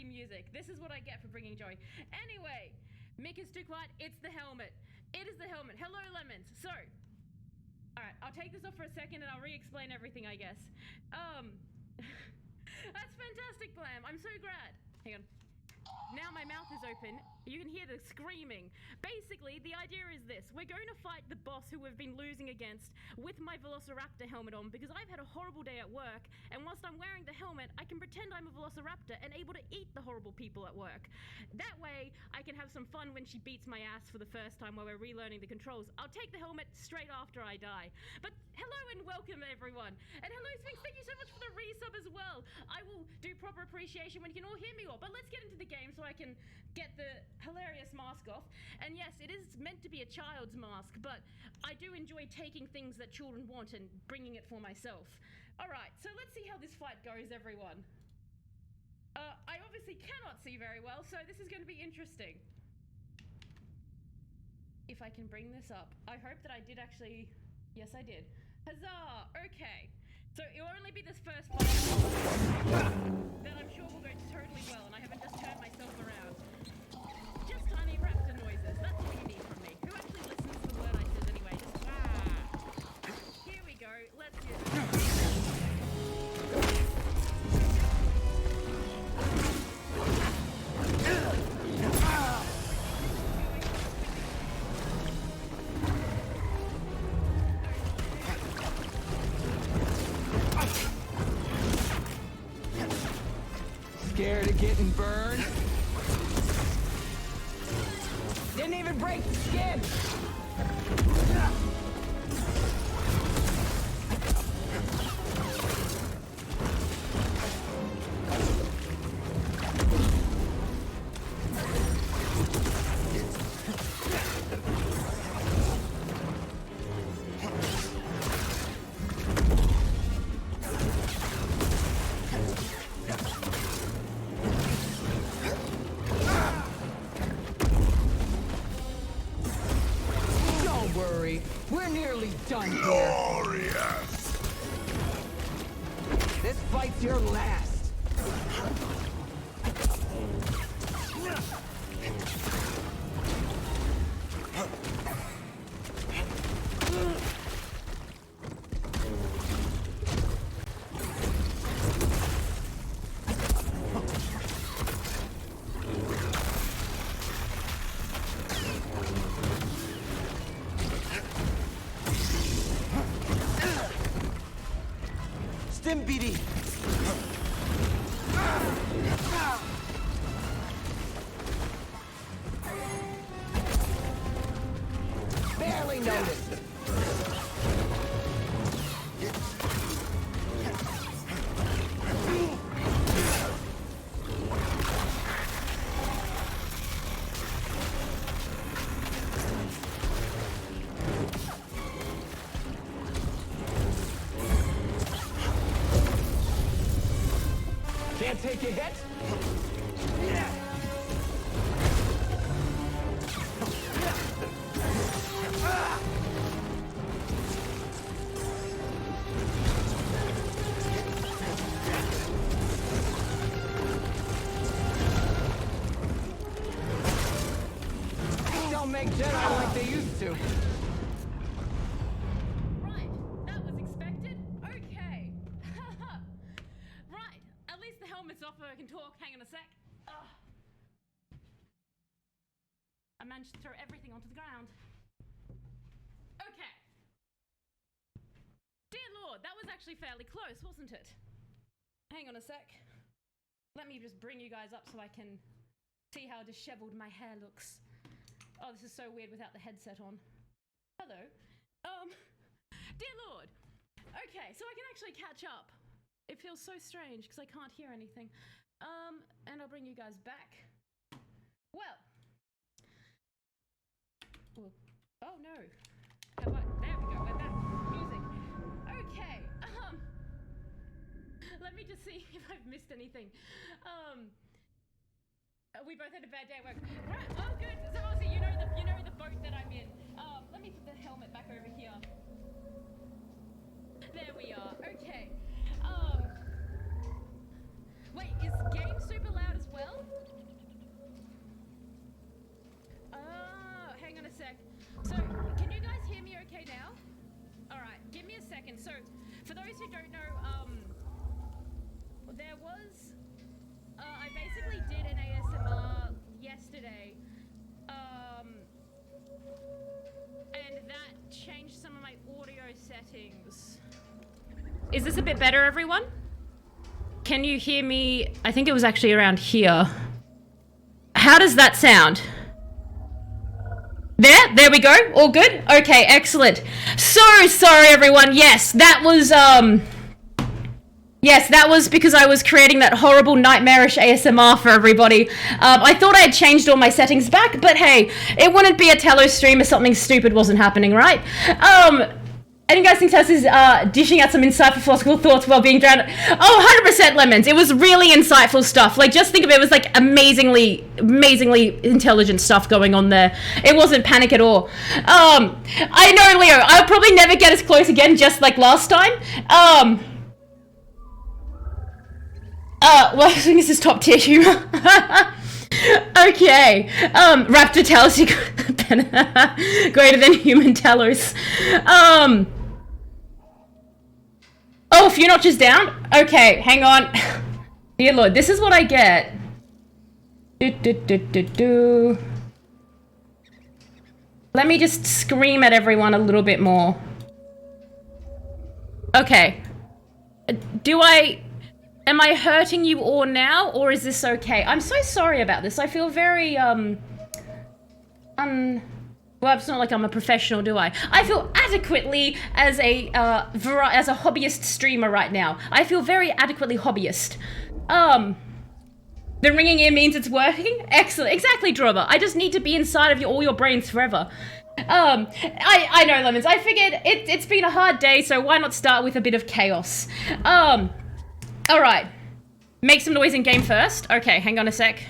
happy music. This is what I get for bringing joy. Anyway, Mick is too quiet. It's the helmet. It is the helmet. Hello, Lemons. So, alright, I'll take this off for a second and I'll re-explain everything, I guess. That's fantastic, Blam. I'm so glad. Hang on. Now my mouth is open. You can hear the screaming. Basically, the idea is this. We're going to fight the boss who we've been losing against with my Velociraptor helmet on because I've had a horrible day at work, and whilst I'm wearing the helmet, I can pretend I'm a Velociraptor and able to eat the horrible people at work. That way, I can have some fun when she beats my ass for the first time while we're relearning the controls. I'll take the helmet straight after I die. But hello and welcome, everyone. And hello, Sphinx, thank you so much for the resub as well. I will do proper appreciation when you can all hear me all. But let's get into the game so I can get the hilarious mask off. And yes, it is meant to be a child's mask, but I do enjoy taking things that children want and bringing it for myself. Alright, so let's see how this fight goes, everyone. I obviously cannot see very well, so this is going to be interesting. If I can bring this up. I hope that I did actually... Yes, I did. Huzzah! Okay. So it'll only be this first fight that I'm sure will go totally well, and I haven't just turned myself around. Just tiny raptor noises. That's all you need from me. Who actually listens to the word I says anyway? Just Here we go. Let's do this. Scared of getting burned? Didn't even break the skin! We're nearly done here. Glorious! This fight's your last. Stimpity! Barely noticed. Can't take a hit? Don't make Jedi like they used to. Right, that was expected. Okay. Right, at least the helmet's off so I can talk. Hang on a sec. I managed to throw everything onto the ground. Okay. Dear Lord, that was actually fairly close, wasn't it? Hang on a sec. Let me just bring you guys up so I can see how disheveled my hair looks. Oh, this is so weird without the headset on. Hello. Dear Lord. Okay, so I can actually catch up. It feels so strange because I can't hear anything. And I'll bring you guys back. Well. Oh no. There we go, we're back. Music. Okay, let me just see if I've missed anything. We both had a bad day at work. Right, oh good, so obviously you know the boat that I'm in. Let me put the helmet back over here. There we are, okay. Wait, game super loud as well? Hang on a sec. So, can you guys hear me okay now? Alright, give me a second. So, for those who don't know, there was... I basically did an ASMR yesterday. And that changed some of my audio settings. Is this a bit better, everyone? Can you hear me? I think it was actually around here. How does that sound? There we go. All good? Okay, excellent. So sorry, everyone. Yes, that was because I was creating that horrible nightmarish ASMR for everybody. I thought I had changed all my settings back, but hey, it wouldn't be a Tello stream if something stupid wasn't happening, right? And you guys think Tess is dishing out some insightful philosophical thoughts while being drowned? Oh, 100% Lemons. It was really insightful stuff. Like, just think of it, it was like amazingly intelligent stuff going on there. It wasn't panic at all. I know, Leo, I'll probably never get as close again, just like last time. Well, I think this is top tier humor. Okay. Raptor tells you greater than human Telos. Oh, a few notches down? Okay, hang on. Dear Lord, this is what I get. Let me just scream at everyone a little bit more. Okay. Am I hurting you all now, or is this okay? I'm so sorry about this. I feel very, well, it's not like I'm a professional, do I? I feel adequately as a hobbyist streamer right now. I feel very adequately hobbyist. The ringing ear means it's working? Excellent. Exactly, Drover. I just need to be inside of all your brains forever. I know, Lemons. I figured it's been a hard day, so why not start with a bit of chaos? Alright. Make some noise in game first. Okay, hang on a sec.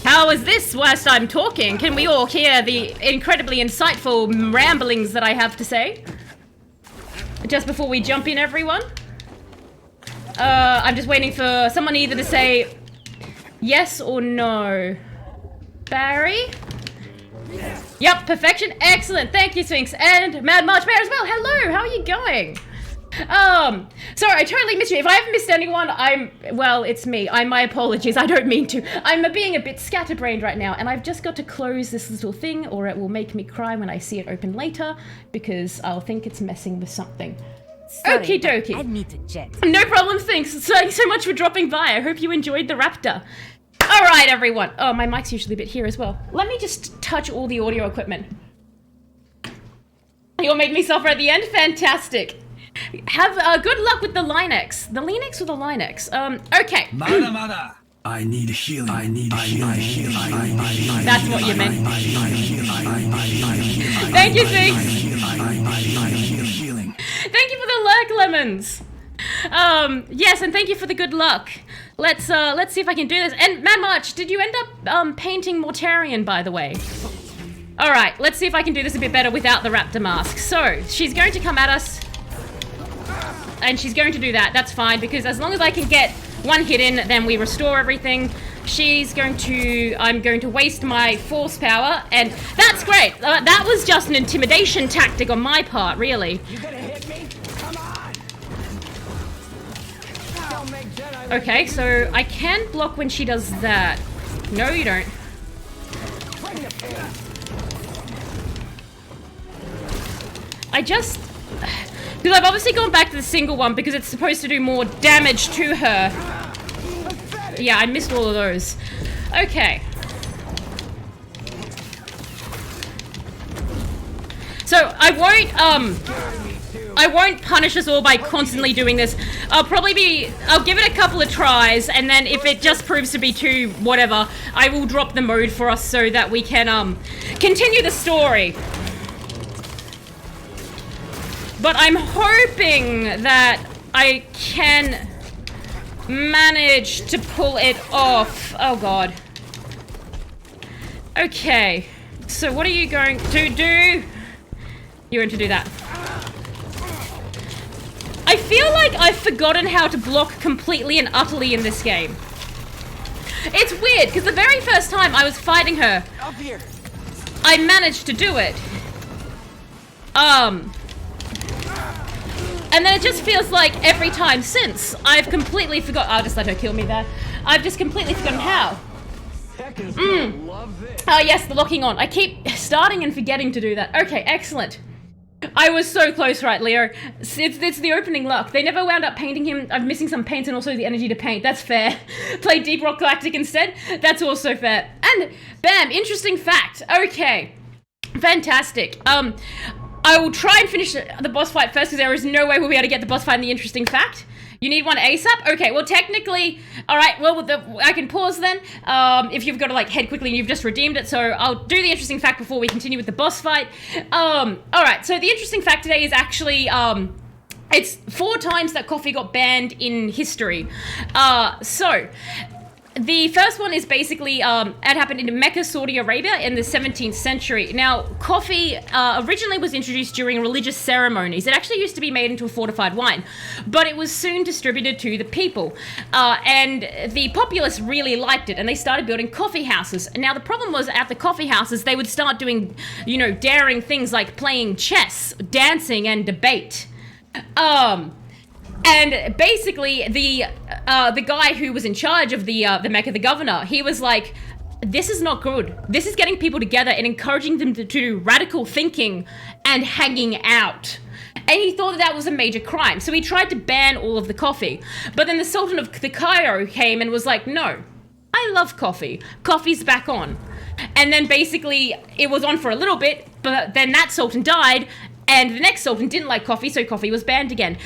How is this whilst I'm talking? Can we all hear the incredibly insightful ramblings that I have to say? Just before we jump in, everyone. I'm just waiting for someone either to say yes or no. Barry? Yep, perfection. Excellent. Thank you, Sphinx. And Mad March Bear as well. Hello, how are you going? Sorry, I totally missed you. If I haven't missed anyone, well, it's me. My apologies. I don't mean to. I'm being a bit scatterbrained right now, and I've just got to close this little thing, or it will make me cry when I see it open later, because I'll think it's messing with something. Okie dokie. I need to jet. No problem, thanks. Thanks so much for dropping by. I hope you enjoyed the raptor. All right, everyone. Oh, my mic's usually a bit here as well. Let me just touch all the audio equipment. You'll make me suffer at the end? Fantastic. Have good luck with the Linux. The Linux or the Linux? Okay. Mada, mada. I need healing. I need healing. That's what you meant. Thank you, Zeke. Thank you for the lurk, Lemons. Yes, and thank you for the good luck. Let's see if I can do this. And Mad March, did you end up painting Mortarion, by the way? All right, let's see if I can do this a bit better without the raptor mask. So she's going to come at us. And she's going to do that. That's fine, because as long as I can get one hit in, then we restore everything. I'm going to waste my force power, and that's great. That was just an intimidation tactic on my part, really. You gonna hit me? Come on! Don't make Jedi. Okay, so I can block when she does that. No, you don't. Bring the pain. Because I've obviously gone back to the single one because it's supposed to do more damage to her. Yeah, I missed all of those. Okay. So I won't punish us all by constantly doing this. I'll give it a couple of tries, and then if it just proves to be too whatever, I will drop the mode for us so that we can continue the story. But I'm hoping that I can manage to pull it off. Oh god. Okay. So what are you going to do? You're going to do that. I feel like I've forgotten how to block completely and utterly in this game. It's weird, because the very first time I was fighting her, Up here. I managed to do it. And then it just feels like every time since, I've completely forgotten. I'll just let her kill me there. I've just completely forgotten how. Tekken's gonna love this. Oh yes, the locking on. I keep starting and forgetting to do that. Okay, excellent. I was so close, right, Leo? It's the opening luck. They never wound up painting him. I'm missing some paints and also the energy to paint. That's fair. Play Deep Rock Galactic instead. That's also fair. And bam, interesting fact. Okay, fantastic. I will try and finish the boss fight first because there is no way we'll be able to get the boss fight in the interesting fact. You need one ASAP? Okay, well technically, alright, well I can pause then, if you've got to like head quickly and you've just redeemed it, so I'll do the interesting fact before we continue with the boss fight. Alright, so the interesting fact today is actually, it's 4 times that coffee got banned in history. So, the first one is basically, it happened in Mecca, Saudi Arabia in the 17th century. Now, coffee originally was introduced during religious ceremonies. It actually used to be made into a fortified wine, but it was soon distributed to the people. And the populace really liked it, and they started building coffee houses. Now, the problem was at the coffee houses, they would start doing, you know, daring things like playing chess, dancing, and debate. And basically, the guy who was in charge of the Mecca, the governor, he was like, this is not good. This is getting people together and encouraging them to do radical thinking and hanging out. And he thought that was a major crime. So he tried to ban all of the coffee. But then the Sultan of the Cairo came and was like, no, I love coffee. Coffee's back on. And then basically, it was on for a little bit, but then that Sultan died, and the next Sultan didn't like coffee, so coffee was banned again.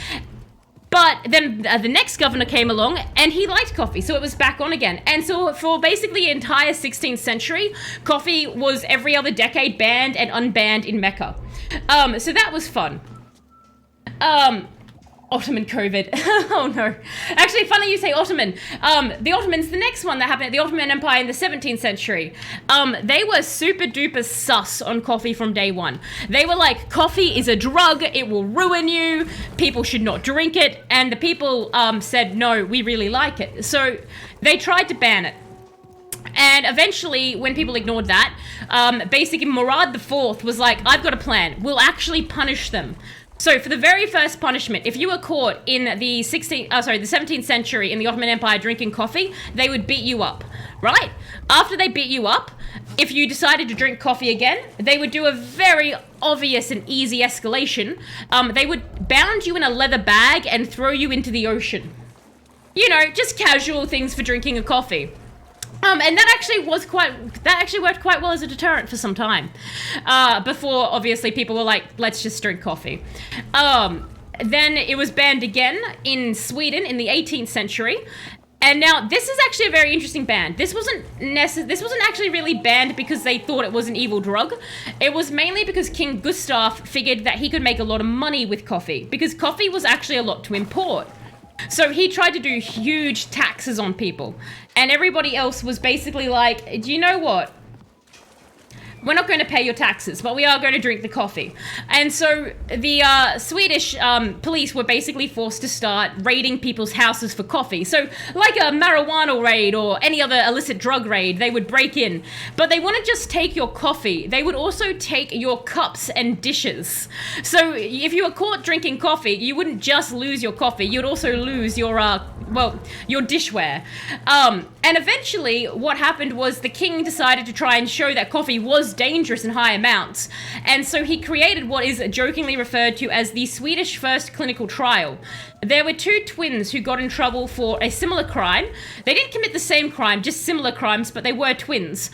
But then the next governor came along and he liked coffee, so it was back on again. And so for basically the entire 16th century, coffee was every other decade banned and unbanned in Mecca. So that was fun. Ottoman COVID. Oh no. Actually, funny you say Ottoman. The Ottomans, the next one that happened at the Ottoman Empire in the 17th century, they were super duper sus on coffee from day one. They were like, coffee is a drug, it will ruin you, people should not drink it, and the people said, no, we really like it. So they tried to ban it. And eventually, when people ignored that, basically Murad IV was like, I've got a plan. We'll actually punish them. So for the very first punishment, if you were caught in the 17th century in the Ottoman Empire drinking coffee, they would beat you up, right? After they beat you up, if you decided to drink coffee again, they would do a very obvious and easy escalation. They would bound you in a leather bag and throw you into the ocean. You know, just casual things for drinking a coffee. And that actually worked quite well as a deterrent for some time. Before, obviously, people were like, let's just drink coffee. Then it was banned again in Sweden in the 18th century. And now, this is actually a very interesting ban. This wasn't actually really banned because they thought it was an evil drug. It was mainly because King Gustav figured that he could make a lot of money with coffee, because coffee was actually a lot to import. So he tried to do huge taxes on people. And everybody else was basically like, do you know what? We're not going to pay your taxes, but we are going to drink the coffee. And so the Swedish police were basically forced to start raiding people's houses for coffee. So like a marijuana raid or any other illicit drug raid, they would break in. But they wouldn't just take your coffee. They would also take your cups and dishes. So if you were caught drinking coffee, you wouldn't just lose your coffee. You'd also lose your, your dishware. And eventually what happened was the king decided to try and show that coffee was dangerous in high amounts, and so he created what is jokingly referred to as the Swedish first clinical trial. There were 2 twins who got in trouble for a similar crime. They didn't commit the same crime, just similar crimes, but they were twins.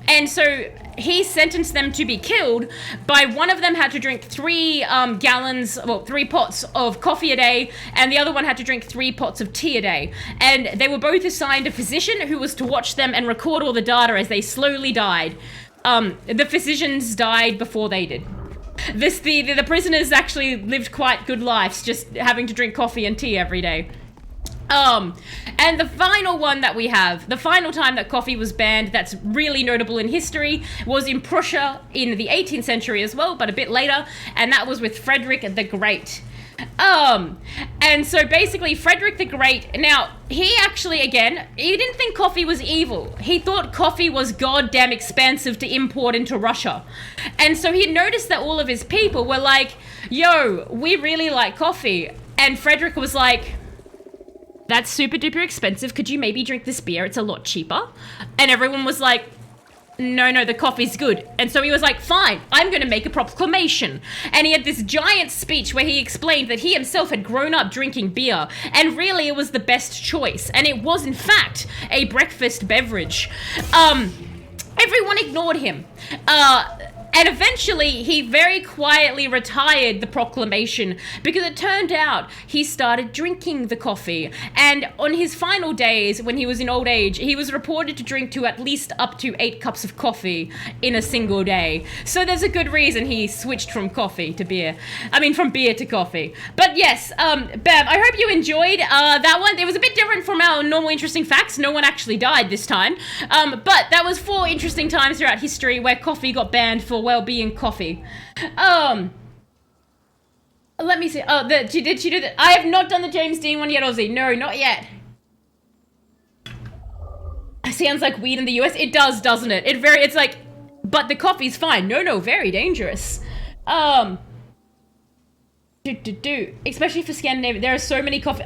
And so he sentenced them to be killed by one of them had to drink 3 pots of coffee a day, and the other one had to drink 3 pots of tea a day. And they were both assigned a physician who was to watch them and record all the data as they slowly died. The physicians died before they did. The prisoners actually lived quite good lives, just having to drink coffee and tea every day. And the final one that we have, the final time that coffee was banned that's really notable in history, was in Prussia in the 18th century as well, but a bit later, and that was with Frederick the Great. And so basically Frederick the Great, now he actually, again, he didn't think coffee was evil. He thought coffee was goddamn expensive to import into Russia. And so he noticed that all of his people were like, yo, we really like coffee. And Frederick was like, that's super duper expensive. Could you maybe drink this beer? It's a lot cheaper. And everyone was like, no, the coffee's good. And so he was like, fine, I'm going to make a proclamation. And he had this giant speech where he explained that he himself had grown up drinking beer, and really it was the best choice. And it was, in fact, a breakfast beverage. Everyone ignored him. And eventually, he very quietly retired the proclamation because it turned out he started drinking the coffee. And on his final days, when he was in old age, he was reported to drink to at least up to 8 cups of coffee in a single day. So there's a good reason he switched from coffee to beer. I mean, from beer to coffee. But yes, Bev, I hope you enjoyed that one. It was a bit different from our normal interesting facts. No one actually died this time. But that was 4 interesting times throughout history where coffee got banned for well-being coffee. Let me see. Oh, did she do that? I have not done the James Dean one yet, Ozzy. No, not yet. Sounds like weed in the US. It does, doesn't it? It's like, but the coffee's fine. No, very dangerous. Especially for Scandinavia. There are so many coffee.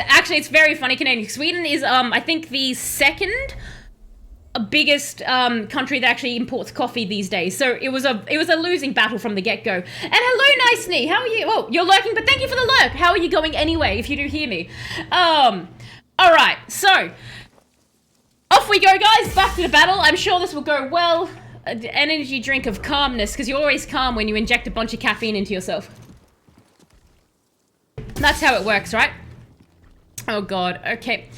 Actually, it's very funny, Canadian. Sweden is, I think, the second biggest country that actually imports coffee these days. So it was a losing battle from the get-go. And hello, Nice Knee. How are you? Oh, you're lurking, but thank you for the lurk. How are you going anyway, if you do hear me? All right, so off we go, guys. Back to the battle. I'm sure this will go well. An energy drink of calmness, because you're always calm when you inject a bunch of caffeine into yourself. That's how it works, right? Oh, God. Okay.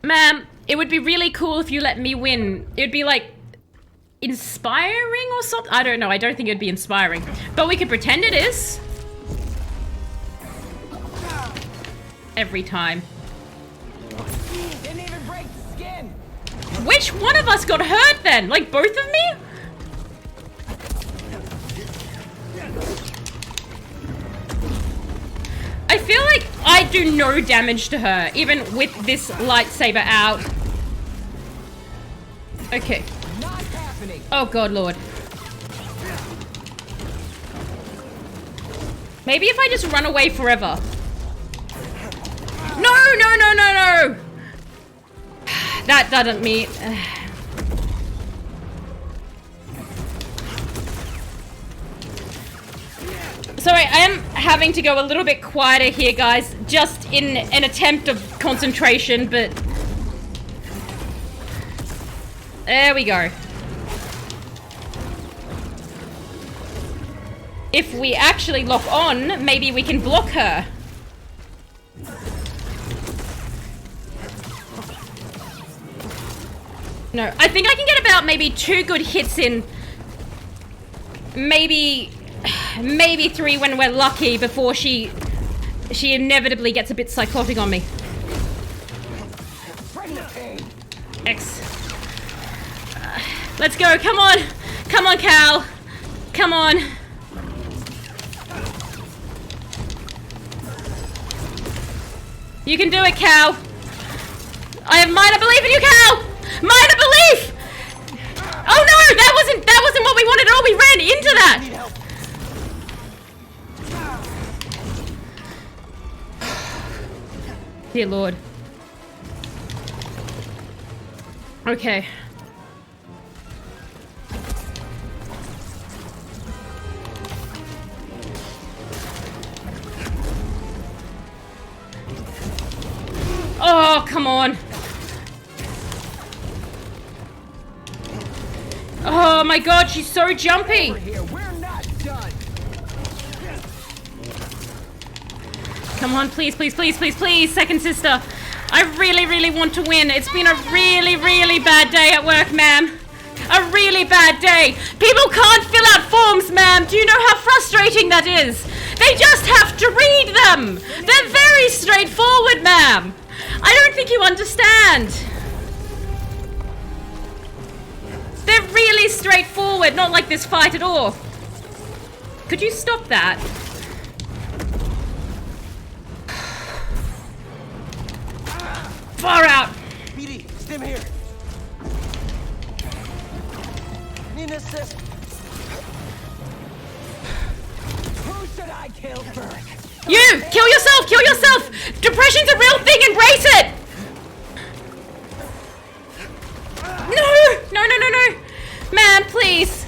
Ma'am, it would be really cool if you let me win. It would be, like, inspiring or something? I don't know. I don't think it would be inspiring. But we could pretend it is. Every time. Didn't even break the skin. Which one of us got hurt then? Like, both of me? I feel like I do no damage to her, even with this lightsaber out. Okay. Not happening. Oh God, Lord. Maybe if I just run away forever. No! That doesn't mean... Sorry, I am having to go a little bit quieter here, guys, just in an attempt of concentration, but... There we go. If we actually lock on, maybe we can block her. No, I think I can get about maybe 2 good hits in. Maybe 3 when we're lucky before she inevitably gets a bit psychotic on me. X. Let's go, come on. Come on, Cal. Come on. You can do it, Cal. I have minor belief in you, Cal. Minor belief. Oh no, that wasn't what we wanted at all. We ran into that. Dear Lord. Okay. Oh, come on. Oh my God, she's so jumpy. We're not done. Come on, please, please, please, please, please, second sister. I really, really want to win. It's been a really, really bad day at work, ma'am. A really bad day. People can't fill out forms, ma'am. Do you know how frustrating that is? They just have to read them. They're very straightforward, ma'am. I don't think you understand. They're really straightforward, not like this fight at all. Could you stop that? Far out. BD, stim here. Need an assist. Who should I kill first? You! Kill yourself! Kill yourself! Depression's a real thing! Embrace it! No! No, no, no, no! Man, please!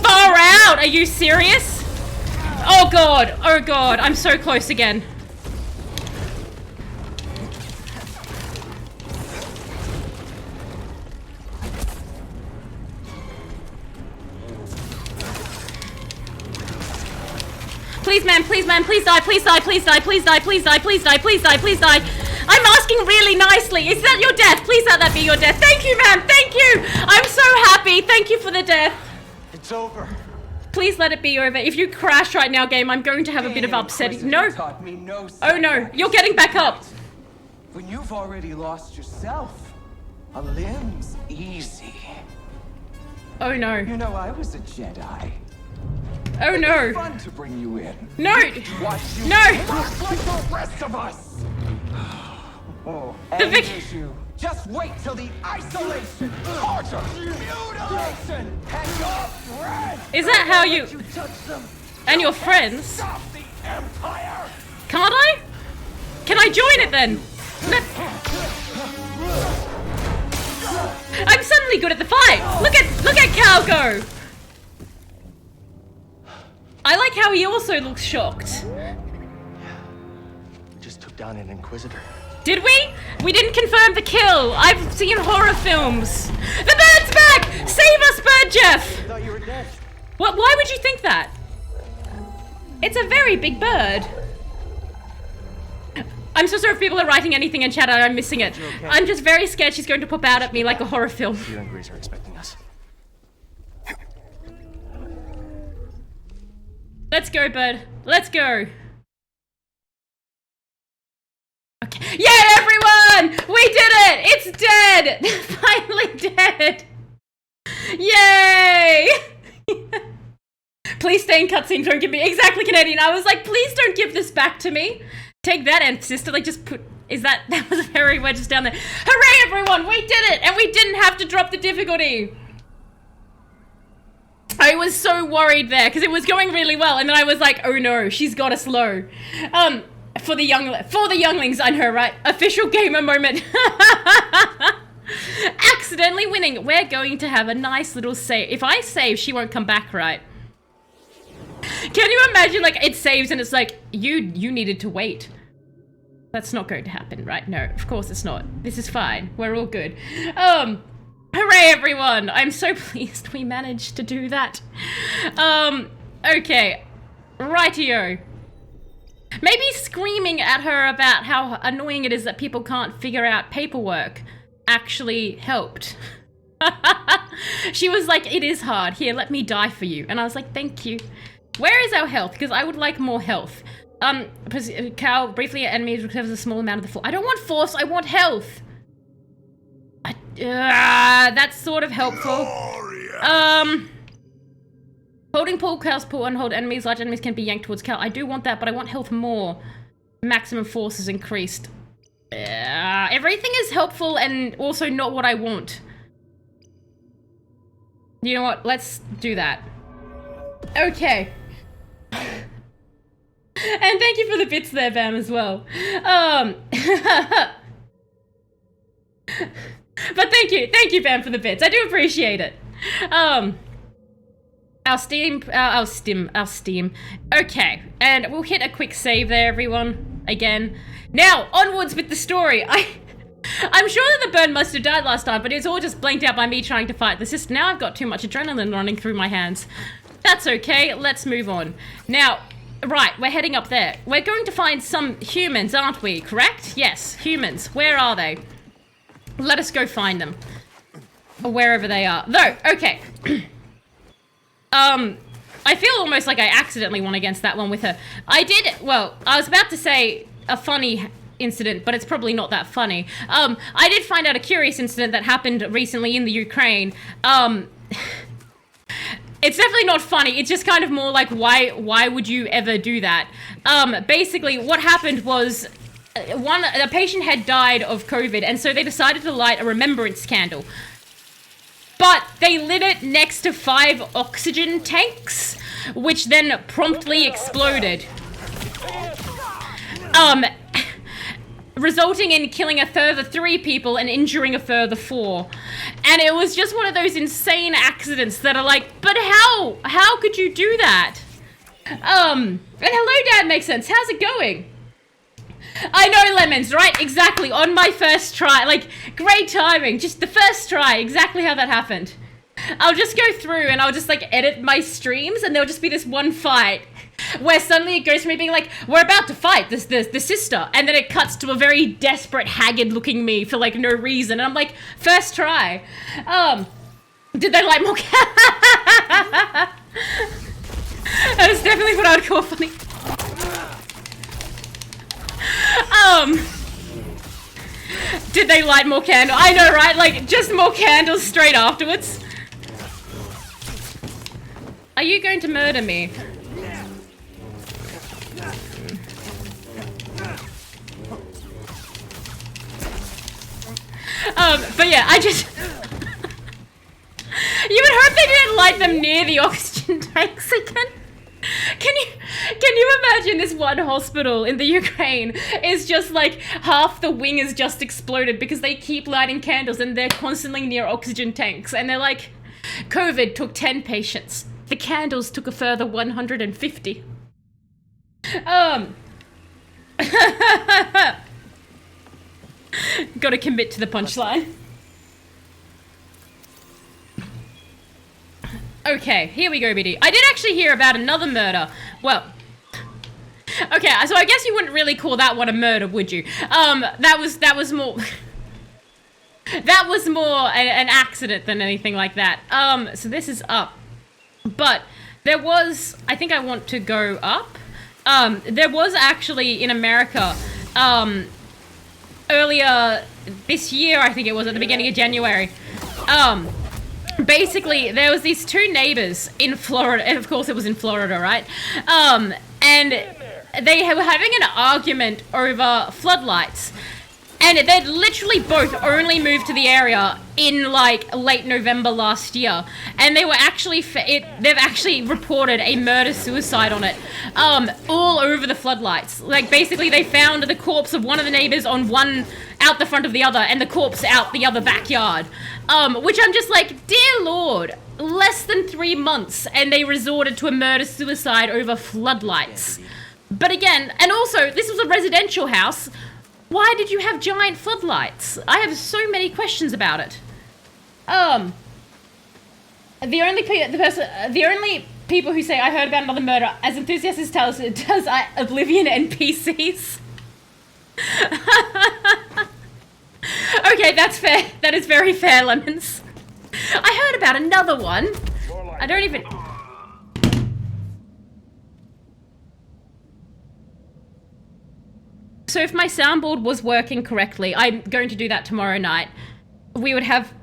Far out! Are you serious? Oh god! Oh god! I'm so close again. Please, man, please, man, please die, please die, please die, please die, please die, please die, please die, please die. I'm asking really nicely. Is that your death? Please let that be your death. Thank you, man, thank you. I'm so happy. Thank you for the death. It's over. Please let it be over. If you crash right now, game, I'm going to have a bit of upsetting. No. Oh no, you're getting back up. When you've already lost yourself, a limb's easy. Oh no. You know, I was a Jedi. Oh no. Fun to bring you in. No. Watch you No. look like the rest of us. Oh, The and Vic- issue. Just wait till the isolation, torture, mutilation, and your friends. Is that how you touch them? and your friends? Stop the Empire. Can't I? Can I join it then? I'm suddenly good at the fight. Look at Cal go. I like how he also looks shocked. We just took down an Inquisitor. Did we? We didn't confirm the kill. I've seen horror films. The bird's back! Save us, Bird Jeff! I thought you were dead. What? Why would you think that? It's a very big bird. I'm so sorry if people are writing anything in chat and I'm missing it. Okay? I'm just very scared she's going to pop out at me like a horror film. You and Grease are expecting us. Let's go, bird. Let's go. Okay. Yeah, everyone! We did it! It's dead! Finally dead! Yay! Please stay in cutscene. Don't give me exactly Canadian. I was like, please don't give this back to me. Take that, and sister. Like, just put. Is that was a very wedge just down there? Hooray, everyone! We did it, and we didn't have to drop the difficulty. I was so worried there because it was going really well, and then I was like, oh no, she's got us low. For the younglings, I know, right? Official gamer moment. Accidentally winning. We're going to have a nice little save. If I save, she won't come back, right? Can you imagine, like, it saves and it's like, you needed to wait. That's not going to happen, right? No, of course it's not. This is fine. We're all good. Hooray, everyone! I'm so pleased we managed to do that. Okay. Rightio. Maybe screaming at her about how annoying it is that people can't figure out paperwork actually helped. She was like, it is hard. Here, let me die for you. And I was like, thank you. Where is our health? Because I would like more health. Cal, briefly, enemies recovers a small amount of the force. I don't want force, I want health. That's sort of helpful. Holding pull, Cal's pull, and hold enemies. Large enemies can be yanked towards Cal. I do want that, but I want health more. Maximum force is increased. Everything is helpful and also not what I want. You know what? Let's do that. Okay. And thank you for the bits there, Bam, as well. But thank you, Bam, for the bits. I do appreciate it. Our Steam. Okay, and we'll hit a quick save there, everyone. Again. Now, onwards with the story. I'm sure that the bird must have died last time, but it's all just blanked out by me trying to fight the system. Now I've got too much adrenaline running through my hands. That's okay, let's move on. Now, right, we're heading up there. We're going to find some humans, aren't we? Correct? Yes, humans. Where are they? Let us go find them. Or wherever they are. Though, okay. I feel almost like I accidentally won against that one with her. I was about to say a funny incident, but it's probably not that funny. I did find out a curious incident that happened recently in the Ukraine. It's definitely not funny. It's just kind of more like, why would you ever do that? Basically, what happened was a patient had died of COVID, and so they decided to light a remembrance candle. But they lit it next to 5 oxygen tanks, which then promptly exploded. Resulting in killing a further 3 people and injuring a further 4. And it was just one of those insane accidents that are like, but how? How could you do that? And hello, Dad, makes sense. How's it going? I know, Lemons, right? Exactly, on my first try. Like, great timing. Just the first try, exactly how that happened. I'll just go through and I'll just, like, edit my streams, and there'll just be this one fight where suddenly it goes from me being like, we're about to fight the sister, and then it cuts to a very desperate, haggard-looking me for, like, no reason, and I'm like, first try. Did they like more That was definitely what I would call funny. Did they light more candles? I know, right? Like, just more candles straight afterwards. Are you going to murder me? But yeah, I just... You would hope they didn't light them near the oxygen tanks again. Can you imagine this one hospital in the Ukraine is just like half the wing is just exploded because they keep lighting candles and they're constantly near oxygen tanks, and they're like, COVID took 10 patients. The candles took a further 150. Gotta commit to the punchline. Okay, here we go, BD. I did actually hear about another murder. Well, okay, so I guess you wouldn't really call that one a murder, would you? That was more... That was more an accident than anything like that. So this is up. But there was... I think I want to go up. There was actually in America, earlier this year, I think it was, at the beginning of January, basically, there was these 2 neighbors in Florida, and of course it was in Florida, right? And they were having an argument over floodlights. And they'd literally both only moved to the area in, like, late November last year. And they were actually, they've actually reported a murder-suicide on it, all over the floodlights. Like, basically, they found the corpse of one of the neighbors on one, out the front of the other, and the corpse out the other backyard. Which I'm just like, dear Lord, less than 3 months, and they resorted to a murder-suicide over floodlights. But again, and also, this was a residential house. Why did you have giant floodlights? I have so many questions about it. The only people who say I heard about another murder as enthusiasts tell us it does Oblivion NPCs. Okay, that's fair. That is very fair, Lemons. I heard about another one. I don't even... So if my soundboard was working correctly, I'm going to do that tomorrow night, we would have...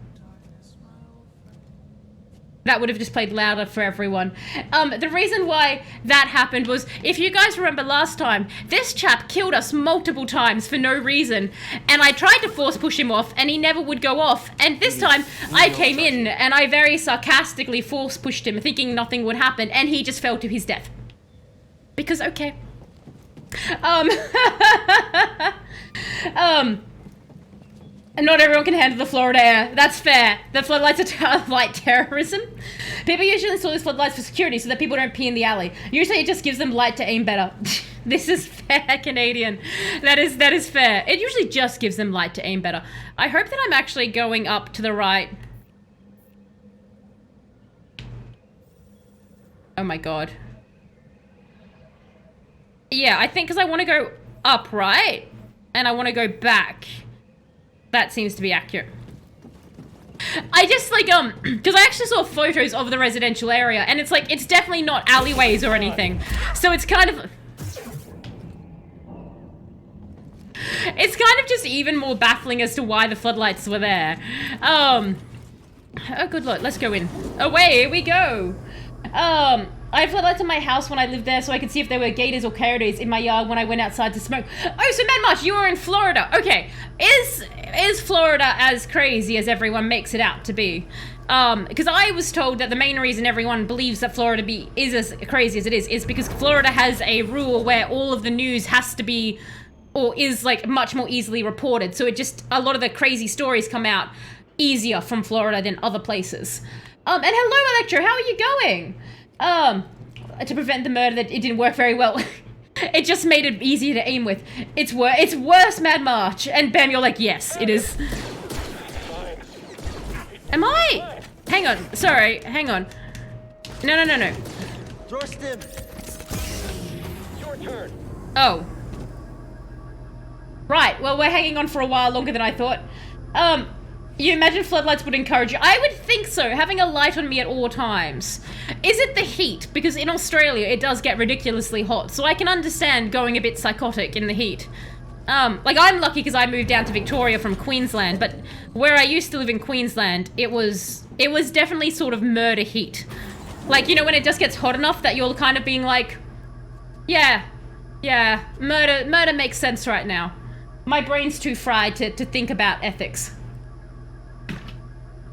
That would have just played louder for everyone. The reason why that happened was, if you guys remember last time, this chap killed us multiple times for no reason, and I tried to force push him off, and he never would go off, and this time, I came in, and I very sarcastically force pushed him, thinking nothing would happen, and he just fell to his death. Because, okay. Not everyone can handle the Florida air. That's fair. The floodlights are light terrorism. People usually install these floodlights for security so that people don't pee in the alley. Usually it just gives them light to aim better. This is fair, Canadian. That is fair. It usually just gives them light to aim better. I hope that I'm actually going up to the right. Oh my god. Yeah, I think because I want to go up, right? And I want to go back. That seems to be accurate. I just, like, because I actually saw photos of the residential area, and it's, like, it's definitely not alleyways or anything. So it's kind of... It's kind of just even more baffling as to why the floodlights were there. Oh, good lord, let's go in. Away we go. I floodlights in my house when I lived there so I could see if there were gators or coyotes in my yard when I went outside to smoke. Oh, so Mad March, you were in Florida. Okay, is Florida as crazy as everyone makes it out to be? Because I was told that the main reason everyone believes that Florida is as crazy as it is because Florida has a rule where all of the news has to be, or is like much more easily reported. So a lot of the crazy stories come out easier from Florida than other places. And hello, Electro, how are you going? To prevent the murder, that it didn't work very well. It just made it easier to aim with. It's worse, Mad March. And bam, you're like, yes, it is. Am I? Hang on, sorry, hang on. No. Throw a stim. Your turn. Oh. Right, well, we're hanging on for a while longer than I thought. You imagine floodlights would encourage you? I would think so, having a light on me at all times. Is it the heat? Because in Australia, it does get ridiculously hot, so I can understand going a bit psychotic in the heat. Like, I'm lucky because I moved down to Victoria from Queensland, but where I used to live in Queensland, it was definitely sort of murder heat. Like, you know, when it just gets hot enough that you're kind of being like, yeah, murder makes sense right now. My brain's too fried to think about ethics.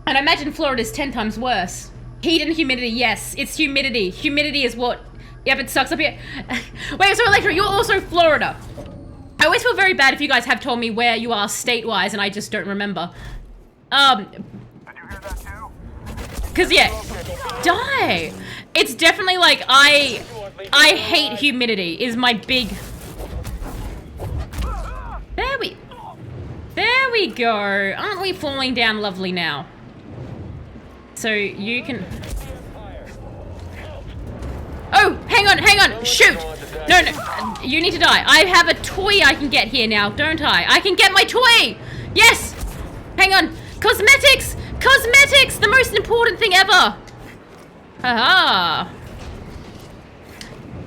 And I imagine Florida's 10 times worse. Heat and humidity, yes, it's humidity. Humidity is what, yep, it sucks up here. Wait, so Electra, you're also Florida. I always feel very bad if you guys have told me where you are state-wise and I just don't remember. Did you hear that too? Cause yeah, die. It's definitely like, I hate humidity is my big... There we go. Aren't we falling down lovely now? So you can... Oh, hang on, shoot! No, you need to die. I have a toy I can get here now, don't I? I can get my toy! Yes! Hang on, cosmetics! Cosmetics, the most important thing ever! Haha.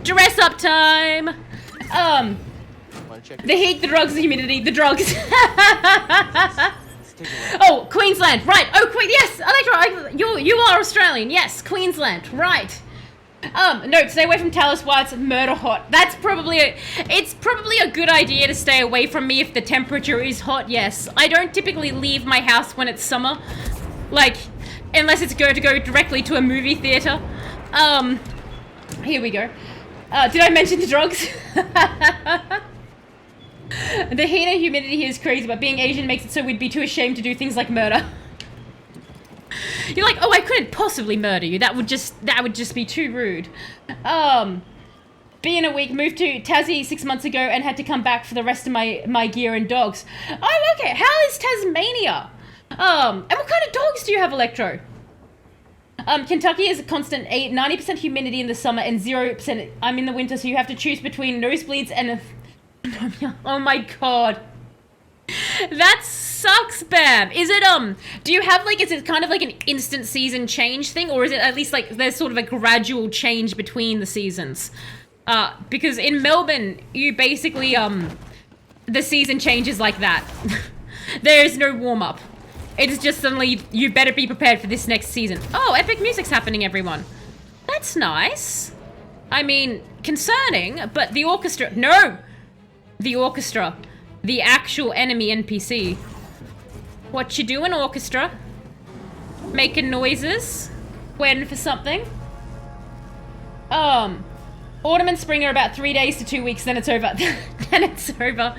Dress up time! The heat, the drugs, the humidity, the drugs. Oh, Queensland, right. Oh, yes, Electra, you are Australian. Yes, Queensland, right. No, stay away from Talus while it's murder hot. It's probably a good idea to stay away from me if the temperature is hot, yes. I don't typically leave my house when it's summer. Like, unless it's going to go directly to a movie theater. Here we go. Did I mention the drugs? The heat and humidity here is crazy, but being Asian makes it so we'd be too ashamed to do things like murder. You're like, oh, I couldn't possibly murder you. That would just be too rude. Being a week, moved to Tassie 6 months ago and had to come back for the rest of my gear and dogs. Oh, okay. How is Tasmania? And what kind of dogs do you have, Electro? Kentucky is a constant 90% humidity in the summer and 0% I'm in the winter, so you have to choose between nosebleeds and a... Oh my god. That sucks, Bam. Is it, do you have, like, is it kind of like an instant season change thing, or is it at least, like, there's sort of a gradual change between the seasons? Because in Melbourne, you basically, the season changes like that. There's no warm-up. It's just suddenly, you better be prepared for this next season. Oh, epic music's happening, everyone. That's nice. I mean, concerning, but the orchestra... No! The orchestra. The actual enemy NPC. What you doing, orchestra? Making noises? Waiting for something? Autumn and spring are about 3 days to 2 weeks, then it's over. Then it's over.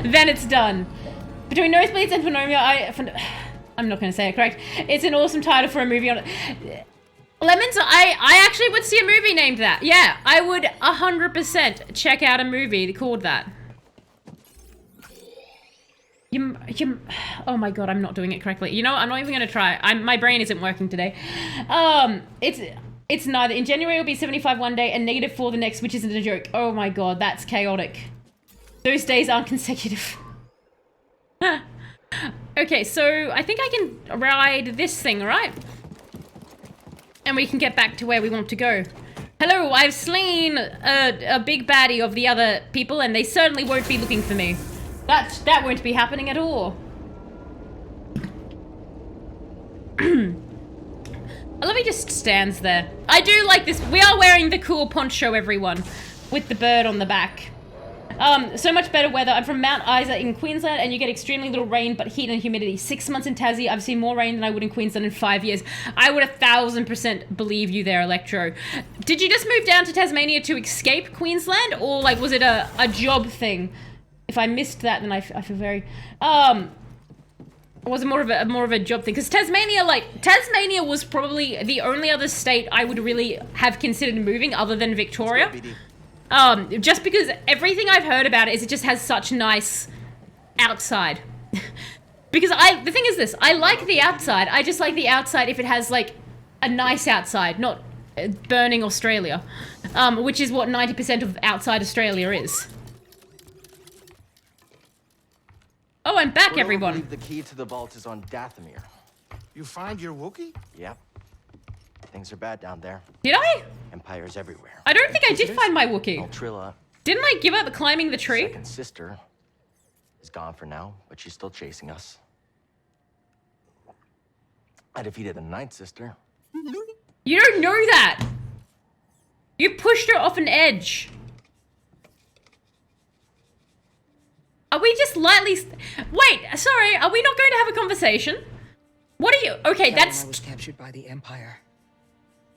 Then it's done. Between nosebleeds and pneumonia, I'm not going to say it correct. It's an awesome title for a movie on it. Lemons, I actually would see a movie named that. Yeah, I would 100% check out a movie called that. Oh my god, I'm not doing it correctly. You know, I'm not even going to try. My brain isn't working today. It's neither. In January, it'll be 75 one day and -4 the next, which isn't a joke. Oh my god, that's chaotic. Those days aren't consecutive. Okay, so I think I can ride this thing, right? And we can get back to where we want to go. Hello, I've slain a big baddie of the other people, and they certainly won't be looking for me. That won't be happening at all. love he just stands there. I do like this. We are wearing the cool poncho, everyone, with the bird on the back. So much better weather. I'm from Mount Isa in Queensland, and you get extremely little rain, but heat and humidity. 6 months in Tassie, I've seen more rain than I would in Queensland in 5 years. I would 1000% believe you there, Electro. Did you just move down to Tasmania to escape Queensland, or like was it a job thing? If I missed that, then I feel very was it more of a job thing? Because Tasmania was probably the only other state I would really have considered moving other than Victoria. Just because everything I've heard about it is it just has such nice outside. Because the thing is this, I like the outside. I just like the outside if it has like a nice outside, not burning Australia, which is what 90% of outside Australia is. Oh, I'm back, everyone. I believe the key to the vault is on Dathomir. You find your Wookiee? Yep. Things are bad down there. Did I? Empires everywhere. I don't think I did find my Wookiee. Ultrilla. Didn't I give up climbing the tree? Second sister is gone for now, but she's still chasing us. I defeated the ninth sister. You don't know that. You pushed her off an edge. Are we just lightly... Wait, sorry, are we not going to have a conversation? What are you... Okay, that's... I was captured by the Empire.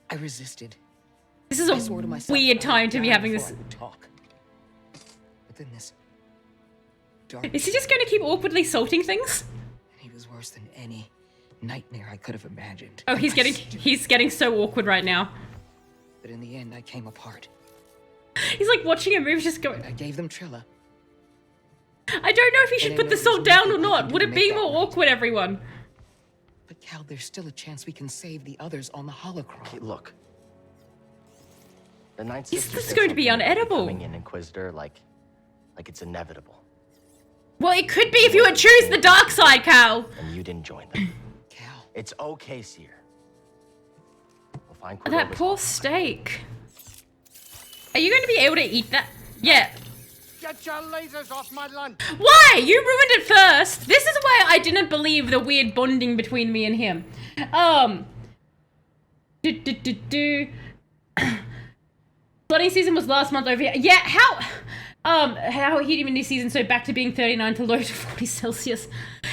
I resisted. This is a weird time to be having this... Talk. But then this... dark... Is he just going to keep awkwardly salting things? He was worse than any nightmare I could have imagined. Oh, he's getting so awkward right now. But in the end, I came apart. He's like watching a movie just going... I gave them Trilla. I don't know if he should put the salt down or not. Would it be more awkward, everyone? But Cal, there's still a chance we can save the others on the holocron. Okay, look. The ninth This sister is said going to be something about unedible. becoming an Inquisitor, like it's inevitable. Well, it could be if you would choose the dark side, Cal. And you didn't join them. Cal. It's okay, Seer. We'll find That Cordova's poor home. steak. Are you going to be able to eat that? Yeah. Get your lasers off my lunch! Why? You ruined it first. This is why I didn't believe the weird bonding between me and him. Flooding season was last month over here. Yeah, how heat humidity season, so back to being 39 to low to 40 Celsius.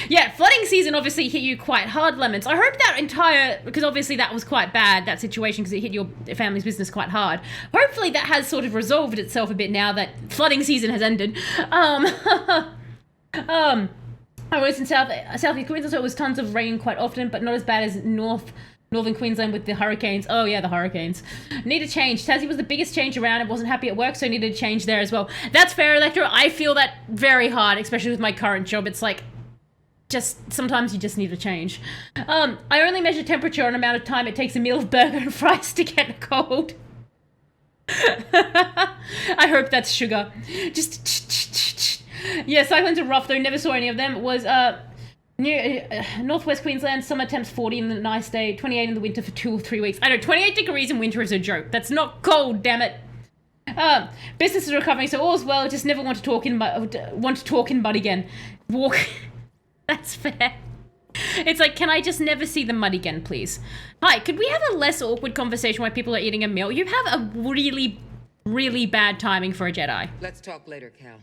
Yeah, flooding season obviously hit you quite hard, Lemons. I hope that because obviously that was quite bad, that situation, because it hit your family's business quite hard. Hopefully that has sort of resolved itself a bit now that flooding season has ended. I was in Southeast Queensland, so it was tons of rain quite often, but not as bad as Northern Queensland with the hurricanes. Oh yeah, the hurricanes. Need a change. Tassie was the biggest change around. It wasn't happy at work, so I needed a change there as well. That's fair, Electro. I feel that very hard, especially with my current job. It's like, sometimes you just need a change. I only measure temperature and amount of time it takes a meal of burger and fries to get cold. I hope that's sugar. Just yeah, cyclones are rough though. Never saw any of them. Was near northwest Queensland, summer temps 40 in the nice day, 28 in the winter for 2 or 3 weeks. I know 28 degrees in winter is a joke. That's not cold, damn it. Business is recovering, so all's well. Just never want to talk in mud again. Walk. That's fair. It's like, can I just never see the mud again, please? Hi, could we have a less awkward conversation while people are eating a meal? You have a really, really bad timing for a Jedi. Let's talk later, Cal.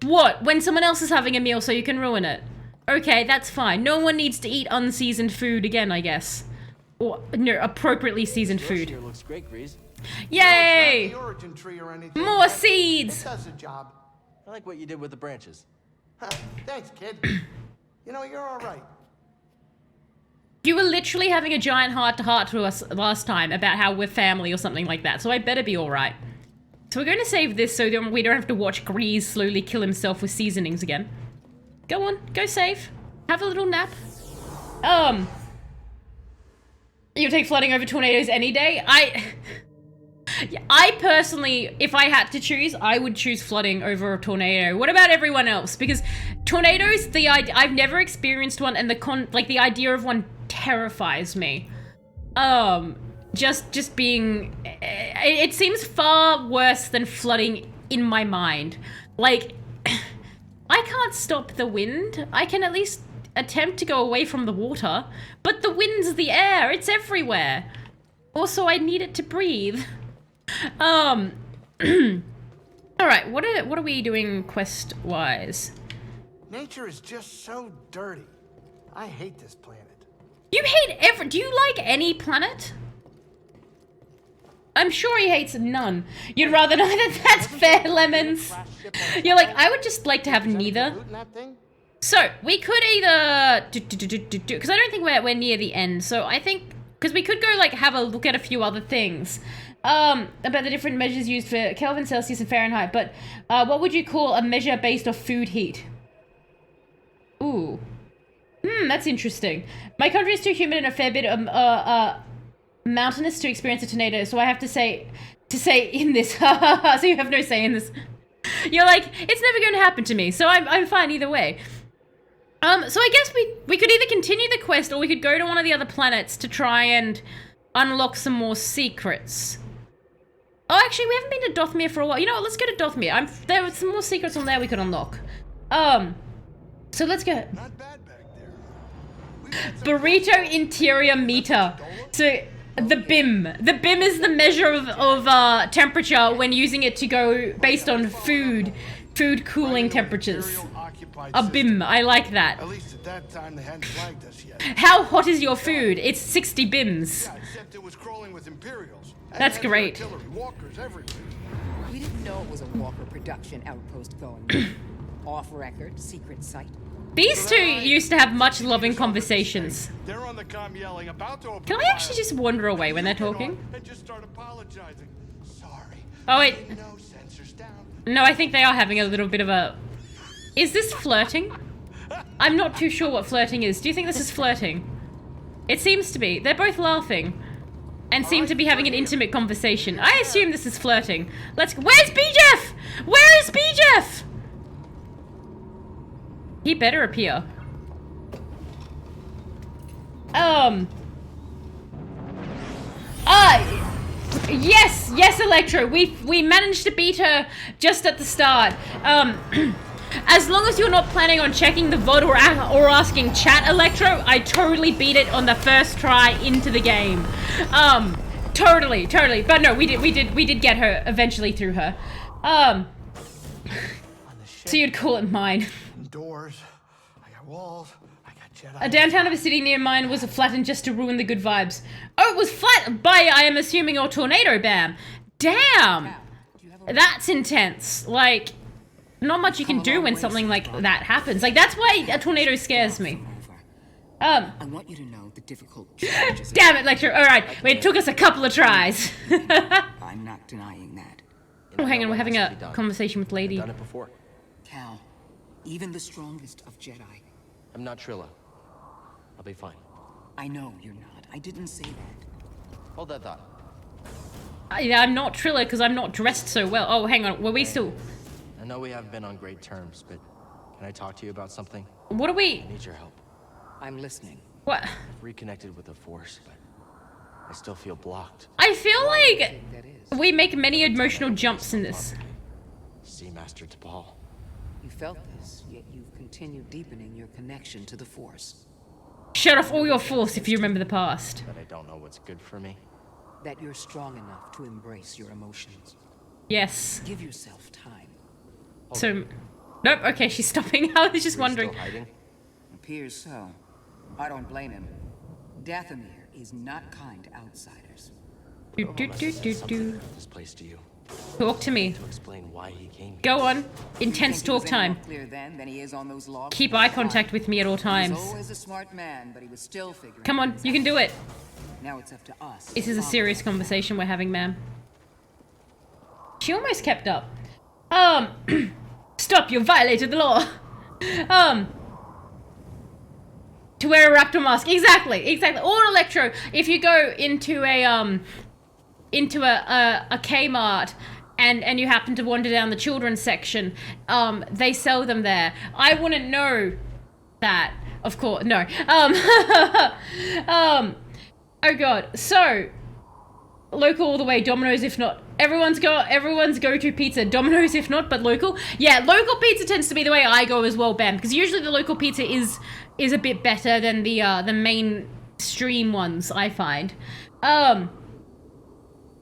What? When someone else is having a meal so you can ruin it? Okay, that's fine. No one needs to eat unseasoned food again, I guess. Or, no, appropriately seasoned food. Here looks great, Grease. Yay! It's not the origin tree or anything, More but seeds! It does the job. I like what you did with the branches. Huh, thanks, kid. You know, you're all right. You were literally having a giant heart-to-heart to us last time about how we're family or something like that, so I better be alright. So we're going to save this so that we don't have to watch Grease slowly kill himself with seasonings again. Go on, go save. Have a little nap. You'll take flooding over tornadoes any day? I personally, if I had to choose, I would choose flooding over a tornado. What about everyone else? Because tornadoes, I've never experienced one, and the idea of one terrifies me. Just being, it seems far worse than flooding in my mind. Like, I can't stop the wind. I can at least attempt to go away from the water, but the wind's the air. It's everywhere. Also, I need it to breathe. All right, what are we doing quest-wise? Nature is just so dirty. I hate this planet. You hate do you like any planet? I'm sure he hates none. You'd rather know that that's fair, Lemons. You're like, I would just like to have neither. So, we could either... Because I don't think we're near the end. So, I think... Because we could go, like, have a look at a few other things. About the different measures used for Kelvin, Celsius, and Fahrenheit. But, what would you call a measure based off food heat? Ooh. That's interesting. My country is too humid and a fair bit mountainous to experience a tornado, so I have to say in this. So you have no say in this. You're like, it's never going to happen to me, so I'm fine either way. So I guess we could either continue the quest or we could go to one of the other planets to try and unlock some more secrets. Oh, actually, we haven't been to Dothmere for a while. You know what? Let's go to Dothmere. There were some more secrets on there we could unlock. So let's go. Not bad back there. Burrito interior meter. So the BIM. The BIM is the measure of temperature when using it to go based on food cooling temperatures. A BIM. I like that. At least at that time they hadn't flagged us yet. How hot is your food? It's 60 BIMs. Yeah, except it was crawling with Imperials. That's great. Artillery, walkers everywhere. We didn't know it was a Walker production outpost going. Off record, secret site. These two used to have much loving conversations. They're on the comm yelling about to open Can I actually just wander away when they're talking? And just start apologizing. Sorry. Oh wait. No, sensors down. No, I think they are having a little bit of a... Is this flirting? I'm not too sure what flirting is. Do you think this is flirting? It seems to be. They're both laughing. And seem to be having an intimate conversation. I assume this is flirting. Let's go. Where's B-Jeff? Where is B-Jeff? He better appear. Yes, Electro. We managed to beat her just at the start. As long as you're not planning on checking the VOD or asking chat, Electro, I totally beat it on the first try into the game. Totally. But no, we did get her eventually through her. So you'd call it mine. Doors. I got walls. I got Jedi. A downtown of a city near mine was flattened just to ruin the good vibes. Oh, it was flat by, I am assuming, your tornado bam. Damn! That's intense. Like, not much you can do when something like that happens. Like, that's why a tornado scares me. I want you to know the difficult challenges. Damn it, Lecture. Alright, it took us a couple of tries. I'm not denying that. Oh, hang on, we're having a conversation with Lady. I've done it before. Cal, even the strongest of Jedi. I'm not Trilla. I'll be fine. I know you're not. I didn't say that. Hold that thought. I'm not Trilla because I'm not dressed so well. Oh, hang on, were we still... I know we haven't been on great terms, but can I talk to you about something? What are we... I need your help. I'm listening. What? I've reconnected with the Force, but I still feel blocked. I feel like That is. we make many emotional jumps in this. See Master T'Pol. You felt this, yet you've continued deepening your connection to the Force. Shut off all your force if you remember the past. That I don't know what's good for me. That you're strong enough to embrace your emotions. Yes. Give yourself time. So... Nope, okay, she's stopping. I was just Are you wondering. still hiding? Appears so. I don't blame him. Dathomir is not kind to outsiders. Do, do, do, do, do. About this place to you. Talk to me. To explain why he came here. Go on. Intense Think he was talk any time. more clear then than he is on those logs? Keep eye contact with me at all He times. was always a smart man, but he was still figuring. Come on, things you can out. do it. Now it's up to us. This is a serious conversation we're having, ma'am. She almost kept up. Stop, you violated the law. To wear a raptor mask. Exactly. Or Electro, if you go into a Kmart and you happen to wander down the children's section, they sell them there. I wouldn't know that. Of course, no. Oh god. So Local all the way, Domino's if not. Everyone's go-to pizza, Domino's if not, but local. Yeah, local pizza tends to be the way I go as well, Bam, because usually the local pizza is a bit better than the mainstream ones, I find.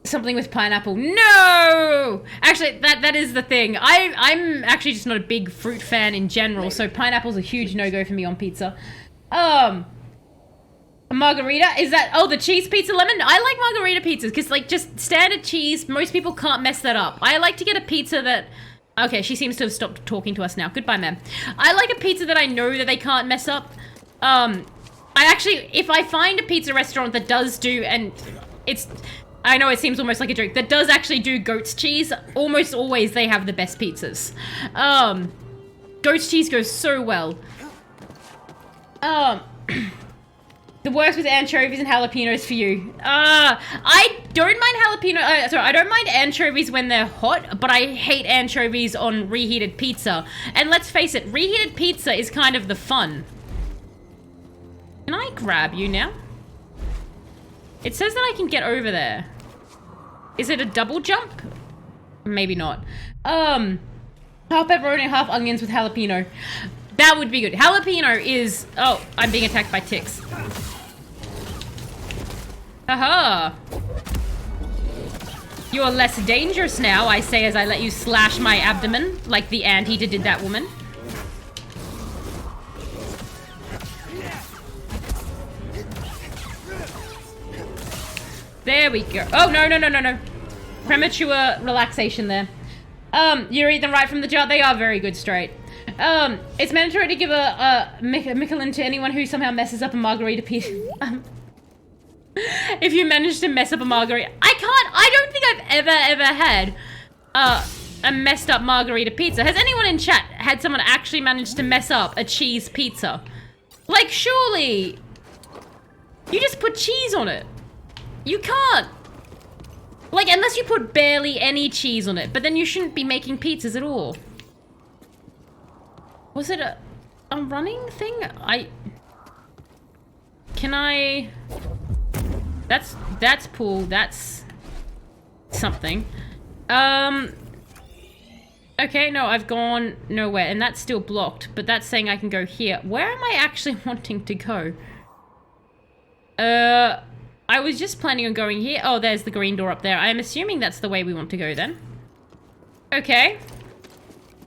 Something with pineapple. No! Actually, that is the thing. I'm actually just not a big fruit fan in general, so pineapple's a huge no-go for me on pizza. A margarita? Is that... Oh, the cheese pizza lemon? I like margarita pizzas because, like, just standard cheese, most people can't mess that up. I like to get a pizza that... Okay, she seems to have stopped talking to us now. Goodbye, ma'am. I like a pizza that I know that they can't mess up. I actually... If I find a pizza restaurant that does do... And it's... I know it seems almost like a joke. That does actually do goat's cheese. Almost always they have the best pizzas. Goat's cheese goes so well. The works with anchovies and jalapenos for you. I don't mind jalapeno. Sorry, I don't mind anchovies when they're hot, but I hate anchovies on reheated pizza. And let's face it, reheated pizza is kind of the fun. Can I grab you now? It says that I can get over there. Is it a double jump? Maybe not. Half pepperoni, half onions with jalapeno. That would be good. Jalapeno is... Oh, I'm being attacked by ticks. Haha. You're less dangerous now, I say as I let you slash my abdomen, like the anteater did that woman. There we go. Oh, no. Premature relaxation there. You eat them right from the jar. They are very good straight. It's mandatory to give a Michelin to anyone who somehow messes up a margarita pizza. If you manage to mess up a margarita... I don't think I've ever had a messed up margarita pizza. Has anyone in chat had someone actually manage to mess up a cheese pizza? Like, surely... You just put cheese on it. You can't. Like, unless you put barely any cheese on it. But then you shouldn't be making pizzas at all. Was it a running thing? Can I... That's pool. That's something. Okay, no, I've gone nowhere. And that's still blocked. But that's saying I can go here. Where am I actually wanting to go? I was just planning on going here. Oh, there's the green door up there. I'm assuming that's the way we want to go then. Okay.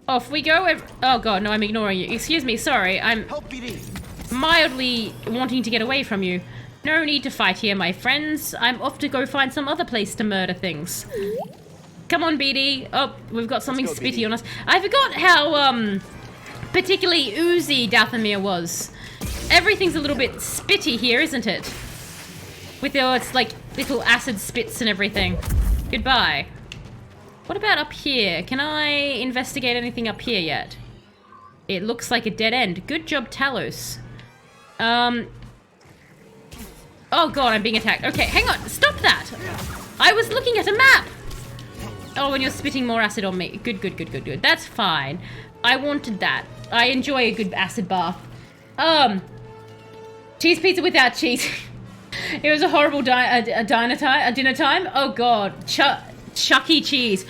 Off we go. Oh god, no, I'm ignoring you. Excuse me, sorry. I'm mildly wanting to get away from you. No need to fight here, my friends. I'm off to go find some other place to murder things. Come on, BD. Oh, we've got something spitty on us. I forgot how, particularly oozy Dathomir was. Everything's a little bit spitty here, isn't it? With its, like, little acid spits and everything. Goodbye. What about up here? Can I investigate anything up here yet? It looks like a dead end. Good job, Talos. Oh god, I'm being attacked. Okay, hang on. Stop that! I was looking at a map! Oh, and you're spitting more acid on me. Good. That's fine. I wanted that. I enjoy a good acid bath. Cheese pizza without cheese. It was a horrible dinner time. Oh god. Chuck E. Cheese.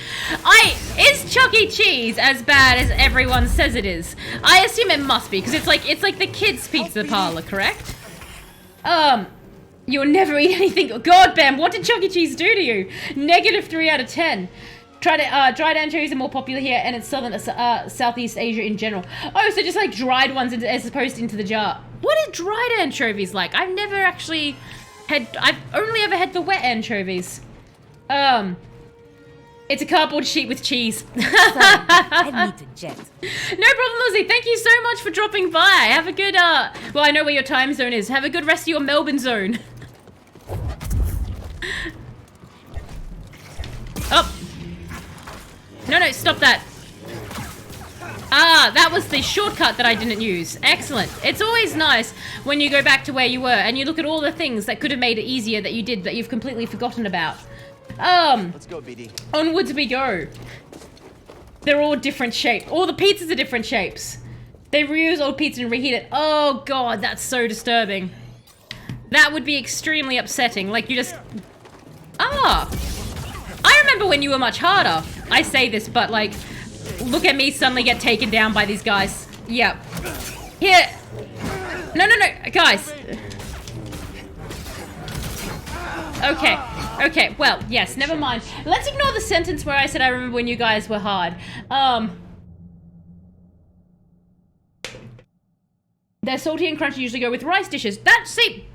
Is Chuck E. Cheese as bad as everyone says it is? I assume it must be, because it's like the kids' pizza parlor, correct? You'll never eat anything. God, Bam, what did Chuck E. Cheese do to you? -3 out of 10. Dried anchovies are more popular here, and it's Southeast Asia in general. Oh, so just like dried ones as opposed into the jar. What are dried anchovies like? I've never actually had... I've only ever had the wet anchovies. It's a cardboard sheet with cheese. I need to jet. No problem, Lizzie. Thank you so much for dropping by. Have a good, well, I know where your time zone is. Have a good rest of your Melbourne zone. Oh. No, stop that. Ah, that was the shortcut that I didn't use. Excellent. It's always nice when you go back to where you were and you look at all the things that could have made it easier that you did that you've completely forgotten about. Let's go, BD. Onwards we go. They're all different shapes. All the pizzas are different shapes. They reuse old pizza and reheat it. Oh god, that's so disturbing. That would be extremely upsetting. Like you just... Ah, Ah! I remember when you were much harder. I say this, but like, look at me suddenly get taken down by these guys. Yep. Here. No, guys. Okay, well, yes, never mind. Let's ignore the sentence where I said I remember when you guys were hard. They're salty and crunchy, usually go with rice dishes. See,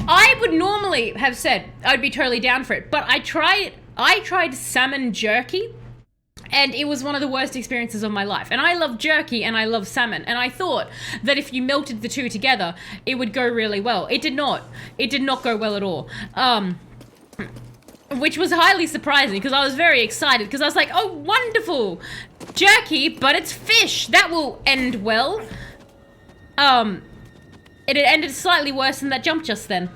I would normally have said I'd be totally down for it, but I tried salmon jerky, and it was one of the worst experiences of my life. And I love jerky and I love salmon, and I thought that if you melted the two together, it would go really well. It did not. It did not go well at all. Which was highly surprising because I was very excited because I was like, oh, wonderful! Jerky, but it's fish. That will end well. It had ended slightly worse than that jump just then.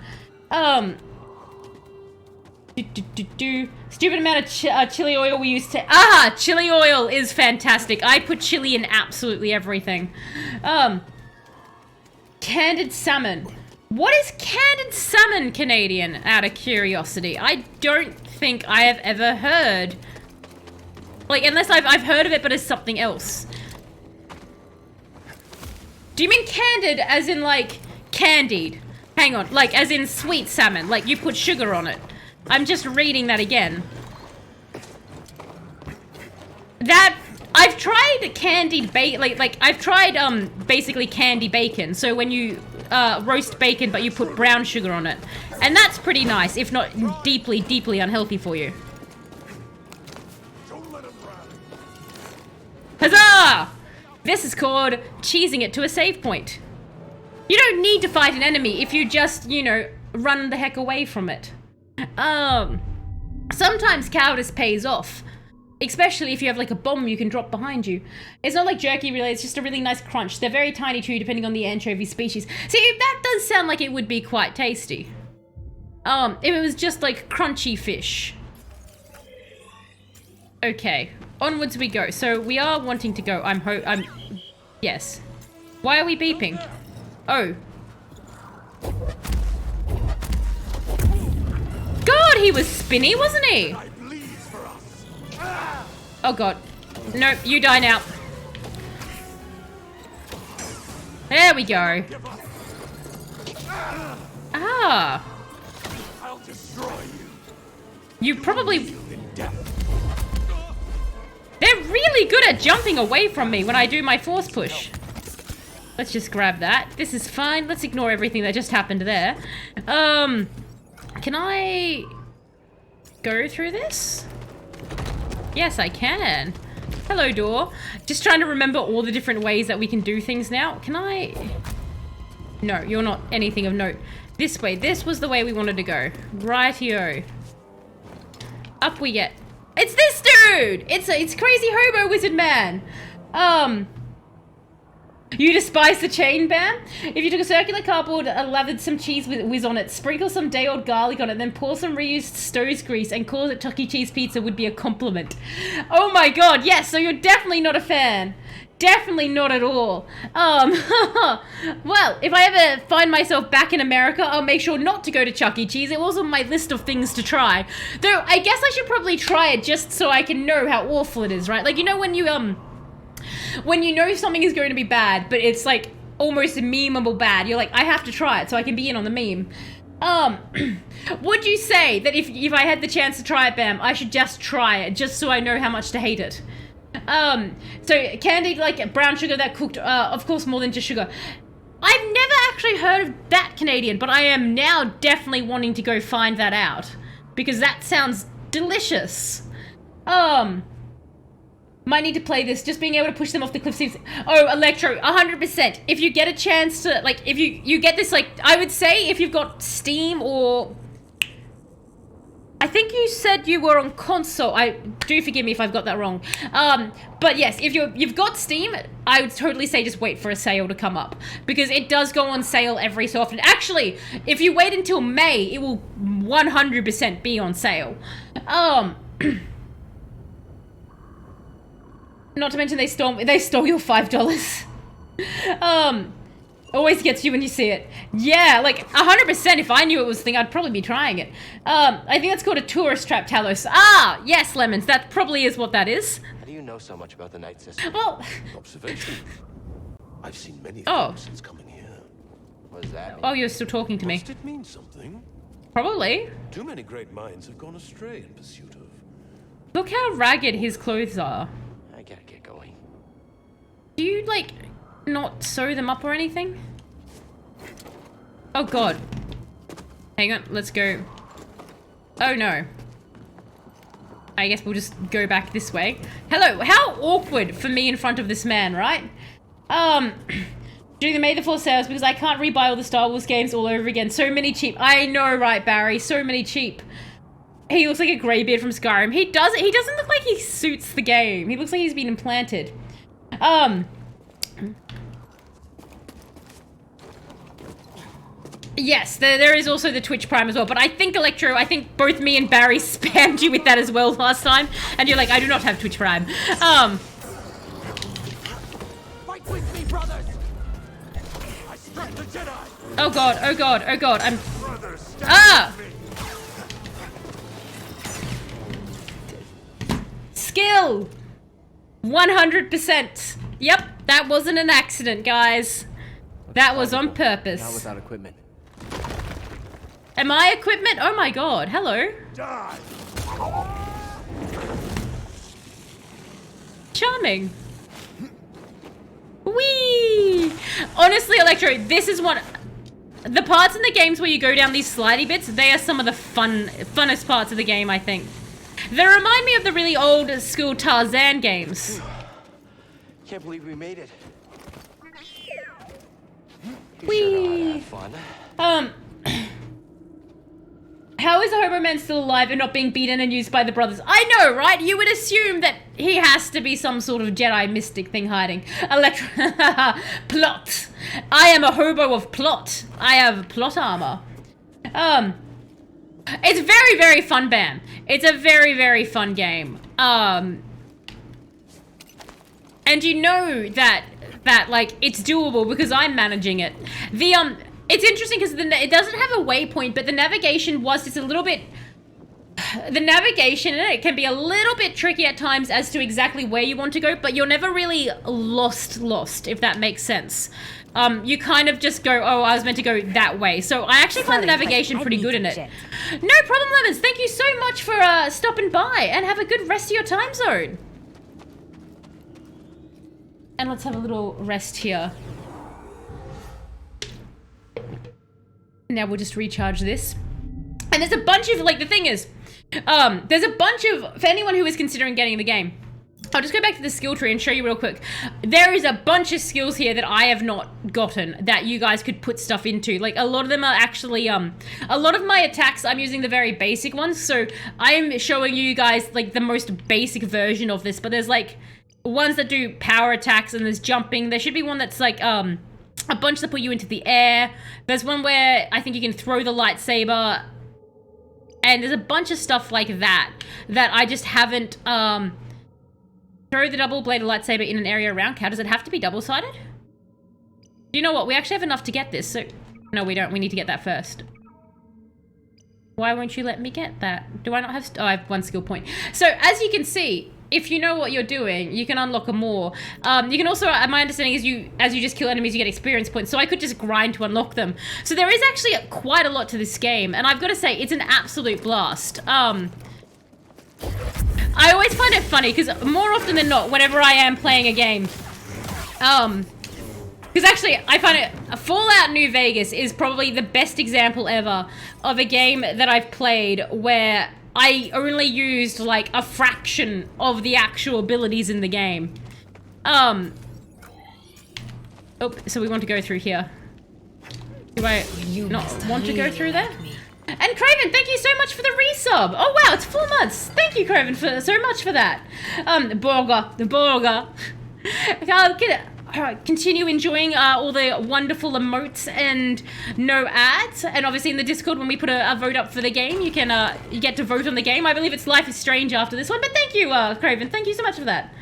Stupid amount of chili oil we used to... Ah! Chili oil is fantastic. I put chili in absolutely everything. Candied salmon. What is candied salmon, Canadian, out of curiosity? I don't think I have ever heard. Like, unless I've heard of it, but it's something else. Do you mean candid as in, like, candied? Hang on, like, as in sweet salmon, like you put sugar on it. I'm just reading that again. That, I've tried candied bacon, like, I've tried, basically candy bacon. So when you, roast bacon, but you put brown sugar on it. And that's pretty nice, if not deeply, deeply unhealthy for you. Huzzah! This is called cheesing it to a save point. You don't need to fight an enemy if you just, you know, run the heck away from it. Sometimes cowardice pays off. Especially if you have like a bomb you can drop behind you. It's not like jerky really, it's just a really nice crunch. They're very tiny too, depending on the anchovy species. See, that does sound like it would be quite tasty. If it was just like crunchy fish. Okay, onwards we go. So we are wanting to go. Yes. Why are we beeping? Oh. God, he was spinny, wasn't he? Oh god. Nope, you die now. There we go. Ah. I'll destroy you. You probably... They're really good at jumping away from me when I do my force push. Let's just grab that. This is fine. Let's ignore everything that just happened there. Can I go through this? Yes, I can. Hello, door. Just trying to remember all the different ways that we can do things now. Can I... No, you're not anything of note. This way. This was the way we wanted to go. Rightio. Up we get. It's this dude! It's Crazy Hobo Wizard Man. You despise the chain, Bam? If you took a circular cardboard, lathered some cheese whiz on it, sprinkle some day-old garlic on it, then pour some reused Stowe's grease and call it Chuck E. Cheese pizza would be a compliment. Oh my god, yes, so you're definitely not a fan. Definitely not at all. Well, if I ever find myself back in America, I'll make sure not to go to Chuck E. Cheese. It was on my list of things to try. Though, I guess I should probably try it just so I can know how awful it is, right? Like, you know when you know something is going to be bad, but it's like almost memeable bad, you're like, I have to try it so I can be in on the meme. Would you say that if I had the chance to try it, Bam, I should just try it just so I know how much to hate it? So candied like brown sugar that cooked, of course more than just sugar. I've never actually heard of that, Canadian, but I am now definitely wanting to go find that out because that sounds delicious. Might need to play this. Just being able to push them off the cliff seems... Oh, Electro, 100%. If you get a chance to, like, if you get this, like, I would say if you've got Steam or... I think you said you were on console. Do forgive me if I've got that wrong. But yes, if you've got Steam, I would totally say just wait for a sale to come up. Because it does go on sale every so often. Actually, if you wait until May, it will 100% be on sale. Not to mention they stole your $5. Always gets you when you see it. Yeah, like 100%. If I knew it was a thing, I'd probably be trying it. I think that's called a tourist trap, Talos. Ah, yes, Lemons. That probably is what that is. How do you know so much about the night system? Well, Observation. I've seen many Oh. things since coming here. What does that mean? oh, you're still talking to me. Must it mean something? Probably. Too many great minds have gone astray in pursuit of. Look how ragged his clothes are. I gotta get going. Do you, like, not sew them up or anything? Oh, God. Hang on, let's go. Oh, no. I guess we'll just go back this way. Hello, how awkward for me in front of this man, right? Doing the May the 4th sales because I can't rebuy all the Star Wars games all over again. So many cheap. I know, right, Barry? So many cheap. He looks like a greybeard from Skyrim. He doesn't look like he suits the game. He looks like he's been implanted. Yes, there is also the Twitch Prime as well, but I think, Electro, I think both me and Barry spammed you with that as well last time, and you're like, I do not have Twitch Prime. Fight with me, brothers! I strike the Jedi! Oh god, oh god, oh god, I'm... Brothers, stand Ah! with me! Skill! 100%. Yep, that wasn't an accident, guys. That was on purpose. Not without equipment. Am I equipment? Oh my god, hello. Die! Charming. Whee! Honestly, Electro, this is one... The parts in the games where you go down these slidey bits, they are some of the funnest parts of the game, I think. They remind me of the really old school Tarzan games. Can't believe we made it. You Whee! sure had fun. How is the Hobo Man still alive and not being beaten and used by the brothers? I know, right? You would assume that he has to be some sort of Jedi mystic thing hiding. Plot. I am a hobo of plot. I have plot armor. It's very, very fun, Bam. It's a very, very fun game. And you know that like it's doable because I'm managing it. It's interesting because it doesn't have a waypoint, but the navigation was just a little bit... The navigation in it can be a little bit tricky at times as to exactly where you want to go, but you're never really lost, if that makes sense. You kind of just go, oh, I was meant to go that way. So I actually find the navigation pretty good in it. No problem, Lemons. Thank you so much for stopping by, and have a good rest of your time zone. And let's have a little rest here. Now we'll just recharge this. And there's a bunch of, like, the thing is, there's a bunch of, for anyone who is considering getting the game, I'll just go back to the skill tree and show you real quick. There is a bunch of skills here that I have not gotten that you guys could put stuff into. Like, a lot of them are actually, a lot of my attacks, I'm using the very basic ones. So I'm showing you guys, like, the most basic version of this. But there's, like, ones that do power attacks, and there's jumping. There should be one that's, like, a bunch that put you into the air. There's one where I think you can throw the lightsaber. And there's a bunch of stuff like that I just haven't, throw the double-bladed lightsaber in an area around. How does it have to be double-sided? You know what? We actually have enough to get this, so... No, we don't. We need to get that first. Why won't you let me get that? Do I not have... Oh, I have one skill point. So, as you can see, if you know what you're doing, you can unlock more. You can also... My understanding is as you just kill enemies, you get experience points, so I could just grind to unlock them. So there is actually quite a lot to this game, and I've got to say, it's an absolute blast. I always find it funny, because more often than not, whenever I am playing a game, because actually, I find it, Fallout New Vegas is probably the best example ever of a game that I've played where I only used, like, a fraction of the actual abilities in the game. Oh, so we want to go through here. Do I not want to go through there? And Craven, thank you so much for the resub. Oh wow, it's 4 months. Thank you, Craven, so much for that. The burger. Continue enjoying all the wonderful emotes and no ads. And obviously in the Discord, when we put a vote up for the game, you can you get to vote on the game. I believe it's Life is Strange after this one, but thank you, Craven. Thank you so much for that.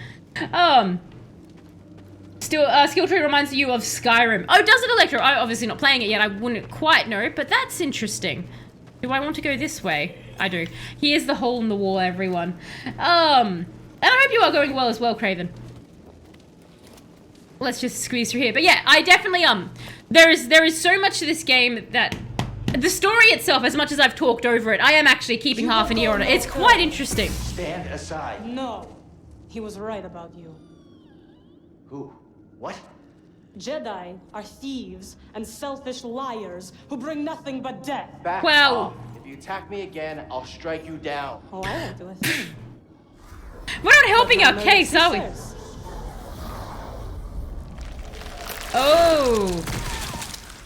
Skill tree reminds you of Skyrim. Oh, does it, Electro? I'm obviously not playing it yet. I wouldn't quite know, but that's interesting. Do I want to go this way? I do. Here's the hole in the wall, everyone. And I hope you are going well as well, Craven. Let's just squeeze through here. But yeah, I definitely, there is so much to this game that the story itself, as much as I've talked over it, I am actually keeping half an ear on it. It's quite interesting. Stand aside. No, he was right about you. Who? What? Jedi are thieves and selfish liars who bring nothing but death. Back Well- off. If you attack me again, I'll strike you down. Oh, I won't do a thing. We're not helping our case, are we? Oh.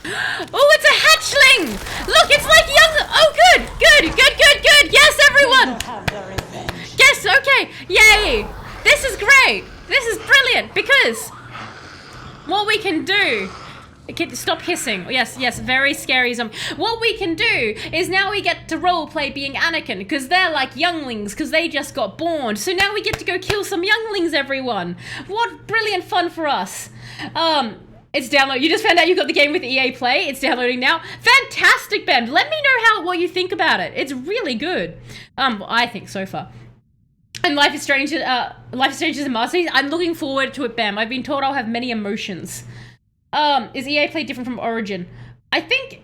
Oh, it's a hatchling! Look, it's like young. Oh, good, good, good, good, good. Yes, everyone. Have their revenge. Yes, okay. Yay. This is great. This is brilliant because what we can do. Stop hissing. Yes, yes, very scary zombie. What we can do is now we get to roleplay being Anakin because they're like younglings because they just got born. So now we get to go kill some younglings, everyone. What brilliant fun for us. It's download. You just found out you got the game with EA Play. It's downloading now. Fantastic, Ben. Let me know what you think about it. It's really good. I think so far. And Life is Strange is a masterpiece. I'm looking forward to it, Bam. I've been told I'll have many emotions. Is EA Play different from Origin? I think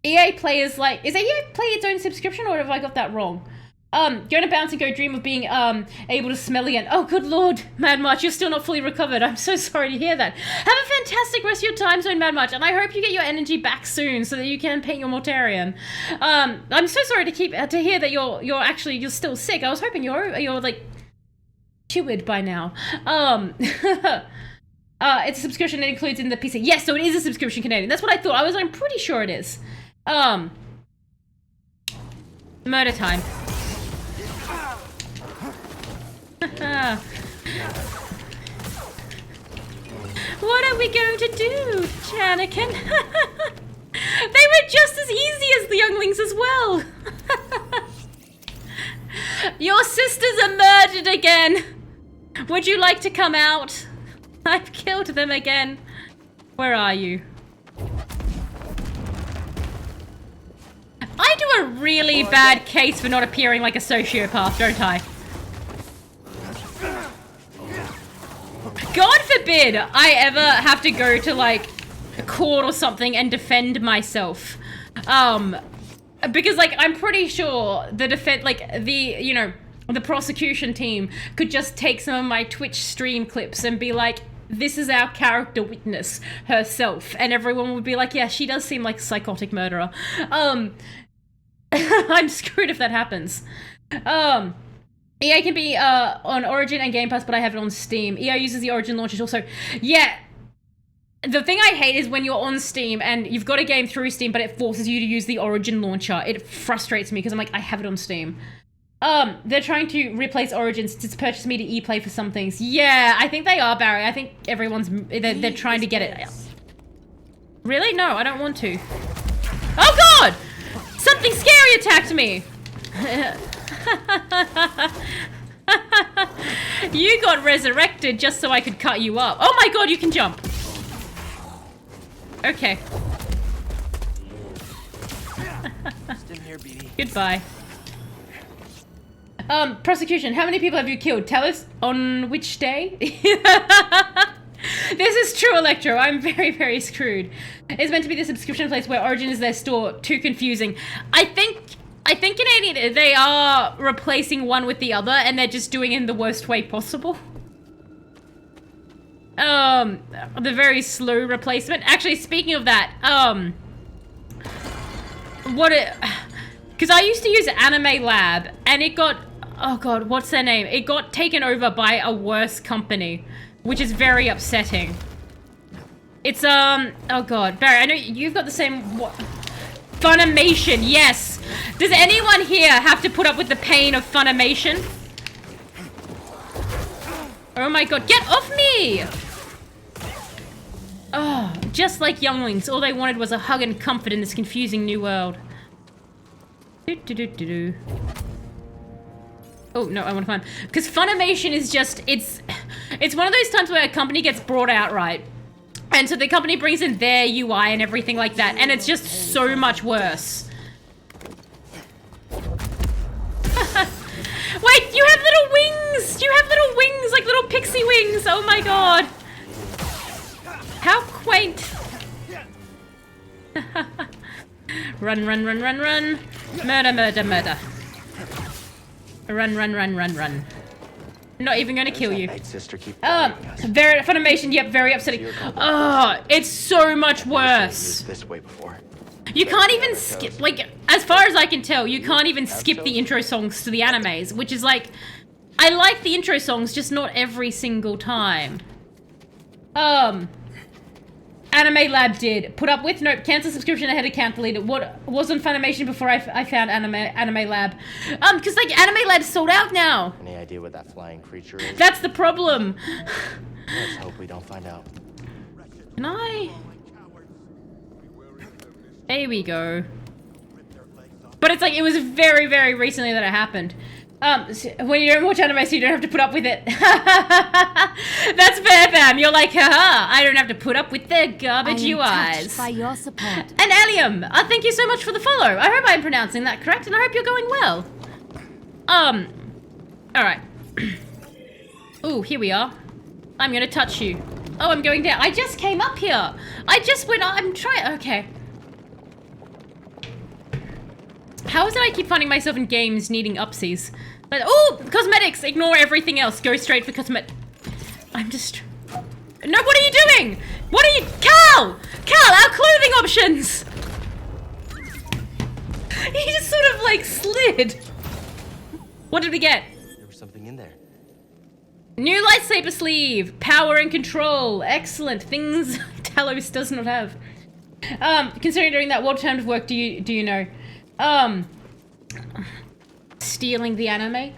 EA Play is like, is EA Play its own subscription or have I got that wrong? Go to bounce and go dream of being able to smell again. Oh, good lord, Mad March, you're still not fully recovered. I'm so sorry to hear that. Have a fantastic rest of your time zone, Mad March, and I hope you get your energy back soon so that you can paint your Mortarion. I'm so sorry to hear that you're still sick. I was hoping you're like cured by now. It's a subscription that includes in the PC. Yes, so it is a subscription, Canadian. That's what I thought. I'm pretty sure it is. Murder time. What are we going to do, Janakin? They were just as easy as the younglings as well. Your sisters are murdered again. Would you like to come out? I've killed them again. Where are you? I do a really bad case for not appearing like a sociopath, don't I? God forbid I ever have to go to like a court or something and defend myself. Because like I'm pretty sure the the prosecution team could just take some of my Twitch stream clips and be like, this is our character witness herself, and everyone would be like, yeah, she does seem like a psychotic murderer. I'm screwed if that happens. EA can be on Origin and Game Pass, but I have it on Steam. EA uses the Origin launchers also. Yeah, the thing I hate is when you're on Steam and you've got a game through Steam, but it forces you to use the Origin launcher. It frustrates me because I'm like, I have it on Steam. They're trying to replace Origin since it's purchased me to ePlay for some things. Yeah, I think they are, Barry. I think they're trying to get it. Really? No, I don't want to. Oh god! Something scary attacked me! You got resurrected just so I could cut you up. Oh my god, you can jump! Okay. Goodbye. Prosecution, how many people have you killed? Tell us on which day? This is true, Electro. I'm very, very screwed. It's meant to be the subscription place where Origin is their store. Too confusing. I think Canadian, they are replacing one with the other and they're just doing it in the worst way possible. The very slow replacement. Actually, speaking of that, because I used to use Anime Lab and it got, oh god, what's their name? It got taken over by a worse company, which is very upsetting. It's, oh god, Barry, I know you've got the same, Funimation, yes. Does anyone here have to put up with the pain of Funimation? Oh my god, get off me! Oh, just like younglings, all they wanted was a hug and comfort in this confusing new world. Oh, no, I want to climb. Because Funimation is just, it's It's one of those times where a company gets brought out right. And so the company brings in their UI and everything like that, and it's just so much worse. Wait, you have little wings! You have little wings, like little pixie wings! Oh my god. How quaint. Run, run, run, run, run. Murder, murder, murder. Run, run, run, run, run. Not even gonna kill you. Night sister keep bothering us. Very Funimation, yep, very upsetting. Oh, it's so much worse. This way before. You can't even skip, like, as far as I can tell, you can't even skip the intro songs to the animes, which is like, I like the intro songs, just not every single time. Anime Lab did. Put up with, nope, cancel subscription ahead of count deleted. What was on Funimation before I found Anime Lab? Because like, Anime Lab's sold out now. Any idea what that flying creature is? That's the problem. Let's hope we don't find out. Can I? There we go. But it's like, it was very, very recently that it happened. When you don't watch anime, so you don't have to put up with it. That's fair, fam. You're like, haha, I don't have to put up with their garbage UIs. By your support. And Allium, thank you so much for the follow. I hope I'm pronouncing that correct, and I hope you're going well. Alright. Ooh, here we are. I'm gonna touch you. Oh, I'm going down. I just came up here. I just went, I'm trying, okay. How is it I keep finding myself in games needing upsies? Like, oh, cosmetics! Ignore everything else. Go straight for cosmet. I'm just... No, what are you doing? What are you... Cal! Cal, our clothing options! He just sort of, like, slid. What did we get? There was something in there. New lightsaber sleeve. Power and control. Excellent. Things Talos does not have. Considering doing that, what term of work do you know? Stealing the anime.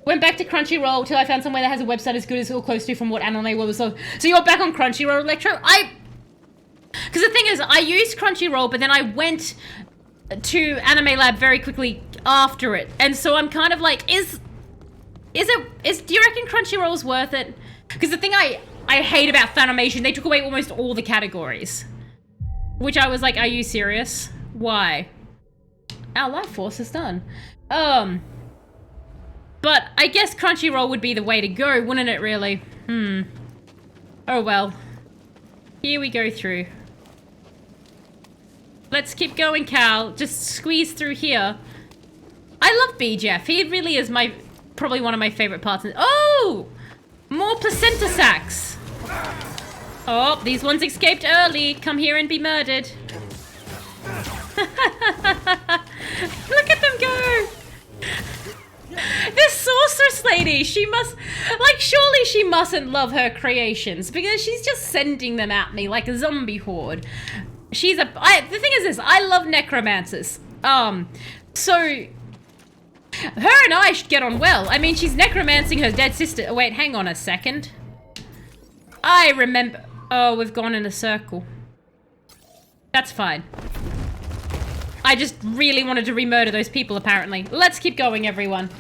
Went back to Crunchyroll till I found somewhere that has a website as good as or close to from what anime was. So you're back on Crunchyroll, Electro? Because the thing is, I used Crunchyroll, but then I went to Anime Lab very quickly after it. And so I'm kind of like, do you reckon Crunchyroll's worth it? Because the thing I hate about Funimation, they took away almost all the categories. Which I was like, are you serious? Why? Our life force is done. But I guess Crunchyroll would be the way to go, wouldn't it really? Oh well. Here we go through. Let's keep going, Cal. Just squeeze through here. I love B-Jeff. He really is probably one of my favorite parts. Oh! More placenta sacs. Oh, these ones escaped early. Come here and be murdered. Look at them go! This sorceress lady, she must, like, surely she mustn't love her creations because she's just sending them at me like a zombie horde. The thing is this, I love necromancers. So, her and I should get on well. I mean, she's necromancing her dead sister. Oh, wait, hang on a second. I remember. Oh, we've gone in a circle. That's fine. I just really wanted to re-murder those people, apparently. Let's keep going, everyone.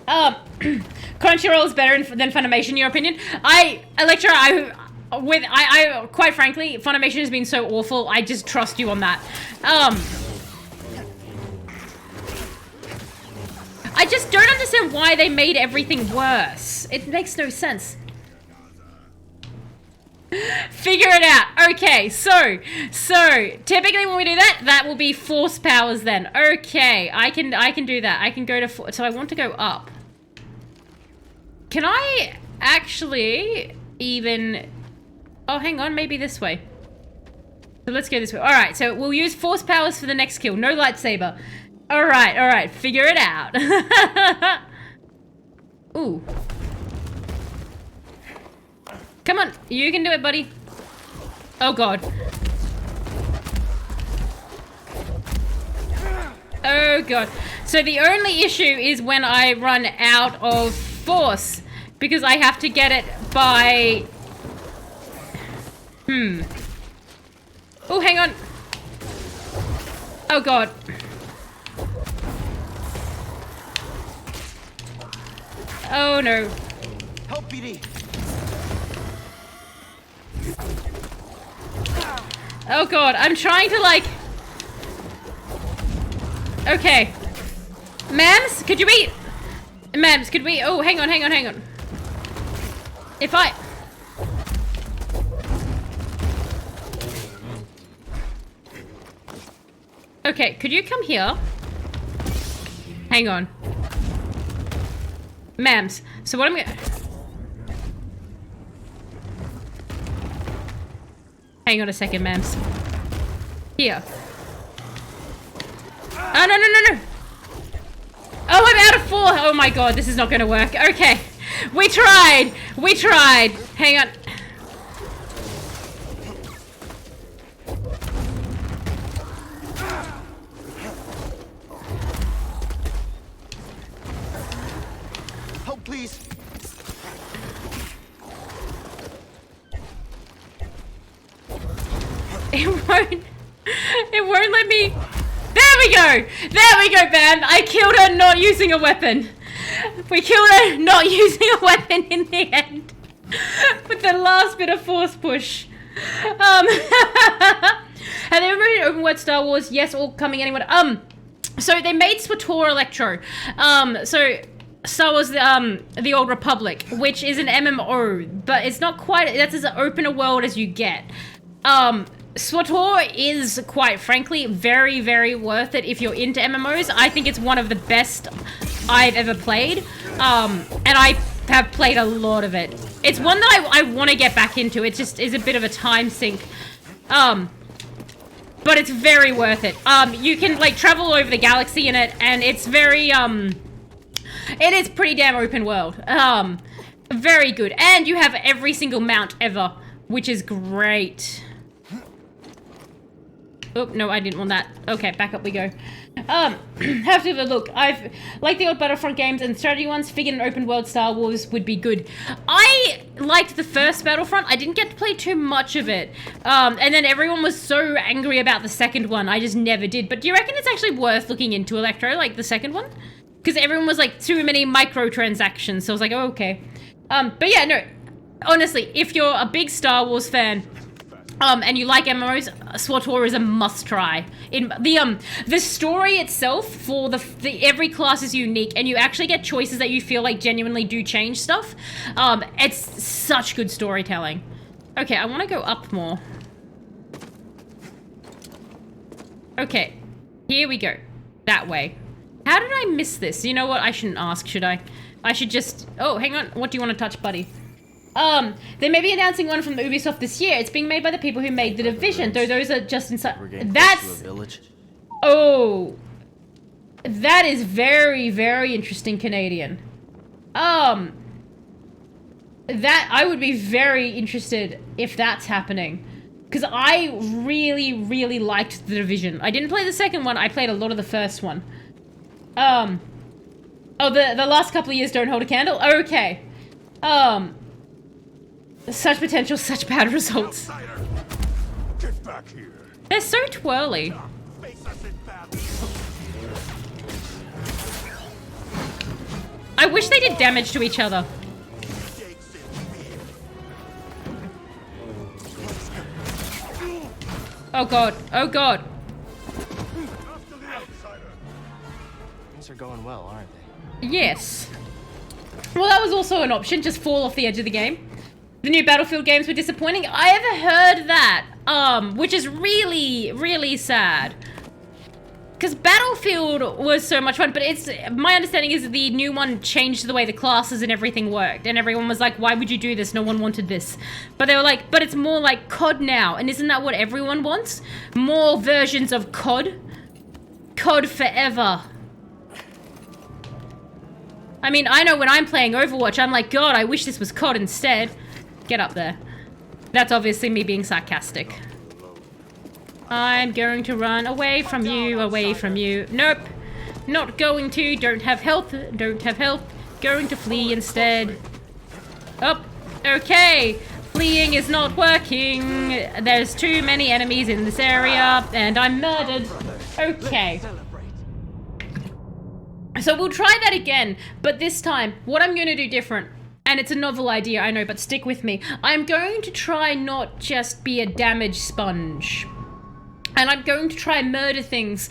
Crunchyroll is better than Funimation, in your opinion? Electra, quite frankly, Funimation has been so awful, I just trust you on that. I just don't understand why they made everything worse. It makes no sense. Figure it out. Okay, so typically when we do that, that will be force powers then. Okay, I can do that. I can go to so I want to go up. Can I actually even... Oh, hang on, maybe this way. So let's go this way. All right, so we'll use force powers for the next kill. No lightsaber. All right, figure it out. Ooh. Come on, you can do it, buddy. Oh, God. Oh, God. So the only issue is when I run out of force, because I have to get it by... Oh, hang on. Oh, God. Oh, no. Help, BD. Oh god, I'm trying to like... Okay. Mams, could you be... Mams, could we... Oh, hang on. If I... Okay, could you come here? Hang on. Mams, so what I'm gonna... Hang on a second, Mams. Here. Oh, no. Oh, I'm out of 4. Oh my god, this is not gonna work. Okay. We tried. Hang on. Help, please. It won't let me. There we go, Bam. I killed her not using a weapon. We killed her not using a weapon in the end. With the last bit of force push. Have they ever made open world Star Wars? Yes, all coming anyone. So they made SWTOR Electro. So Star Wars, the Old Republic, which is an MMO, but it's not quite, that's as open a world as you get. SWTOR is, quite frankly, very, very worth it if you're into MMOs. I think it's one of the best I've ever played, and I have played a lot of it. It's one that I want to get back into. It just is a bit of a time sink, but it's very worth it. You can, like, travel over the galaxy in it, and it's very, it is pretty damn open world. Very good, and you have every single mount ever, which is great. Oh, no, I didn't want that. Okay, back up we go. Have to have a look. I've, like the old Battlefront games and strategy ones, figured an open world Star Wars would be good. I liked the first Battlefront. I didn't get to play too much of it. And then everyone was so angry about the second one. I just never did. But do you reckon it's actually worth looking into Electro, like the second one? Because everyone was like, too many microtransactions. So I was like, oh, okay. But yeah, no. Honestly, if you're a big Star Wars fan, and you like MMOs, SWTOR is a must-try. In the story itself for the every class is unique, and you actually get choices that you feel like genuinely do change stuff. It's such good storytelling. Okay, I want to go up more. Okay, here we go. That way. How did I miss this? You know what? I shouldn't ask, should I? I should just... Oh, hang on. What do you want to touch, buddy? They may be announcing one from the Ubisoft this year. It's being made by the people who made The Division, though those are just inside. That's... Oh. That is very, very interesting, Canadian. That, I would be very interested if that's happening. Because I really, really liked The Division. I didn't play the second one, I played a lot of the first one. Oh, the last couple of years don't hold a candle? Okay. Such potential, such bad results. Get back here. They're so twirly. I wish they did damage to each other. Oh god, oh god. Things are going well, aren't they? Yes. Well, that was also an option, just fall off the edge of the game. The new Battlefield games were disappointing. I have heard that, which is really, really sad. Because Battlefield was so much fun, but it's, my understanding is the new one changed the way the classes and everything worked. And everyone was like, why would you do this? No one wanted this. But they were like, but it's more like COD now. And isn't that what everyone wants? More versions of COD? COD forever. I mean, I know when I'm playing Overwatch, I'm like, God, I wish this was COD instead. Get up there. That's obviously me being sarcastic. I'm going to run away from you, away from you. Nope. Not going to. Don't have health. Don't have health. Going to flee instead. Oh, okay. Fleeing is not working. There's too many enemies in this area, and I'm murdered. Okay. So we'll try that again, but this time, what I'm going to do different And it's a novel idea, I know, but stick with me. I'm going to try not just be a damage sponge. And I'm going to try and murder things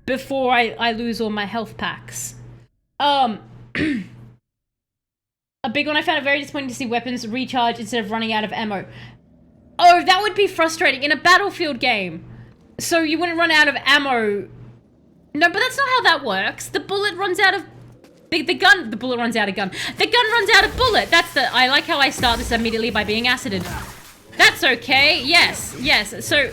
before I lose all my health packs. A big one I found it very disappointing to see weapons recharge instead of running out of ammo. Oh, that would be frustrating in a Battlefield game. So you wouldn't run out of ammo. No, but that's not how that works. The bullet runs out of... The bullet runs out of gun. The gun runs out of bullet. That's the... I like how I start this immediately by being acided. That's okay. Yes, yes. So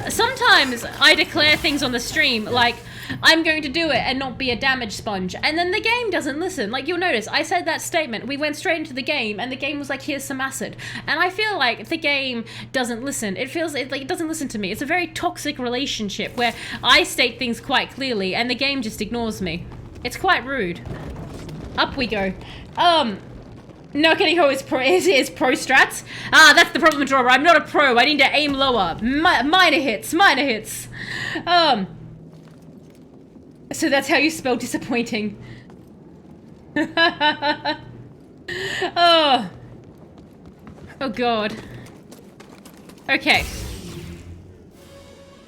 sometimes I declare things on the stream like, I'm going to do it and not be a damage sponge. And then the game doesn't listen. Like, you'll notice, I said that statement. We went straight into the game and the game was like, here's some acid. And I feel like the game doesn't listen. It feels like it doesn't listen to me. It's a very toxic relationship where I state things quite clearly and the game just ignores me. It's quite rude. Up we go. No, Kenny Ho is pro strats. Ah, that's the problem, Drawer. I'm not a pro. I need to aim lower. Minor hits. Minor hits. So that's how you spell disappointing. Oh. Oh, God. Okay.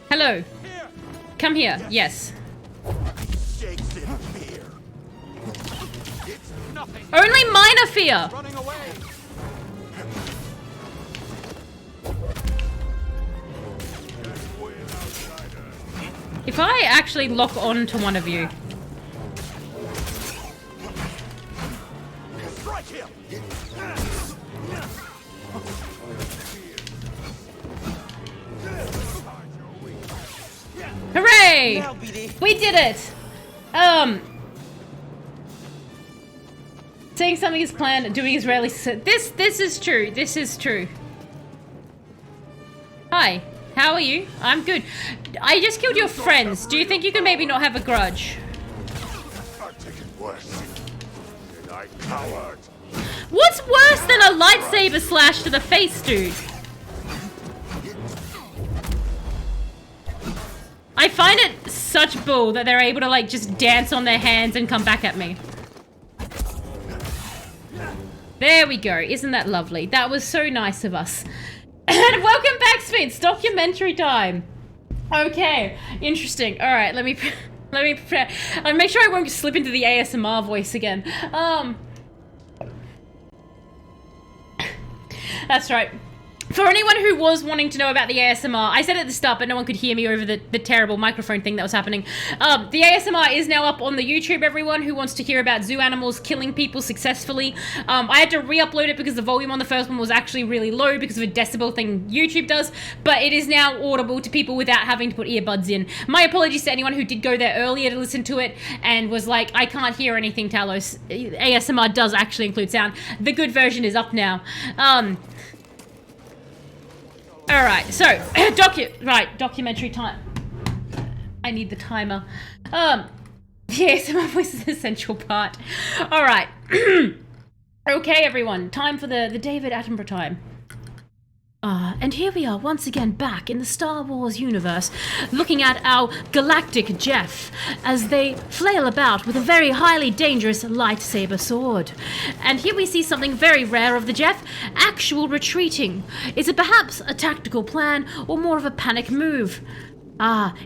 Hello. Come here. Yes. Only minor fear. If I actually lock on to one of you. Hooray! We did it! Saying something is planned, doing is rarely this is true. This is true. Hi. How are you? I'm good. I just killed your friends. Do you think you can maybe not have a grudge? What's worse than a lightsaber slash to the face, dude? I find it such bull that they're able to like just dance on their hands and come back at me. There we go. Isn't that lovely? That was so nice of us. And welcome back, Sphinx. Documentary time. Okay, interesting. All right, let me prepare. I'll make sure I won't slip into the ASMR voice again. That's right. For anyone who was wanting to know about the ASMR, I said it at the start, but no one could hear me over the terrible microphone thing that was happening. The ASMR is now up on the YouTube, everyone who wants to hear about zoo animals killing people successfully. I had to re-upload it because the volume on the first one was actually really low because of a decibel thing YouTube does, but it is now audible to people without having to put earbuds in. My apologies to anyone who did go there earlier to listen to it and was like, I can't hear anything, Talos. ASMR does actually include sound. The good version is up now. Alright, so, documentary time. I need the timer. Yeah, so my voice is an essential part. Alright. Okay, everyone, time for the David Attenborough time. And here we are once again back in the Star Wars universe, looking at our galactic Jeff as they flail about with a very highly dangerous lightsaber sword. And here we see something very rare of the Jeff, actual retreating. Is it perhaps a tactical plan or more of a panic move?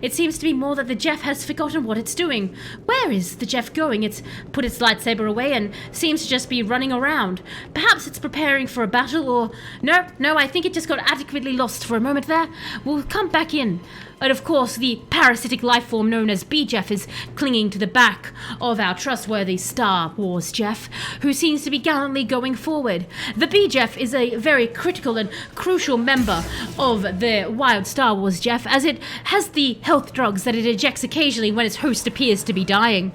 It seems to be more that the Jeff has forgotten what it's doing. Where is the Jeff going? It's put its lightsaber away and seems to just be running around. Perhaps it's preparing for a battle or... No, I think it just got adequately lost for a moment there. We'll come back in. And of course, the parasitic life form known as B-Jeff is clinging to the back of our trustworthy Star Wars Jeff, who seems to be gallantly going forward. The B-Jeff is a very critical and crucial member of the wild Star Wars Jeff, as it has the health drugs that it ejects occasionally when its host appears to be dying.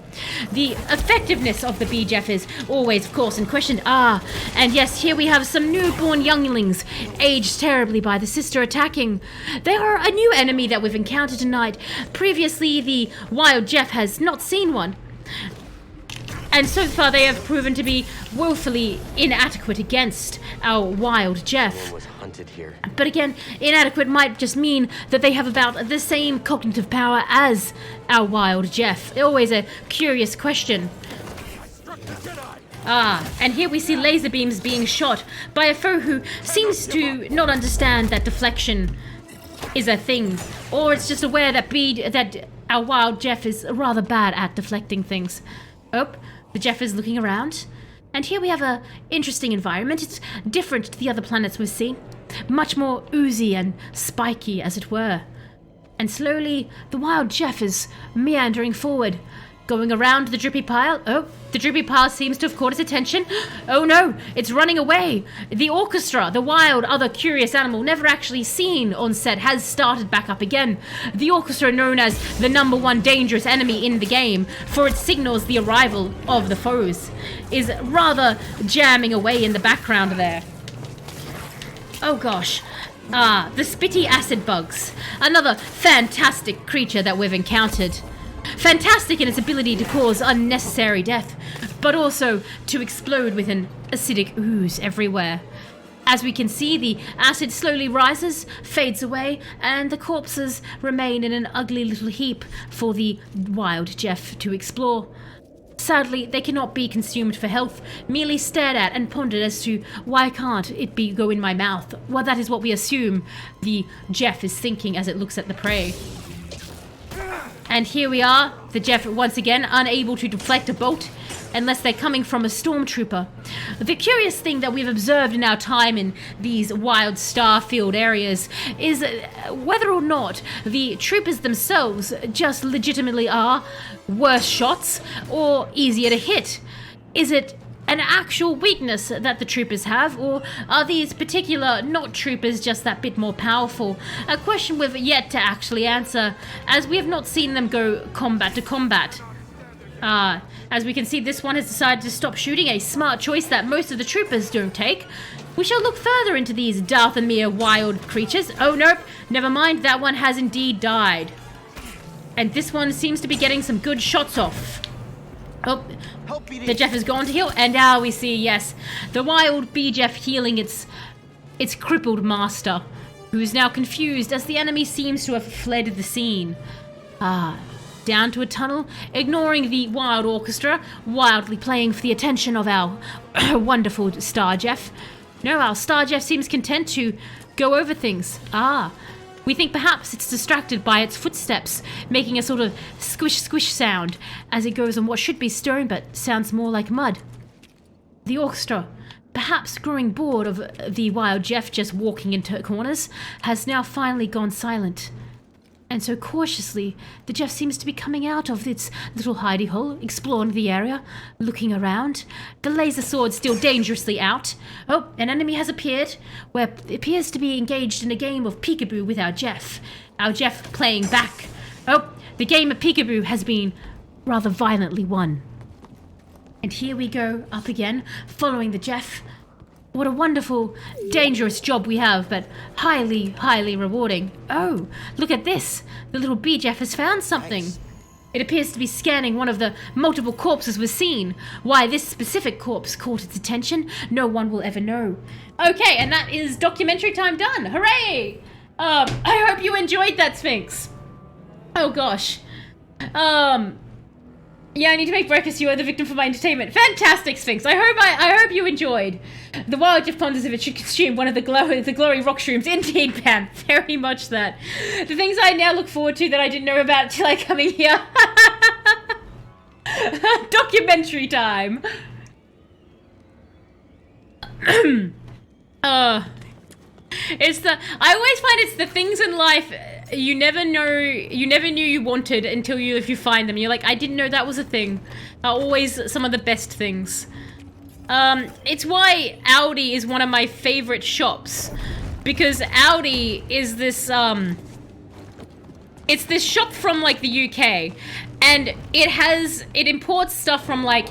The effectiveness of the B-Jeff is always, of course, in question. And yes, here we have some newborn younglings, aged terribly by the sister attacking. They are a new enemy that we've encountered tonight. Previously, the wild Jeff has not seen one. And so far, they have proven to be woefully inadequate against our wild Jeff. Was hunted here. But again, inadequate might just mean that they have about the same cognitive power as our wild Jeff. Always a curious question. And here we see laser beams being shot by a foe who seems to not understand that deflection is a thing, or it's just aware that our wild Jeff is rather bad at deflecting things. Oh, the Jeff is looking around, and here we have a interesting environment. It's different to the other planets we've seen, much more oozy and spiky, as it were. And slowly, the wild Jeff is meandering forward, going around the drippy pile. Oh, the drippy pile seems to have caught its attention. Oh no, it's running away. The orchestra, the wild, other curious animal never actually seen on set, has started back up again. The orchestra, known as the #1 dangerous enemy in the game, for it signals the arrival of the foes, is rather jamming away in the background there. Oh gosh. The spitty acid bugs, another fantastic creature that we've encountered. Fantastic in its ability to cause unnecessary death, but also to explode with an acidic ooze everywhere. As we can see, the acid slowly rises, fades away, and the corpses remain in an ugly little heap for the wild Jeff to explore. Sadly, they cannot be consumed for health, merely stared at and pondered as to why can't it go in my mouth. Well, that is what we assume the Jeff is thinking as it looks at the prey. And here we are, the Jeff once again unable to deflect a bolt unless they're coming from a stormtrooper. The curious thing that we've observed in our time in these wild star-filled areas is whether or not the troopers themselves just legitimately are worse shots or easier to hit. Is it an actual weakness that the troopers have, or are these particular not troopers just that bit more powerful? A question we've yet to actually answer, as we have not seen them go combat to combat. As we can see, this one has decided to stop shooting, a smart choice that most of the troopers don't take. We shall look further into these Darthamere wild creatures. Oh nope, never mind, that one has indeed died. And this one seems to be getting some good shots off. Oh, the Jeff has gone to heal, and now we see, yes, the wild bee Jeff healing its crippled master, who is now confused as the enemy seems to have fled the scene. Down to a tunnel, ignoring the wild orchestra, wildly playing for the attention of our wonderful Star Jeff. No, our Star Jeff seems content to go over things. We think perhaps it's distracted by its footsteps, making a sort of squish-squish sound as it goes on what should be stone but sounds more like mud. The orchestra, perhaps growing bored of the wild Jeff just walking into corners, has now finally gone silent. And so cautiously, the Jeff seems to be coming out of its little hidey hole, exploring the area, looking around. The laser sword still dangerously out. Oh, an enemy has appeared, where it appears to be engaged in a game of peekaboo with our Jeff. Our Jeff playing back. Oh, the game of peekaboo has been rather violently won. And here we go, up again, following the Jeff. What a wonderful, dangerous job we have, but highly, highly rewarding. Oh, look at this. The little bee Jeff has found something. Nice. It appears to be scanning one of the multiple corpses we've seen. Why this specific corpse caught its attention, no one will ever know. Okay, and that is documentary time done. Hooray! I hope you enjoyed that, Sphinx. Oh gosh. Yeah, I need to make breakfast. You are the victim for my entertainment. Fantastic, Sphinx. I hope you enjoyed. The wild Jeff ponders if it should consume one of the glory rock shrooms. Indeed, Pam. Very much that. The things I now look forward to that I didn't know about till I come in here. Documentary time. I always find it's the things in life you never knew you wanted until if you find them. You're like, I didn't know that was a thing. Are always some of the best things. It's why Aldi is one of my favorite shops, because Aldi is this it's this shop from like the UK, and it imports stuff from like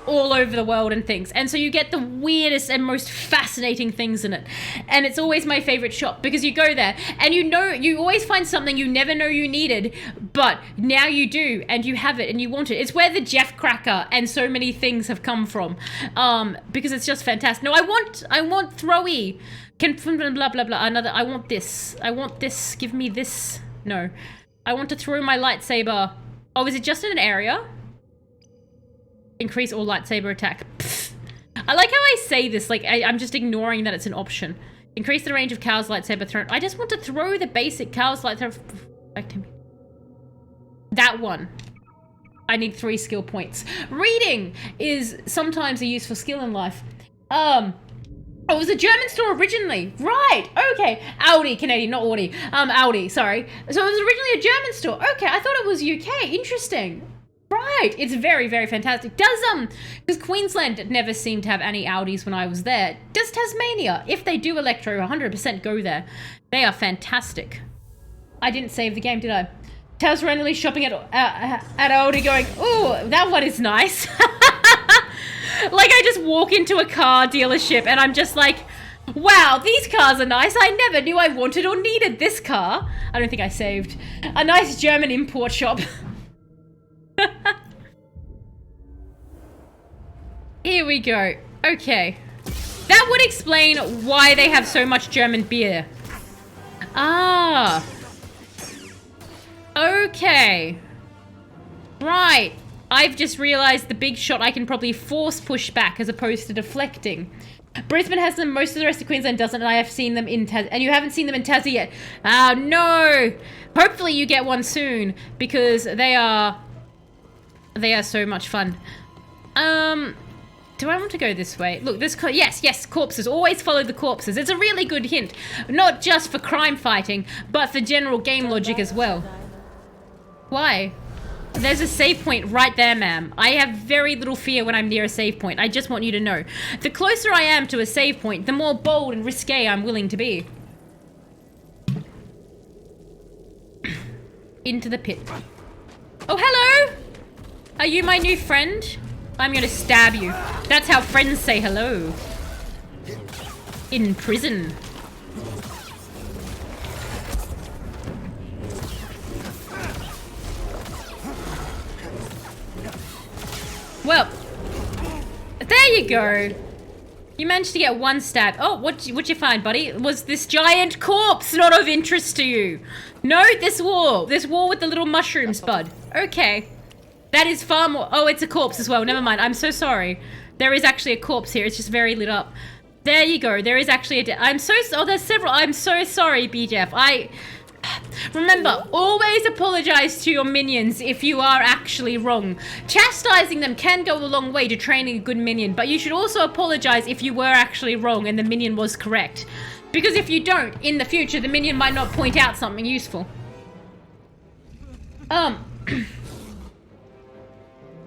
all over the world and things, and so you get the weirdest and most fascinating things in it, and it's always my favorite shop because you go there and you always find something you never know you needed, but now you do, and you have it and you want it. It's where the Jeff Cracker and so many things have come from, because it's just fantastic. No, I want throwy, blah blah blah, another, I want this, give me this. No, I want to throw my lightsaber. Oh, is it just in an area? Increase all lightsaber attack. Pfft. I like how I say this, like, I'm just ignoring that it's an option. Increase the range of Cal's lightsaber throw. I just want to throw the basic Cal's lightsaber. That one. I need 3 skill points. Reading is sometimes a useful skill in life. Oh, it was a German store originally. Right, okay. Audi, Canadian, not Audi. Audi, sorry. So it was originally a German store. Okay, I thought it was UK. Interesting. Right, it's very, very fantastic. Does, because Queensland never seemed to have any Audis when I was there. Does Tasmania? If they do Electro, 100% go there. They are fantastic. I didn't save the game, did I? Taz randomly shopping at Audi going, ooh, that one is nice. Like I just walk into a car dealership and I'm just like, wow, these cars are nice. I never knew I wanted or needed this car. I don't think I saved. A nice German import shop. Here we go. Okay. That would explain why they have so much German beer. Ah. Okay. Right. I've just realized the big shot I can probably force push back as opposed to deflecting. Brisbane has them, most of the rest of Queensland doesn't, and I have seen them in Tas, and you haven't seen them in Tassie yet. Ah, no! Hopefully you get one soon, because they are so much fun. Do I want to go this way? Look, this, yes, corpses. Always follow the corpses. It's a really good hint. Not just for crime fighting, but for general game logic as well. Why? There's a save point right there, ma'am. I have very little fear when I'm near a save point. I just want you to know. The closer I am to a save point, the more bold and risque I'm willing to be. Into the pit. Oh, hello! Are you my new friend? I'm gonna stab you. That's how friends say hello. In prison. Well, there you go. You managed to get one stab. Oh, what'd you find, buddy? Was this giant corpse not of interest to you? No, this wall with the little mushrooms, bud. Okay. That is far more. Oh, it's a corpse as well. Never mind. I'm so sorry. There is actually a corpse here. It's just very lit up. There you go. There is actually a. Oh, there's several. I'm so sorry, BJF. Remember, always apologize to your minions if you are actually wrong. Chastising them can go a long way to training a good minion, but you should also apologize if you were actually wrong and the minion was correct. Because if you don't, in the future, the minion might not point out something useful.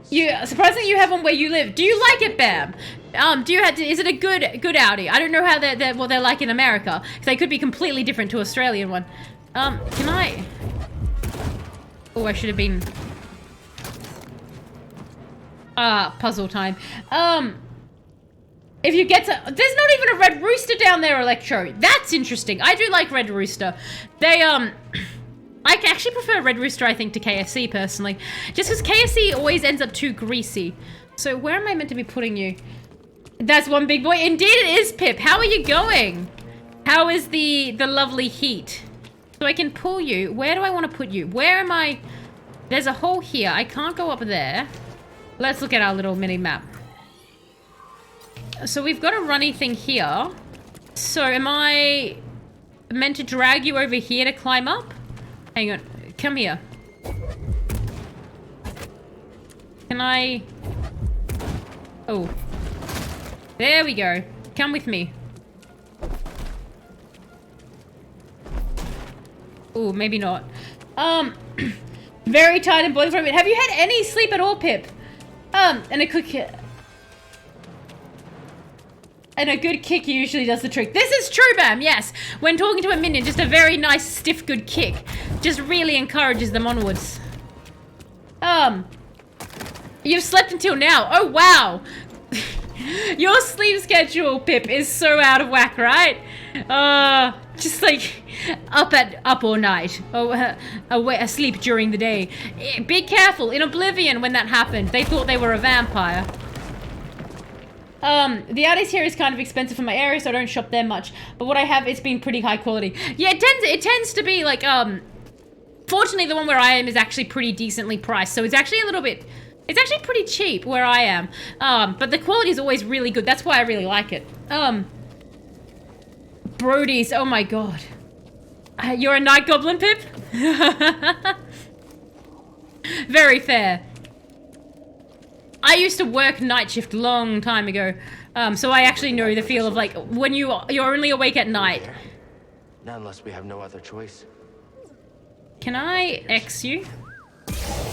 Surprisingly, you have one where you live. Do you like it, Bam? Is it a good Audi? I don't know how what they're like in America, because they could be completely different to Australian one. Can I? Oh, I should have been. Puzzle time. If you get to, there's not even a Red Rooster down there, Electro. That's interesting. I do like Red Rooster. They, I actually prefer Red Rooster, I think, to KFC, personally. Just because KFC always ends up too greasy. So where am I meant to be putting you? That's one big boy. Indeed it is, Pip. How are you going? How is the lovely heat? So I can pull you. Where do I want to put you? Where am I? There's a hole here. I can't go up there. Let's look at our little mini map. So we've got a runny thing here. So am I meant to drag you over here to climb up? Hang on. Come here. Can I? Oh. There we go. Come with me. Oh, maybe not. Very tired and boiling for a minute. Have you had any sleep at all, Pip? And a good kick usually does the trick. This is true, Bam, yes. When talking to a minion, just a very nice, stiff, good kick. Just really encourages them onwards. You've slept until now. Oh, wow. Your sleep schedule, Pip, is so out of whack, right? Just like up all night. Asleep during the day. Be careful. In Oblivion, when that happened, they thought they were a vampire. The Audis here is kind of expensive for my area, so I don't shop there much. But what I have, it's been pretty high quality. Yeah, it tends to be like, fortunately the one where I am is actually pretty decently priced, so it's actually a little bit It's actually pretty cheap where I am. But the quality is always really good. That's why I really like it. Brody's, oh my god. You're a night goblin, Pip? Very fair. I used to work night shift a long time ago. So I actually know the feel of like when you're only awake at night. Not unless we have no other choice. Can I X you?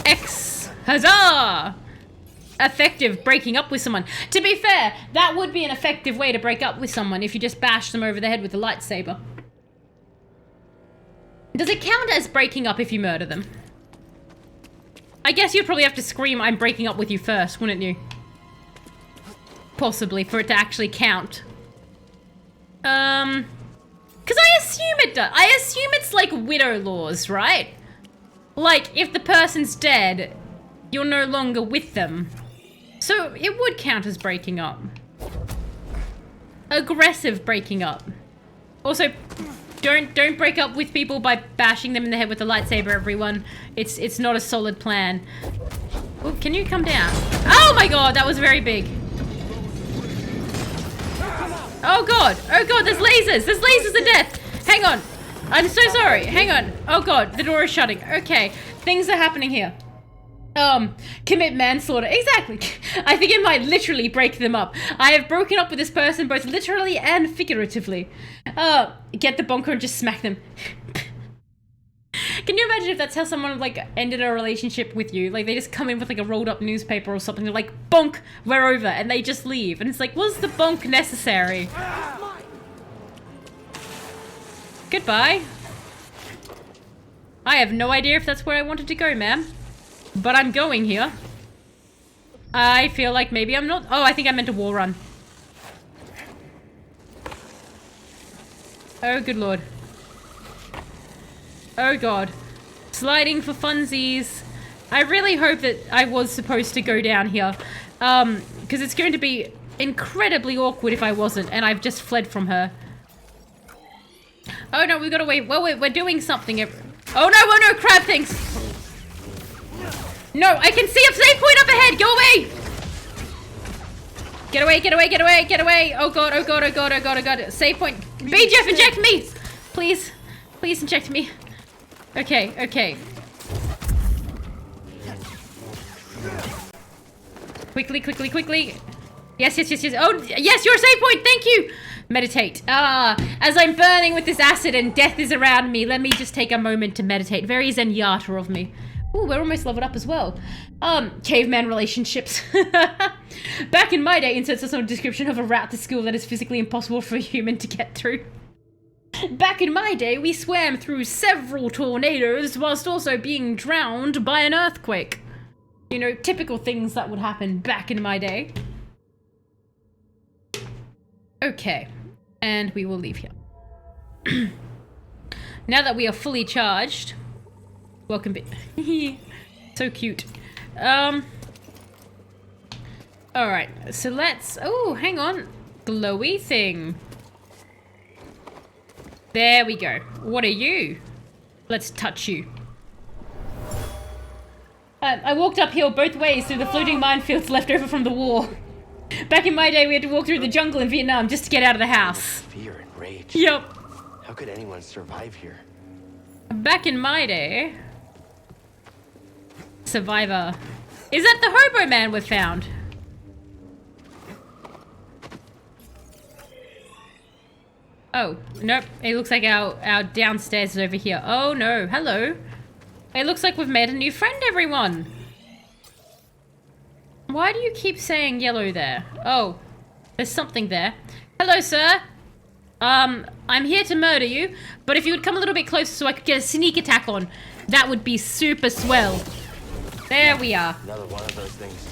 X! Huzzah! Effective breaking up with someone. To be fair, that would be an effective way to break up with someone if you just bash them over the head with a lightsaber. Does it count as breaking up if you murder them? I guess you'd probably have to scream, "I'm breaking up with you" first, wouldn't you? Possibly, for it to actually count. Because I assume it does. I assume it's like widow laws, right? Like, if the person's dead, you're no longer with them. So it would count as breaking up. Aggressive breaking up. Also, don't break up with people by bashing them in the head with a lightsaber, everyone. It's not a solid plan. Oh, can you come down? Oh my god, that was very big. Oh god, there's lasers! There's lasers of death! Hang on. I'm so sorry. Hang on. Oh god, the door is shutting. Okay, things are happening here. Commit manslaughter. Exactly. I think it might literally break them up. I have broken up with this person both literally and figuratively. Get the bonker and just smack them. Can you imagine if that's how someone like ended a relationship with you? Like they just come in with like a rolled up newspaper or something. They're like, bonk, we're over. And they just leave. And it's like, was the bonk necessary? Goodbye. I have no idea if that's where I wanted to go, ma'am. But I'm going here. I feel like maybe I'm not. Oh, I think I meant a wall run. Oh, good lord. Oh god. Sliding for funsies. I really hope that I was supposed to go down here. Because it's going to be incredibly awkward if I wasn't, and I've just fled from her. Oh no, we've got to wait. Well, we're doing something. Oh no, crab things! No, I can see a safe point up ahead! Go away! Get away, get away, get away, get away! Oh god, oh god, oh god, oh god, oh god. Save point. B. Jeff, inject me! Please. Please inject me. Okay, okay. Quickly, quickly, quickly. Yes, yes, yes, yes. Oh, yes, you're a save point! Thank you! Meditate. As I'm burning with this acid and death is around me, let me just take a moment to meditate. Very Zenyatta of me. Ooh, we're almost leveled up as well. Caveman relationships. Back in my day, inserts some description of a route to school that is physically impossible for a human to get through. Back in my day, we swam through several tornadoes whilst also being drowned by an earthquake. You know, typical things that would happen back in my day. Okay, and we will leave here. Now that we are fully charged... Welcome back. So cute. Alright, so let's... Oh, hang on. Glowy thing. There we go. What are you? Let's touch you. I walked uphill both ways through the floating minefields left over from the war. Back in my day, we had to walk through the jungle in Vietnam just to get out of the house. Fear and rage. Yep. How could anyone survive here? Back in my day... Survivor. Is that the hobo man we've found? Oh, nope. It looks like our downstairs is over here. Oh no, hello. It looks like we've made a new friend, everyone. Why do you keep saying yellow there? Oh, there's something there. Hello, sir. I'm here to murder you, but if you would come a little bit closer so I could get a sneak attack on, that would be super swell. There we are. Another one of those things.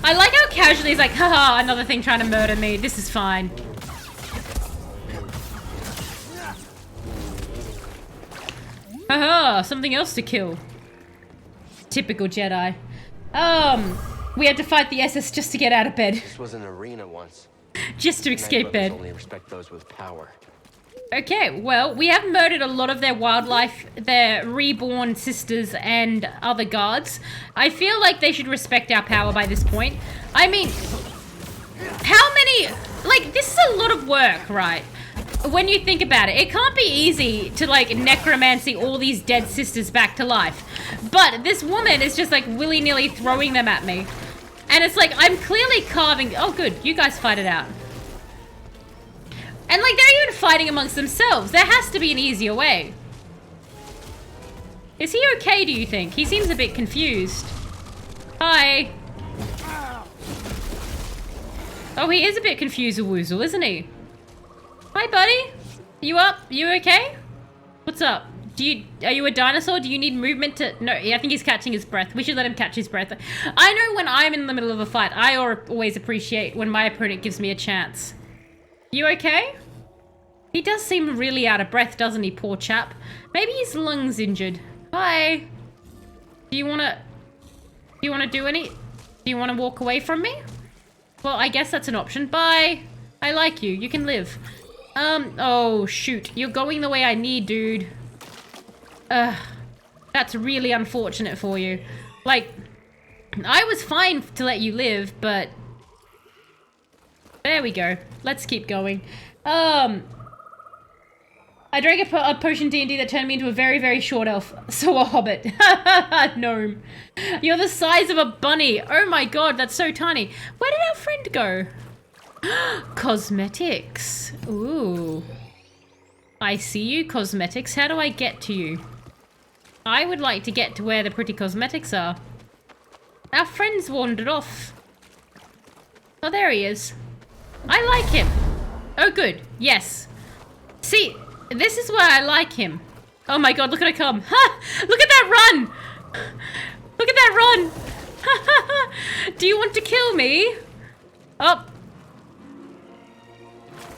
I like how casually he's like, haha, another thing trying to murder me. This is fine. Haha, something else to kill. Typical Jedi. We had to fight the SS just to get out of bed. This was an arena once. Just to escape bed. Only respect those with power. Okay, well, we have murdered a lot of their wildlife, their reborn sisters and other guards. I feel like they should respect our power by this point. I mean, how many... Like, this is a lot of work, right? When you think about it, it can't be easy to, like, necromancy all these dead sisters back to life. But this woman is just, like, willy-nilly throwing them at me. And it's like, I'm clearly carving... Oh, good. You guys fight it out. And, like, they're even fighting amongst themselves. There has to be an easier way. Is he okay, do you think? He seems a bit confused. Hi. Oh, he is a bit confused, Woozle, isn't he? Hi, buddy. You up? You okay? What's up? Are you a dinosaur? Do you need movement to... No, I think he's catching his breath. We should let him catch his breath. I know when I'm in the middle of a fight, I always appreciate when my opponent gives me a chance. You okay? He does seem really out of breath, doesn't he, poor chap? Maybe his lungs injured. Hi. Do you wanna do any... Do you wanna walk away from me? Well, I guess that's an option. Bye. I like you. You can live. Oh, shoot. You're going the way I need, dude. That's really unfortunate for you. Like, I was fine to let you live, but... There we go. Let's keep going. I drank a potion D&D that turned me into a very, very short elf. So a hobbit. Gnome. You're the size of a bunny. Oh my god, that's so tiny. Where did our friend go? Cosmetics. Ooh. I see you, cosmetics. How do I get to you? I would like to get to where the pretty cosmetics are. Our friend's wandered off. Oh, there he is. I like him. Oh, good. Yes. See, this is why I like him. Oh my god, look at her come. Ha! Look at that run! Look at that run! Do you want to kill me? Oh.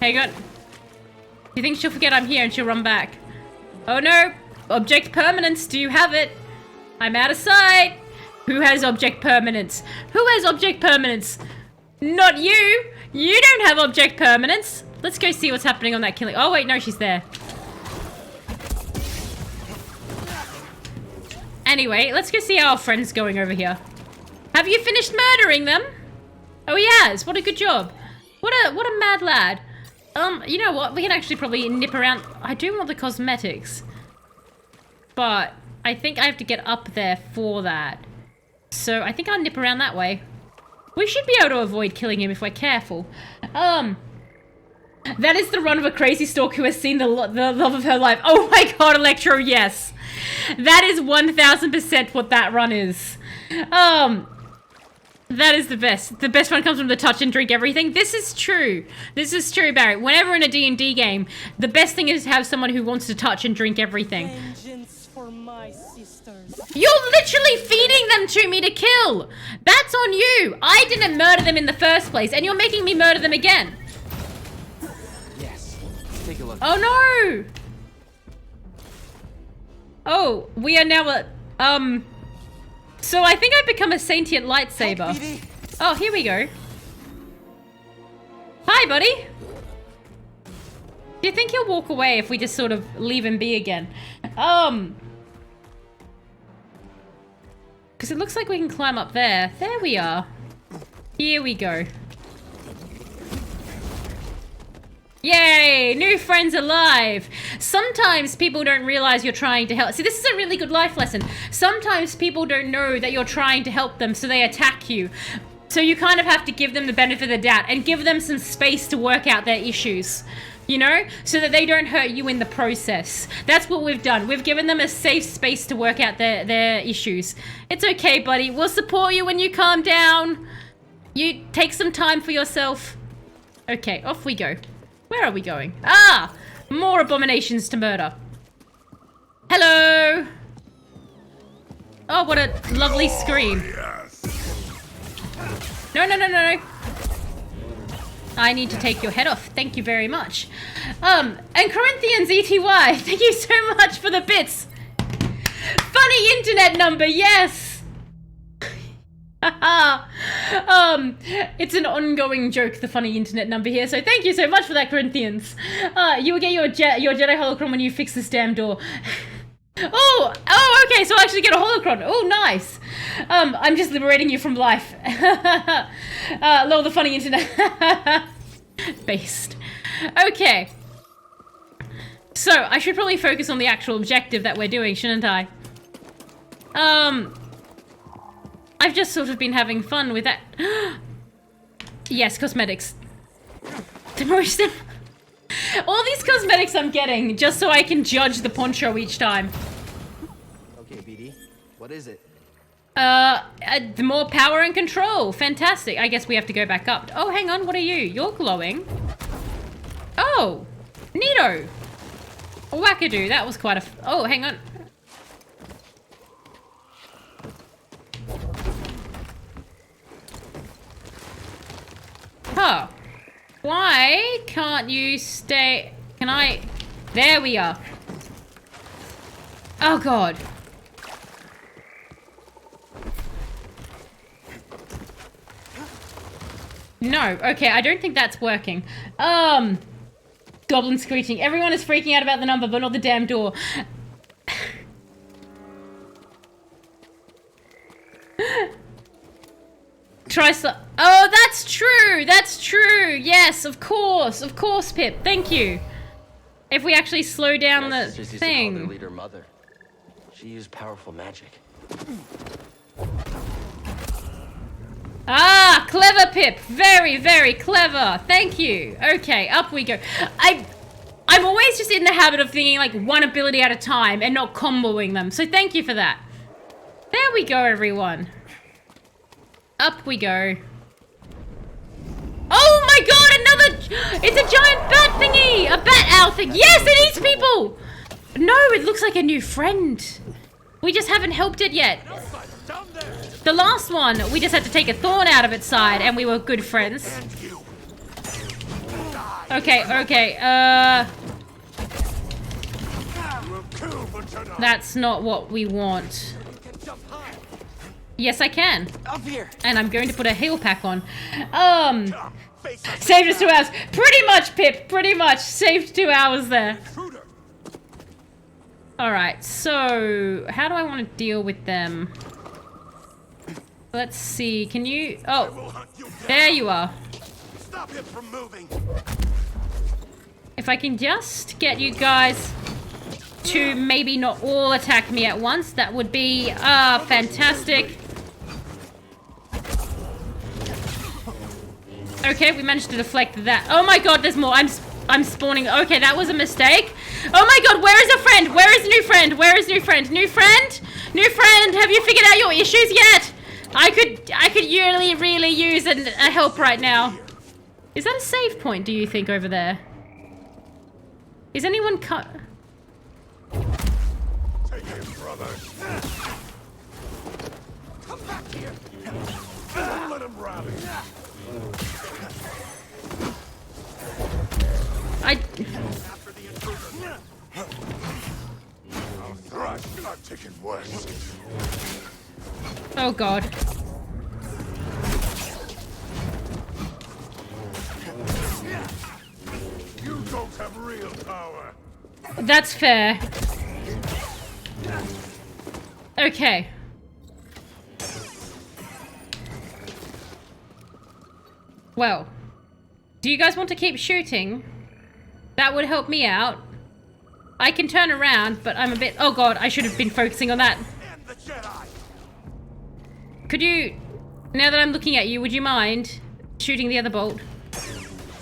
Hang on. Do you think she'll forget I'm here and she'll run back? Oh no! Object permanence, do you have it? I'm out of sight! Who has object permanence? Who has object permanence? Not you! You don't have object permanence! Let's go see what's happening on that killing. Oh wait, no, she's there. Anyway, let's go see how our friend's going over here. Have you finished murdering them? Oh, he has. What a good job. What a mad lad. You know what? We can actually probably nip around. I do want the cosmetics. But I think I have to get up there for that. So I think I'll nip around that way. We should be able to avoid killing him if we're careful. That is the run of a crazy stalk who has seen the love of her life. Oh my god, Electro, yes. That is 1000% what that run is. That is the best. The best one comes from the touch and drink everything. This is true. This is true, Barry. Whenever in a D&D game, the best thing is to have someone who wants to touch and drink everything. Vengeance for my sisters. You're literally feeding them to me to kill. That's on you. I didn't murder them in the first place, and you're making me murder them again. Yes. Let's take a look. Oh no! Oh, we are now at, so I think I've become a sentient lightsaber. Oh, here we go. Hi, buddy. Do you think he'll walk away if we just sort of leave him be again? Because it looks like we can climb up there. There we are. Here we go. Yay! New friends alive! Sometimes people don't realize you're trying to help. See, this is a really good life lesson. Sometimes people don't know that you're trying to help them, so they attack you. So you kind of have to give them the benefit of the doubt and give them some space to work out their issues. You know? So that they don't hurt you in the process. That's what we've done. We've given them a safe space to work out their issues. It's okay, buddy. We'll support you when you calm down. You take some time for yourself. Okay, off we go. Where are we going? Ah! More abominations to murder. Hello! Oh, what a lovely scream. No, no, no, no, no. I need to take your head off. Thank you very much. And Corinthians ETY, thank you so much for the bits. Funny internet number, yes! It's an ongoing joke, the funny internet number here, so thank you so much for that, Corinthians. You will get your Jedi holocron when you fix this damn door. Oh, okay, so I actually get a holocron. Oh, nice. I'm just liberating you from life. Lol, the funny internet. Based. Okay. So, I should probably focus on the actual objective that we're doing, shouldn't I? I've just sort of been having fun with that. Yes, cosmetics. The most... All these cosmetics I'm getting, just so I can judge the poncho each time. Okay, BD, what is it? The more power and control. Fantastic. I guess we have to go back up. Oh, hang on, what are you? You're glowing. Oh, neato. Wackadoo, that was quite a... Oh, hang on. Huh. Why can't you stay... Can I... There we are. Oh, God. No. Okay, I don't think that's working. Goblin screeching. Everyone is freaking out about the number, but not the damn door. Oh, that's true. That's true. Yes, of course. Of course, Pip. Thank you. If we actually slow down the Sisters used to call thing. their leader Mother. She used powerful magic. Ah, clever, Pip. Very, very clever. Thank you. Okay, up we go. I'm always just in the habit of thinking like one ability at a time and not comboing them. So thank you for that. There we go, everyone. Up we go. Oh my God, another... It's a giant bat thingy. A bat owl thing. Yes, it eats people. No, it looks like a new friend. We just haven't helped it yet. The last one, we just had to take a thorn out of its side and we were good friends. Okay, that's not what we want. Yes, I can. Up here. And I'm going to put a heal pack on. Saved us 2 hours. Pretty much, Pip. Pretty much. Saved 2 hours there. Alright, so... How do I want to deal with them? Let's see. Can you... Oh, there you are. Stop him from moving. If I can just get you guys to maybe not all attack me at once, that would be fantastic. Okay, we managed to deflect that. Oh my God, there's more. I'm spawning. Okay, that was a mistake. Oh my God, where is a friend? Where is new friend? Where is new friend? New friend? New friend, have you figured out your issues yet? I could really use a help right now. Is that a save point, do you think, over there? Is anyone cut? Take him, brother. Come back here. Don't let him rally. After the intruder. I'll thrash. I'm taking west. Oh God. You don't have real power. That's fair. Okay. Well, do you guys want to keep shooting? That would help me out. I can turn around, but I'm a bit... Oh God, I should have been focusing on that. And the Jedi. Could you... Now that I'm looking at you, would you mind shooting the other bolt?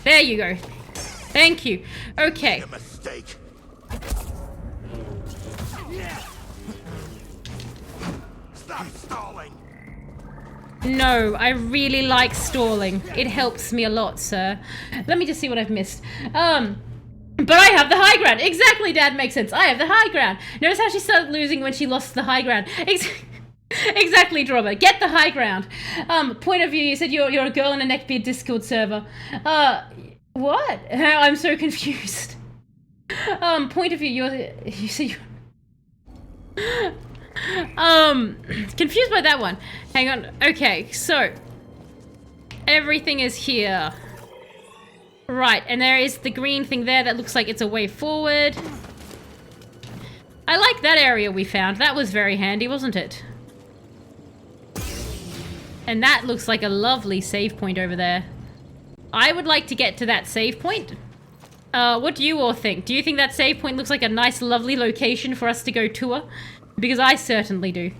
There you go. Thank you. Okay. A mistake. Stop stalling. No, I really like stalling. It helps me a lot, sir. Let me just see what I've missed. But I have the high ground. Exactly, Dad, makes sense. I have the high ground. Notice how she started losing when she lost the high ground. Exactly, Drobber. Get the high ground. Point of view, you said you're a girl in a neckbeard Discord server. What? I'm so confused. Point of view, you said you... Confused by that one. Hang on. Okay, so everything is here. Right, and there is the green thing there that looks like it's a way forward. I like that area we found. That was very handy, wasn't it? And that looks like a lovely save point over there. I would like to get to that save point. What do you all think? Do you think that save point looks like a nice, lovely location for us to go tour? Because I certainly do.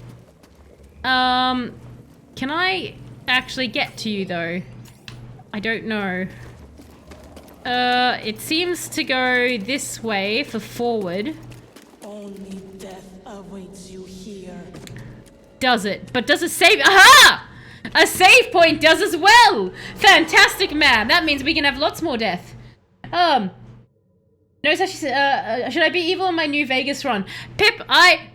Can I actually get to you, though? I don't know. It seems to go this way for forward. Only death awaits you here. Does it? But does it save? Aha! A save point does as well! Fantastic, man. That means we can have lots more death. No, so she said, should I be evil in my New Vegas run? Pip, I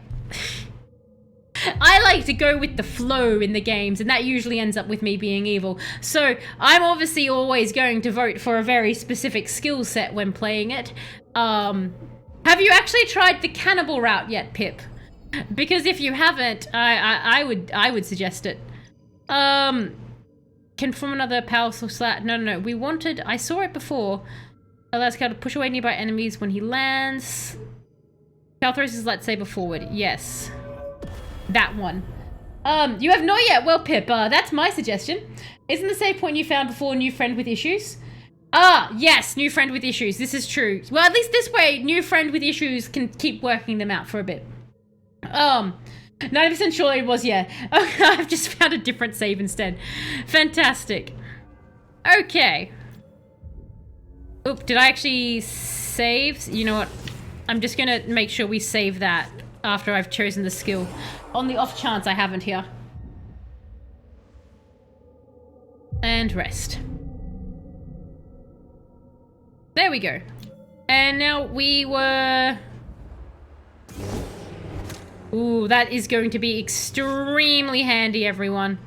like to go with the flow in the games, and that usually ends up with me being evil. So, I'm obviously always going to vote for a very specific skill set when playing it. Have you actually tried the cannibal route yet, Pip? Because if you haven't, I would suggest it. Can form another powerful slat. No. We wanted. I saw it before. Allows Cal to push away nearby enemies when he lands. Cal throws his lightsaber forward. Yes. That one. You have not yet. Well, Pip, that's my suggestion. Isn't the save point you found before new friend with issues? Ah, yes, new friend with issues. This is true. Well, at least this way, new friend with issues can keep working them out for a bit. 90% sure it was, yeah. Okay, I've just found a different save instead. Fantastic. Okay. Oop, did I actually save? You know what? I'm just gonna make sure we save that after I've chosen the skill. On the off chance I haven't here. And rest. There we go. And now we were... Ooh, that is going to be extremely handy, everyone.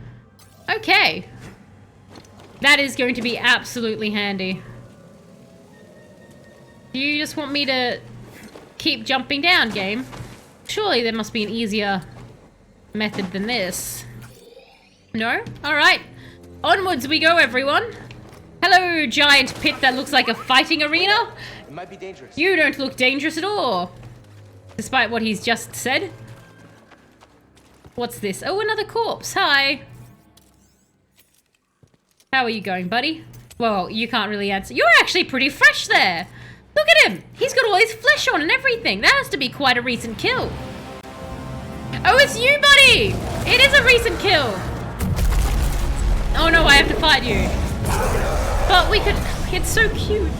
Okay. That is going to be absolutely handy. Do you just want me to keep jumping down, game? Surely there must be an easier method than this. No? Alright. Onwards we go, everyone. Hello, giant pit that looks like a fighting arena. It might be dangerous. You don't look dangerous at all. Despite what he's just said. What's this? Oh, another corpse. Hi. How are you going, buddy? Well, you can't really answer. You're actually pretty fresh there. Look at him. He's got all his flesh on and everything. That has to be quite a recent kill. Oh, it's you, buddy. It is a recent kill. Oh, no, I have to fight you. But we could... It's so cute.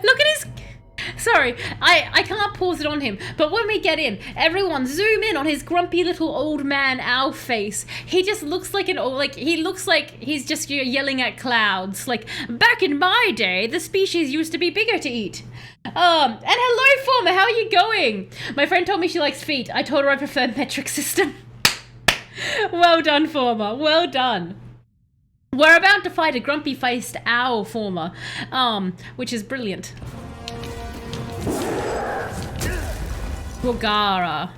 Look at his... Sorry, I can't pause it on him, but when we get in, everyone zoom in on his grumpy little old man owl face. He just looks like an old, like, he looks like he's just yelling at clouds. Like, back in my day, the species used to be bigger to eat. And hello, Former, how are you going? My friend told me she likes feet. I told her I prefer metric system. Well done, Former, well done. We're about to fight a grumpy-faced owl, Former, which is brilliant. Rogara.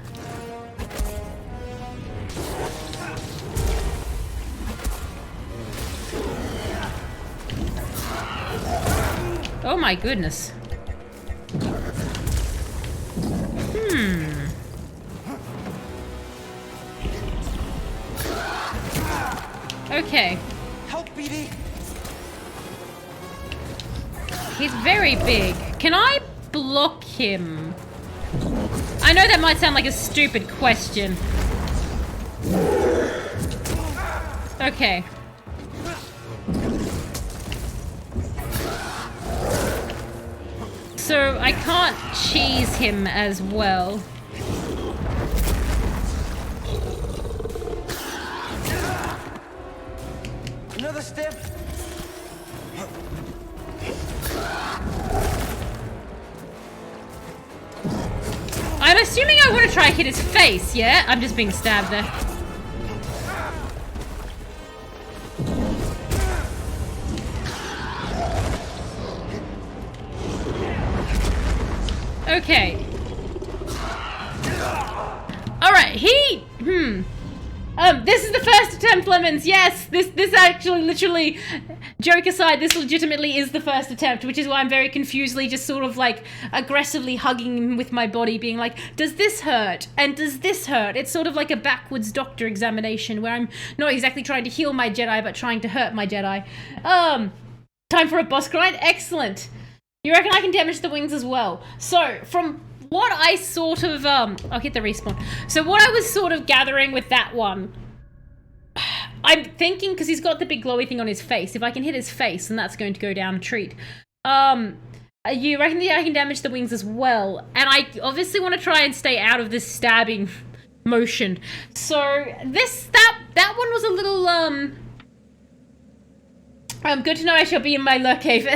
Oh my goodness. Okay. Help, BD. He's very big. Can I block him? I know that might sound like a stupid question. Okay. So I can't cheese him as well. Another step. I'm assuming I want to try hit his face, yeah? I'm just being stabbed there. Okay. This is the first attempt, Lemons. Yes, this actually, literally, joke aside, this legitimately is the first attempt, which is why I'm very confusedly just sort of like aggressively hugging him with my body, being like, does this hurt? And does this hurt? It's sort of like a backwards doctor examination where I'm not exactly trying to heal my Jedi, but trying to hurt my Jedi. Time for a boss grind? Excellent. You reckon I can damage the wings as well? So, from what I sort of, I'll hit the respawn. So what I was sort of gathering with that one, I'm thinking, because he's got the big glowy thing on his face, if I can hit his face, then that's going to go down a treat. You reckon that I can damage the wings as well? And I obviously want to try and stay out of this stabbing motion. So that one was a little, good to know I shall be in my lurk cave.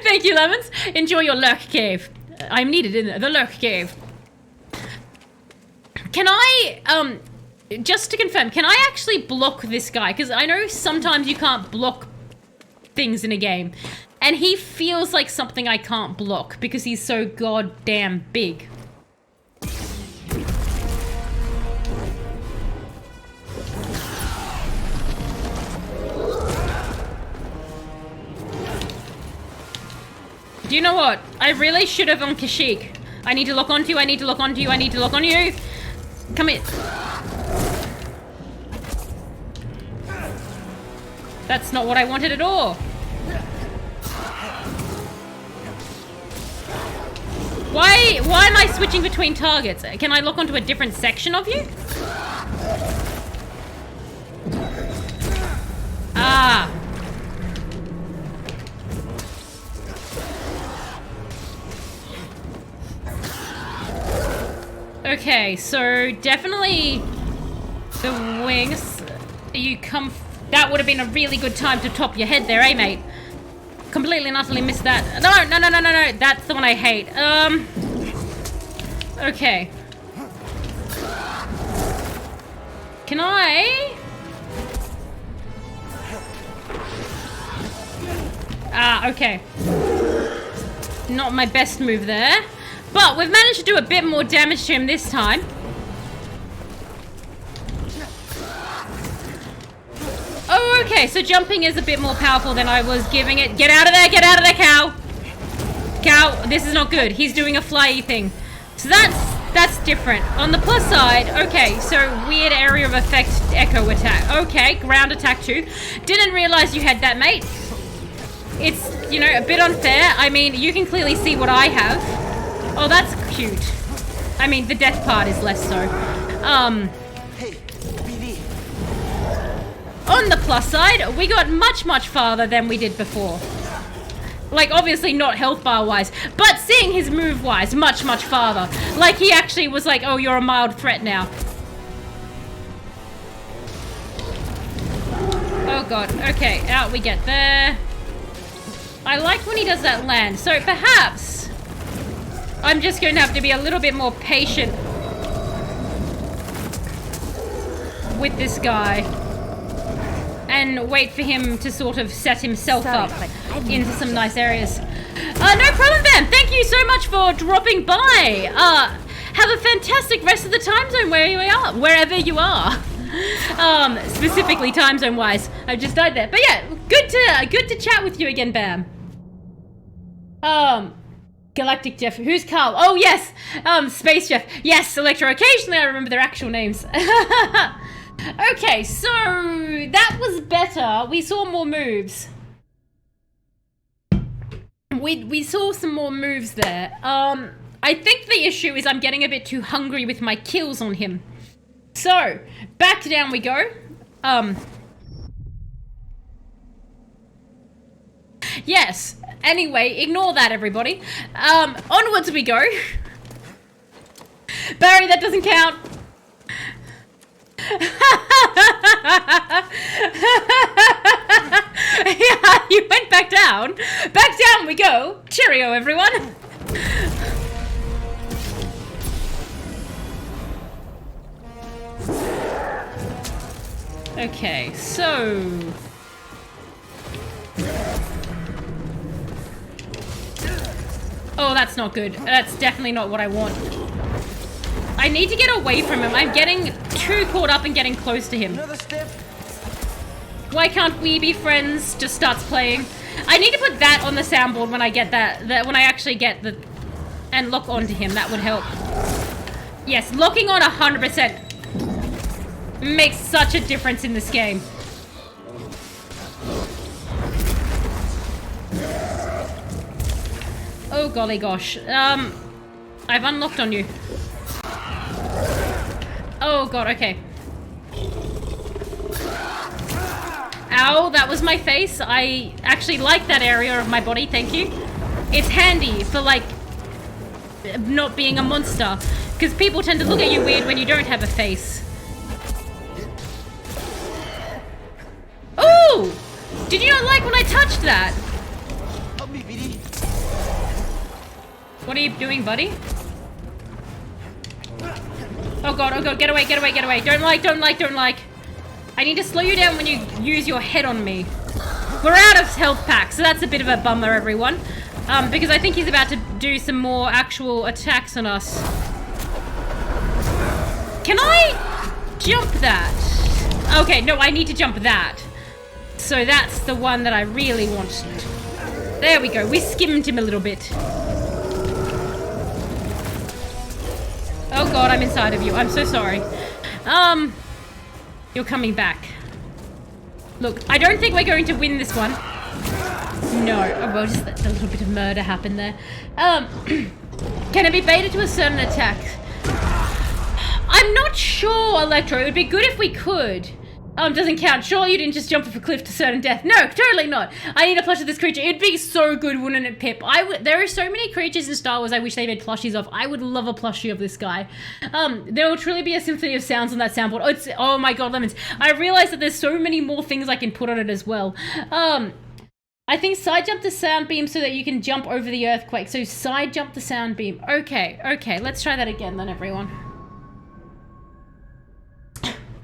Thank you, Lemons. Enjoy your lurk cave. I'm needed in the lurk cave. Can I, just to confirm, can I actually block this guy? Because I know sometimes you can't block things in a game. And he feels like something I can't block because he's so goddamn big. Do you know what? I really should have on Kashyyyk. I need to lock onto you, I need to lock onto you, I need to lock on you. Come here. That's not what I wanted at all. Why am I switching between targets? Can I lock onto a different section of you? Ah. Okay, so definitely the wings. That would have been a really good time to top your head there, eh, mate? Completely and utterly missed that. No. That's the one I hate. Okay. Can I? Ah, okay. Not my best move there. But we've managed to do a bit more damage to him this time. Oh, okay, so jumping is a bit more powerful than I was giving it. Get out of there, cow! Cow, this is not good. He's doing a flyy thing. So that's different. On the plus side, okay, so weird area of effect echo attack. Okay, ground attack too. Didn't realize you had that, mate. It's, you know, a bit unfair. I mean, you can clearly see what I have. Oh, that's cute. I mean, the death part is less so. Hey, BD. On the plus side, we got much farther than we did before. Like, obviously not health bar wise, but seeing his move wise, much farther. Like, he actually was like, oh, you're a mild threat now. Oh god, okay, out we get there. I like when he does that land, so perhaps I'm just going to have to be a little bit more patient with this guy and wait for him to sort of set himself up into some nice areas. No problem, Bam. Thank you so much for dropping by. Have a fantastic rest of the time zone wherever you are. Specifically time zone wise. I just died there. But yeah, good to chat with you again, Bam. Galactic Jeff. Who's Carl? Oh, yes. Space Jeff. Yes, Electro. Occasionally I remember their actual names. Okay, so that was better. We saw more moves. We saw some more moves there. I think the issue is I'm getting a bit too hungry with my kills on him. So, back down we go. Yes. Anyway, ignore that, everybody. Onwards we go. Barry, that doesn't count. Yeah, you went back down. Back down we go. Cheerio, everyone. Okay, so... Oh, that's not good. That's definitely not what I want. I need to get away from him. I'm getting too caught up in getting close to him. Another stiff. Why can't we be friends? Just starts playing. I need to put that on the soundboard when I get that when I actually get the... And lock onto him. That would help. Yes, locking on 100% makes such a difference in this game. Oh golly gosh. I've unlocked on you. Oh god, okay. Ow, that was my face. I actually like that area of my body, thank you. It's handy for, like, not being a monster. Because people tend to look at you weird when you don't have a face. Ooh! Did you not like when I touched that? Help me, BD. What are you doing, buddy? Oh god, get away, get away, get away. Don't like. I need to slow you down when you use your head on me. We're out of health packs, so that's a bit of a bummer, everyone. Because I think he's about to do some more actual attacks on us. Can I jump that? Okay, no, I need to jump that. So that's the one that I really want. There we go, we skimmed him a little bit. Oh god, I'm inside of you. I'm so sorry. You're coming back. Look, I don't think we're going to win this one. No. Oh, well, just a little bit of murder happened there. Can it be baited to a certain attack? I'm not sure, Electro. It would be good if we could. Doesn't count. Surely you didn't just jump off a cliff to certain death. No, totally not. I need a plush of this creature. It'd be so good, wouldn't it, Pip? There are so many creatures in Star Wars I wish they made plushies of. I would love a plushie of this guy. There will truly be a symphony of sounds on that soundboard. Oh my god, lemons. I realize that there's so many more things I can put on it as well. I think side jump the sound beam so that you can jump over the earthquake. So side jump the sound beam. Okay, let's try that again then, everyone.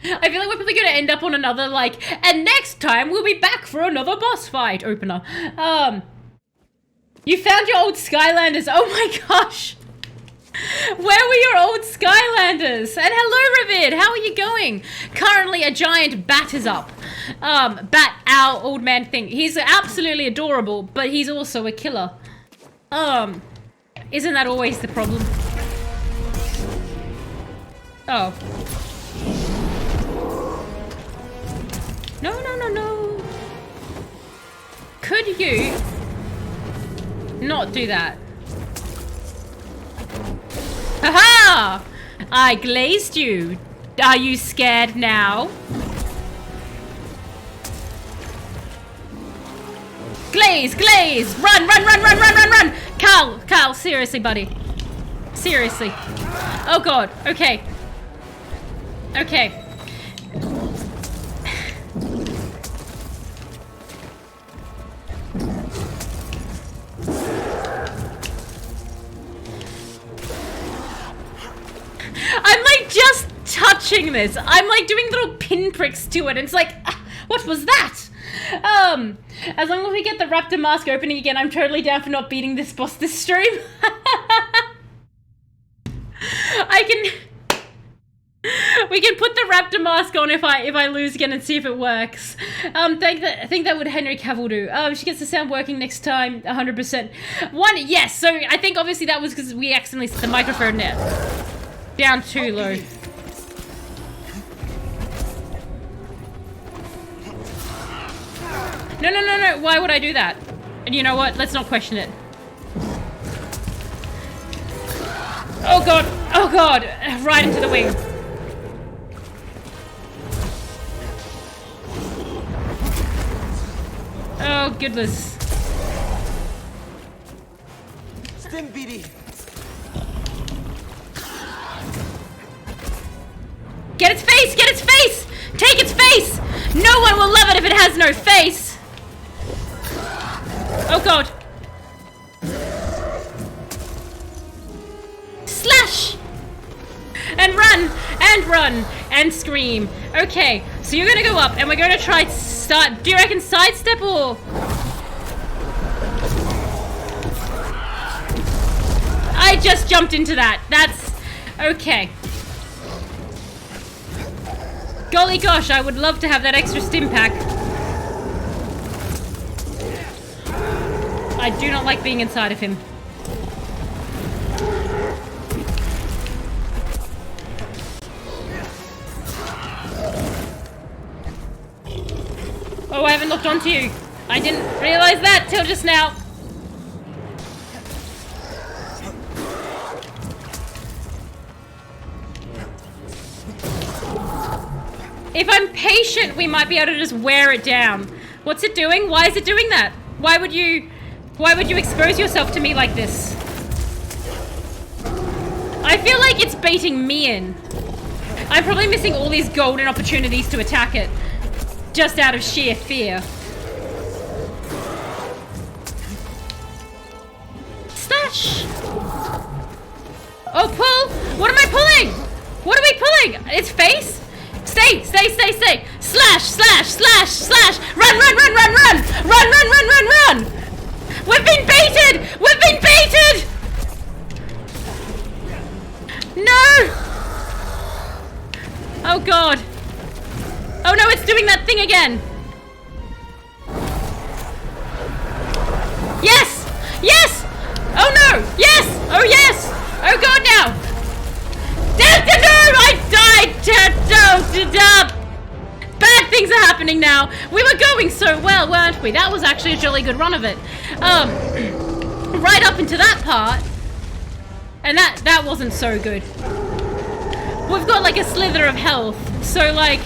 I feel like we're probably going to end up on another, like, and next time we'll be back for another boss fight opener. You found your old Skylanders. Oh my gosh. Where were your old Skylanders? And hello, Ravid. How are you going? Currently, a giant bat is up. Bat, our old man thing. He's absolutely adorable, but he's also a killer. Isn't that always the problem? Oh. No. Could you not do that? Haha! I glazed you. Are you scared now? Glaze! Run! Carl, seriously, buddy. Seriously. Oh god, okay. I'm like just touching this. I'm like doing little pinpricks to it. And it's like, what was that? As long as we get the raptor mask opening again, I'm totally down for not beating this boss this stream. We can put the raptor mask on if I lose again and see if it works. I think that would Henry Cavill do. She gets the sound working next time, 100%. Yes. So I think obviously that was because we accidentally set the microphone down too low. No. Why would I do that? And you know what? Let's not question it. Oh god. Right into the wing. Oh goodness. Stim BD. Get its face! Take its face! No one will love it if it has no face! Oh god. Slash! And run! And scream. Okay, so you're gonna go up and we're gonna try start. Do you reckon sidestep or... I just jumped into that. Okay. Golly gosh, I would love to have that extra stim pack. I do not like being inside of him. Oh, I haven't looked onto you. I didn't realize that till just now. If I'm patient, we might be able to just wear it down. What's it doing? Why is it doing that? Why would you expose yourself to me like this? I feel like it's baiting me in. I'm probably missing all these golden opportunities to attack it. Just out of sheer fear. Stash! Oh, pull! What am I pulling? What are we pulling? Its face? Stay! Slash, slash, slash, slash! Run! Run! We've been baited! No! Oh god. Oh no, it's doing that thing again. Yes! Yes! Oh no! Yes! Oh yes! Oh god, now! No! I died! Bad things are happening now. We were going so well, weren't we? That was actually a jolly good run of it. Right up into that part. And that wasn't so good. We've got like a slither of health. So like,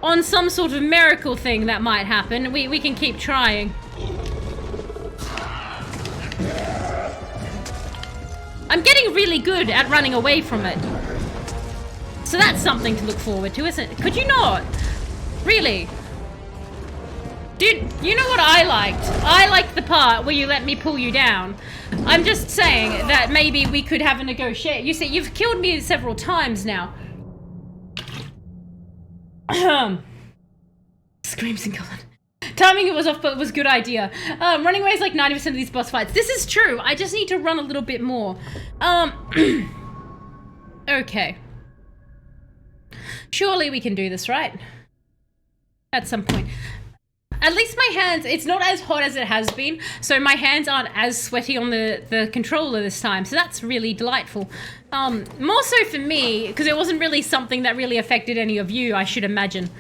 on some sort of miracle thing that might happen, we can keep trying. I'm getting really good at running away from it. So that's something to look forward to, isn't it? Could you not? Really? Dude, you know what I liked? I liked the part where you let me pull you down. I'm just saying that maybe we could have a negotiation. You see, you've killed me several times now. Screams and Cullen. Timing it was off, but it was a good idea. Running away is like 90% of these boss fights. This is true. I just need to run a little bit more. Okay. Surely we can do this, right? At some point. At least my hands, it's not as hot as it has been, so my hands aren't as sweaty on the controller this time, so that's really delightful. More so for me, because it wasn't really something that really affected any of you, I should imagine.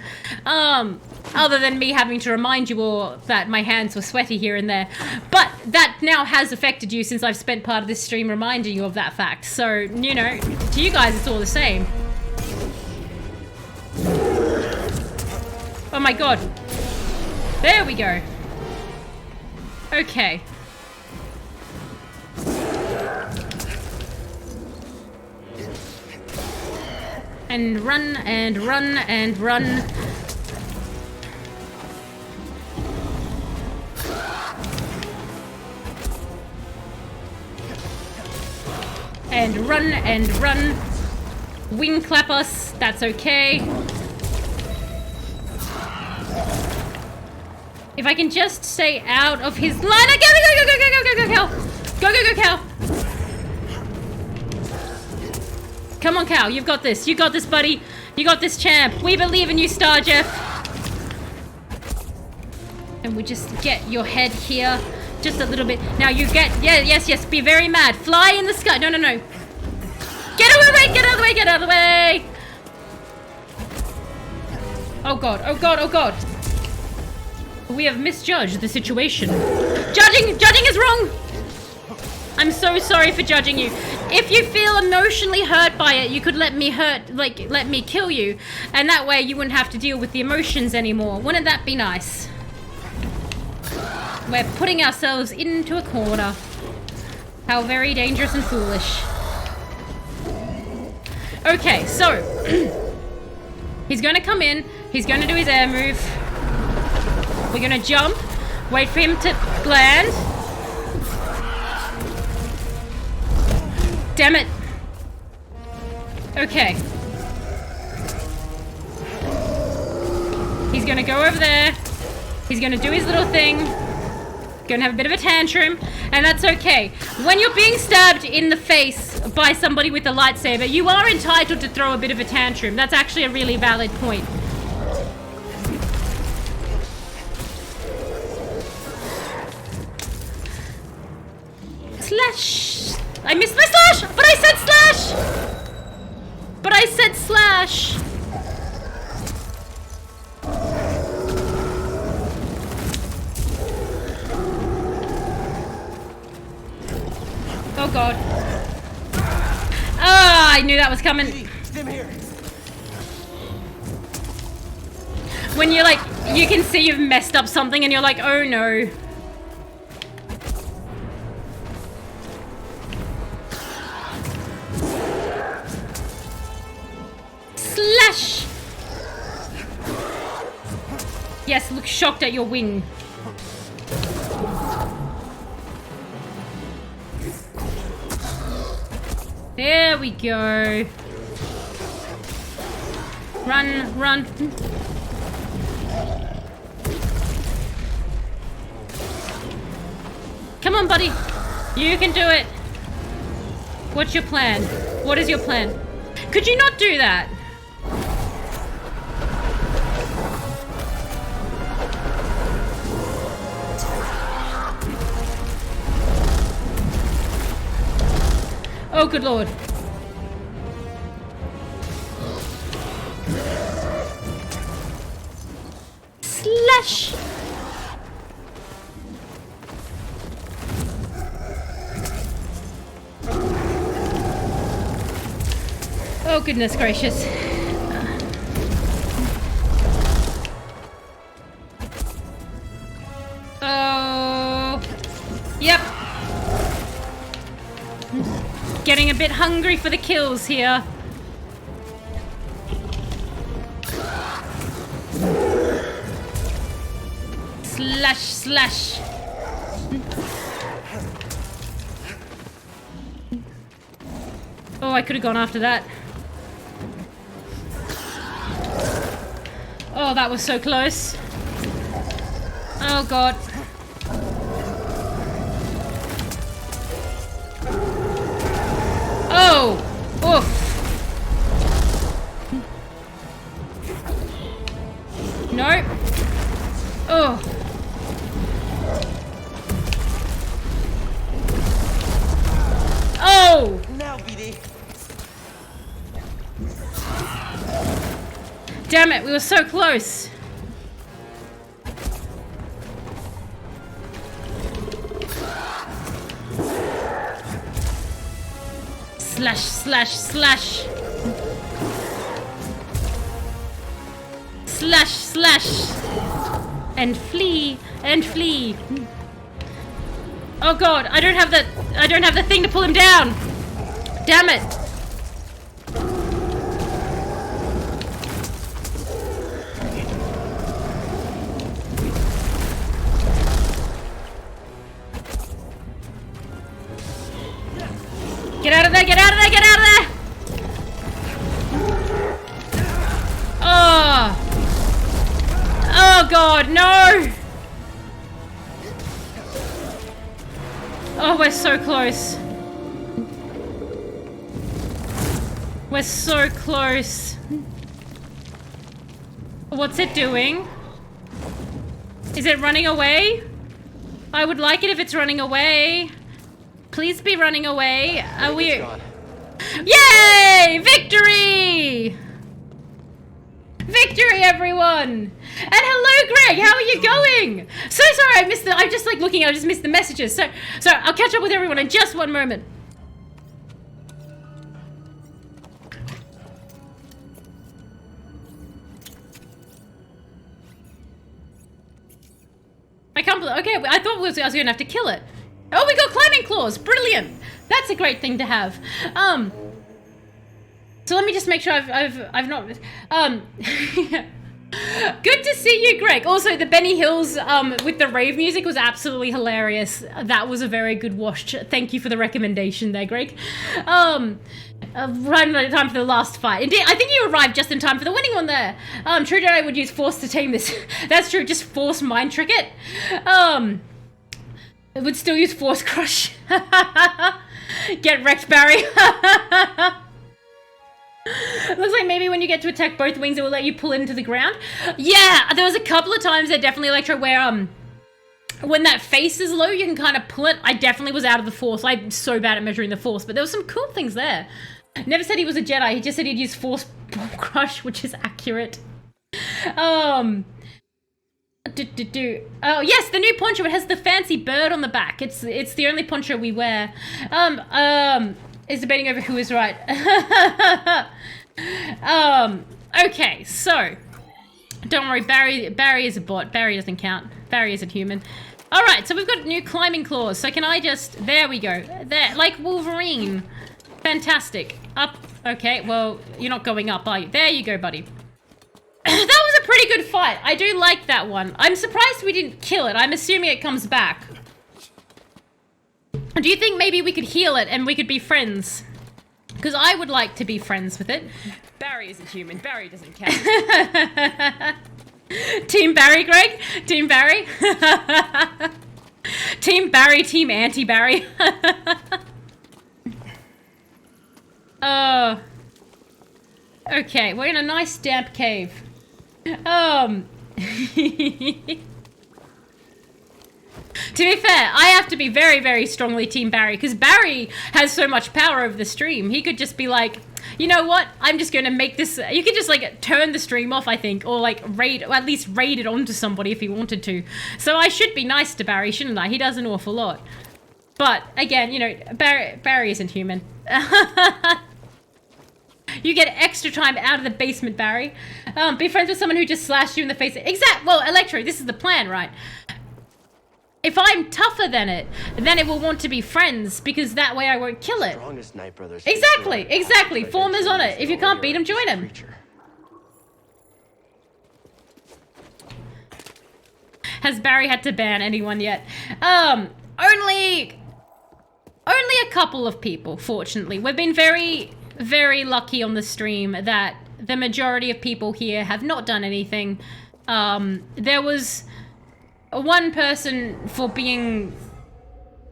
Other than me having to remind you all that my hands were sweaty here and there. But that now has affected you since I've spent part of this stream reminding you of that fact. So, you know, to you guys it's all the same. Oh my god. There we go. Okay. And run and run and run. And run and run. Wing clap us, that's okay. If I can just stay out of his line. Go, Cal. Come on, Cal, you've got this. You got this, buddy. You got this, champ. We believe in you, Star Jeff. And we just get your head here. Just a little bit. Now you get, yes, be very mad. Fly in the sky. No. Get out of the way. Oh god. We have misjudged the situation. Judging is wrong. I'm so sorry for judging you. If you feel emotionally hurt by it, you could let me kill you. And that way you wouldn't have to deal with the emotions anymore. Wouldn't that be nice? We're putting ourselves into a corner. How very dangerous and foolish. Okay, so he's gonna come in. He's gonna do his air move. We're gonna jump. Wait for him to land. Damn it. Okay. He's gonna go over there. He's gonna do his little thing. gonna have a bit of a tantrum, and that's okay. When you're being stabbed in the face by somebody with a lightsaber, you are entitled to throw a bit of a tantrum. That's actually a really valid point. Slash! I missed my slash! But I said slash! But I said slash! Oh god. Ah, I knew that was coming. Stim here. When you're like, you can see you've messed up something and you're like, oh no. Slash! Yes, look shocked at your wing. There we go. Run, run. Come on, buddy. You can do it. What's your plan? What is your plan? Could you not do that? Oh, good lord. Slash! Oh, goodness gracious. Oh. Yep. Getting a bit hungry for the kills here. Slash, slash. Oh, I could have gone after that. Oh, that was so close. Oh, God. Oh! Oof! Nope. Oh! Oh! Now, BD. Damn it, we were so close. Slash, slash, slash. Slash, slash. And flee, and flee. Oh god, I don't have the thing to pull him down. Damn it. Get out of there, get out of there, get out of there! Oh! Oh god, no! Oh, we're so close. We're so close. What's it doing? Is it running away? I would like it if it's running away. Please be running away. Are we... Yay! Victory! Victory, everyone! And hello, Greg. How are you going? So sorry, I missed the... I'm just like looking. I just missed the messages. So I'll catch up with everyone in just one moment. I can't believe... Okay, I thought I was going to have to kill it. Oh, we got climbing claws. Brilliant. That's a great thing to have. So let me just make sure I've not... Good to see you, Greg. Also, the Benny Hills with the rave music was absolutely hilarious. That was a very good watch. Thank you for the recommendation there, Greg. Right in time for the last fight. Indeed, I think you arrived just in time for the winning one there. True Jedi would use Force to tame this. That's true, just Force mind trick it. It would still use Force Crush. Get wrecked, Barry. Looks like maybe when you get to attack both wings, it will let you pull it into the ground. Yeah, there was a couple of times that definitely Electro where, when that face is low, you can kind of pull it. I definitely was out of the Force. I'm so bad at measuring the Force, but there was some cool things there. Never said he was a Jedi. He just said he'd use Force Crush, which is accurate. Oh, yes, the new poncho. It has the fancy bird on the back. It's the only poncho we wear. Is debating over who is right. Okay, so don't worry, Barry is a bot. Barry doesn't count. Barry isn't human. All right, so we've got new climbing claws. So can I just? There we go. There, like Wolverine. Fantastic. Up. Okay. Well, you're not going up, are you? There you go, buddy. That was a pretty good fight. I do like that one. I'm surprised we didn't kill it. I'm assuming it comes back. Do you think maybe we could heal it and we could be friends? Because I would like to be friends with it. Barry isn't human. Barry doesn't count. Team Barry, Greg? Team Barry? Team Barry, Team Anti-Barry. Okay, we're in a nice damp cave. To be fair, I have to be very, very strongly Team Barry, because Barry has so much power over the stream. He could just be like, you know what? I'm just going to make this... You could just, like, turn the stream off, I think, or, like, or at least raid it onto somebody if he wanted to. So I should be nice to Barry, shouldn't I? He does an awful lot. But, again, you know, Barry isn't human. You get extra time out of the basement, Barry. Be friends with someone who just slashed you in the face. Well, Electro, this is the plan, right? If I'm tougher than it, then it will want to be friends, because that way I won't kill it. Strongest Night Brothers. Exactly. Former's on it. If you can't beat him, join him. Has Barry had to ban anyone yet? Only a couple of people, fortunately. We've been very, very lucky on the stream that the majority of people here have not done anything. There was one person for being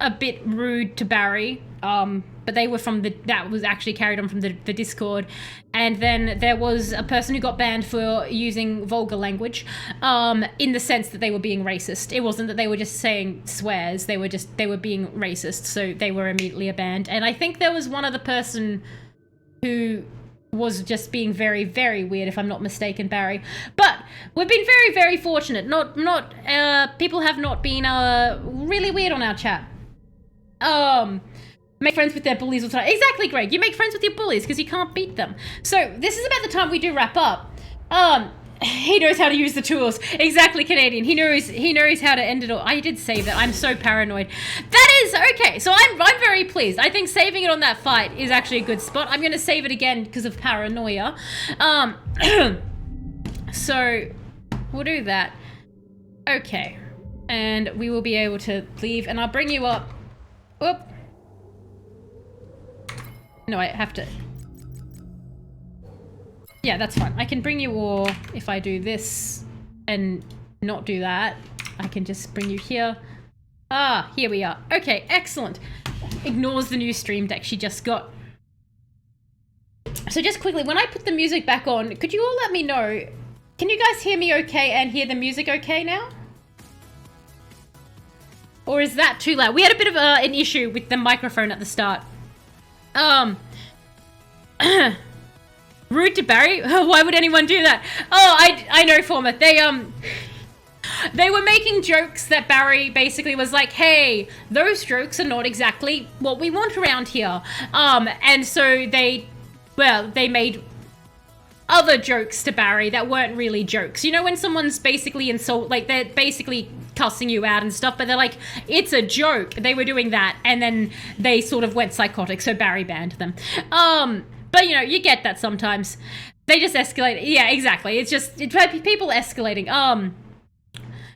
a bit rude to Barry, but they were from that was actually carried on from the Discord. And then there was a person who got banned for using vulgar language, in the sense that they were being racist. It wasn't that they were just saying swears, they were being racist, so they were immediately banned. And I think there was one other person who was just being very, very weird, if I'm not mistaken, Barry. But we've been very, very fortunate. People have not been really weird on our chat. Make friends with their bullies all the time. Exactly, Greg. You make friends with your bullies because you can't beat them. So this is about the time we do wrap up. He knows how to use the tools. Exactly, Canadian. He knows how to end it all. I did save that. I'm so paranoid. That is okay. So I'm very pleased. I think saving it on that fight is actually a good spot. I'm going to save it again because of paranoia. So we'll do that. Okay, and we will be able to leave. And I'll bring you up. Whoop. No, I have to. Yeah, that's fine. I can bring you all if I do this and not do that. I can just bring you here. Ah, here we are. Okay, excellent. Ignores the new stream deck she just got. So just quickly, when I put the music back on, could you all let me know, can you guys hear me okay and hear the music okay now? Or is that too loud? We had a bit of an issue with the microphone at the start. Rude to Barry? Why would anyone do that? Oh, I know, Former. They were making jokes that Barry basically was like, hey, those jokes are not exactly what we want around here. And so they made other jokes to Barry that weren't really jokes. You know when someone's basically they're basically cussing you out and stuff, but they're like, it's a joke. They were doing that, and then they sort of went psychotic, so Barry banned them. But, you know, you get that sometimes. They just escalate. Yeah, exactly. It's people escalating.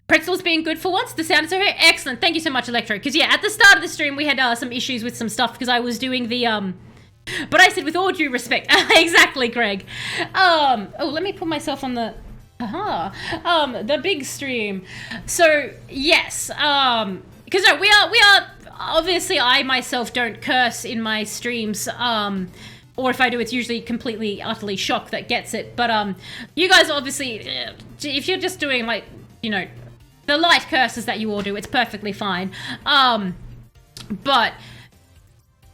Pretzel's being good for once. The sound is okay. Excellent. Thank you so much, Electro. Because, yeah, at the start of the stream, we had some issues with some stuff because I was doing the, But I said, with all due respect. Exactly, Greg. Oh, let me put myself on the... the big stream. So, yes, because no, we are obviously, I myself don't curse in my streams, or if I do, it's usually completely, utterly shock that gets it. But you guys obviously, if you're just doing like, you know, the light curses that you all do, it's perfectly fine. But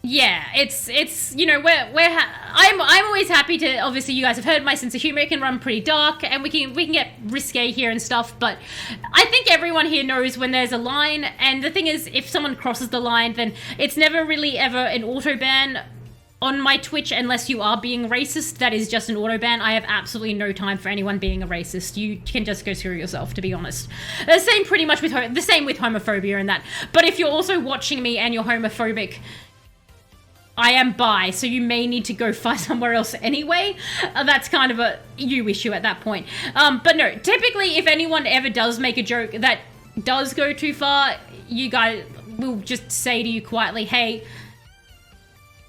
yeah, it's you know, I'm always happy to, obviously you guys have heard my sense of humor, it can run pretty dark and we can get risque here and stuff, but I think everyone here knows when there's a line, and the thing is, if someone crosses the line, then it's never really ever an auto ban on my Twitch unless you are being racist. That is just an auto ban. I have absolutely no time for anyone being a racist. You can just go screw yourself, to be honest. The same pretty much with the same with homophobia and that. But if you're also watching me and you're homophobic, I am bi, so you may need to go find somewhere else anyway. That's kind of a you issue at that point. But no, typically if anyone ever does make a joke that does go too far, you guys will just say to you quietly, hey,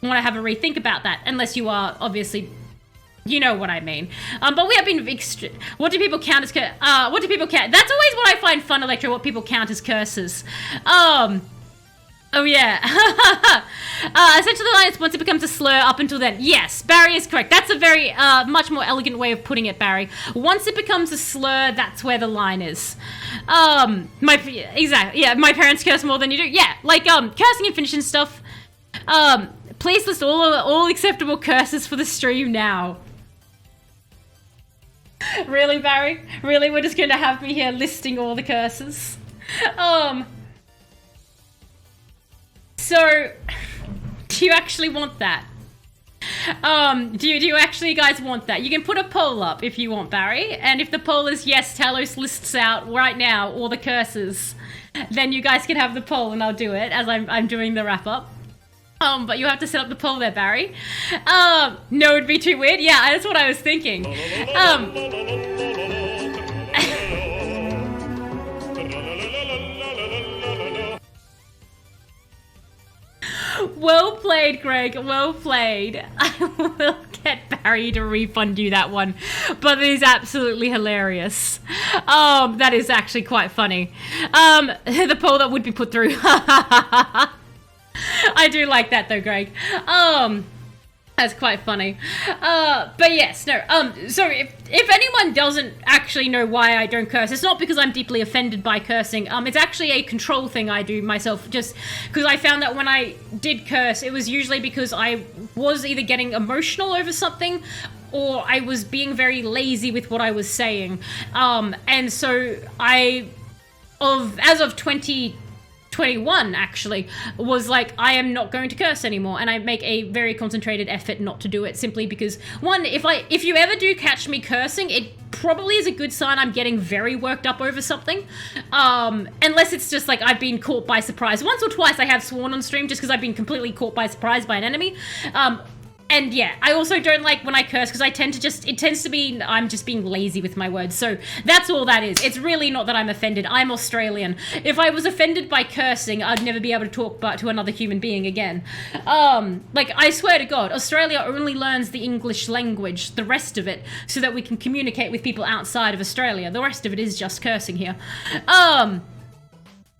want to have a rethink about that, unless you are obviously, you know what I mean. But we have been what do people count as what do people count? That's always what I find fun, Electro, what people count as curses. Oh yeah. Essentially the line is once it becomes a slur, up until then. Yes, Barry is correct. That's a very much more elegant way of putting it, Barry. Once it becomes a slur, that's where the line is. Exactly. Yeah, my parents curse more than you do. Yeah, like cursing and finishing stuff. Please list all acceptable curses for the stream now. Really, Barry? Really? We're just going to have me here listing all the curses? So, do you actually want that? Do you actually guys want that? You can put a poll up if you want, Barry. And if the poll is yes, Talos lists out right now all the curses, then you guys can have the poll and I'll do it as I'm doing the wrap up. But you have to set up the poll there, Barry. No, it'd be too weird. Yeah, that's what I was thinking. Well played, Greg. Well played. I will get Barry to refund you that one, but it is absolutely hilarious. That is actually quite funny. The poll that would be put through. I do like that though, Greg. That's quite funny. But yes, no. So if anyone doesn't actually know why I don't curse, it's not because I'm deeply offended by cursing. It's actually a control thing I do myself, just because I found that when I did curse, it was usually because I was either getting emotional over something or I was being very lazy with what I was saying. And so as of 2021 actually was like, I am not going to curse anymore, and I make a very concentrated effort not to do it, simply because one, if you ever do catch me cursing, it probably is a good sign I'm getting very worked up over something, unless it's just like I've been caught by surprise. Once or twice I have sworn on stream just because I've been completely caught by surprise by an enemy. And yeah, I also don't like when I curse because it tends to be I'm just being lazy with my words. So that's all that is. It's really not that I'm offended. I'm Australian. If I was offended by cursing, I'd never be able to talk to another human being again. Like, I swear to God, Australia only learns the English language, the rest of it, so that we can communicate with people outside of Australia. The rest of it is just cursing here.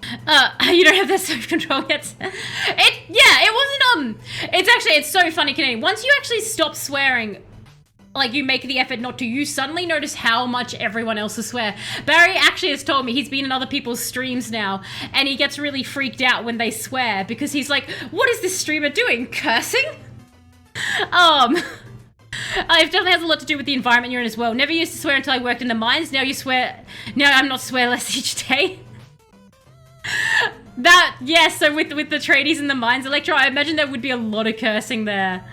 You don't have that self-control yet? It's so funny, Canadian. Once you actually stop swearing, like you make the effort not to, you suddenly notice how much everyone else will swear. Barry actually has told me he's been in other people's streams now, and he gets really freaked out when they swear, because he's like, what is this streamer doing? Cursing? It definitely has a lot to do with the environment you're in as well. Never used to swear until I worked in the mines. Now I'm not swearless each day. So with the tradies in the mines, Electro, I imagine there would be a lot of cursing there.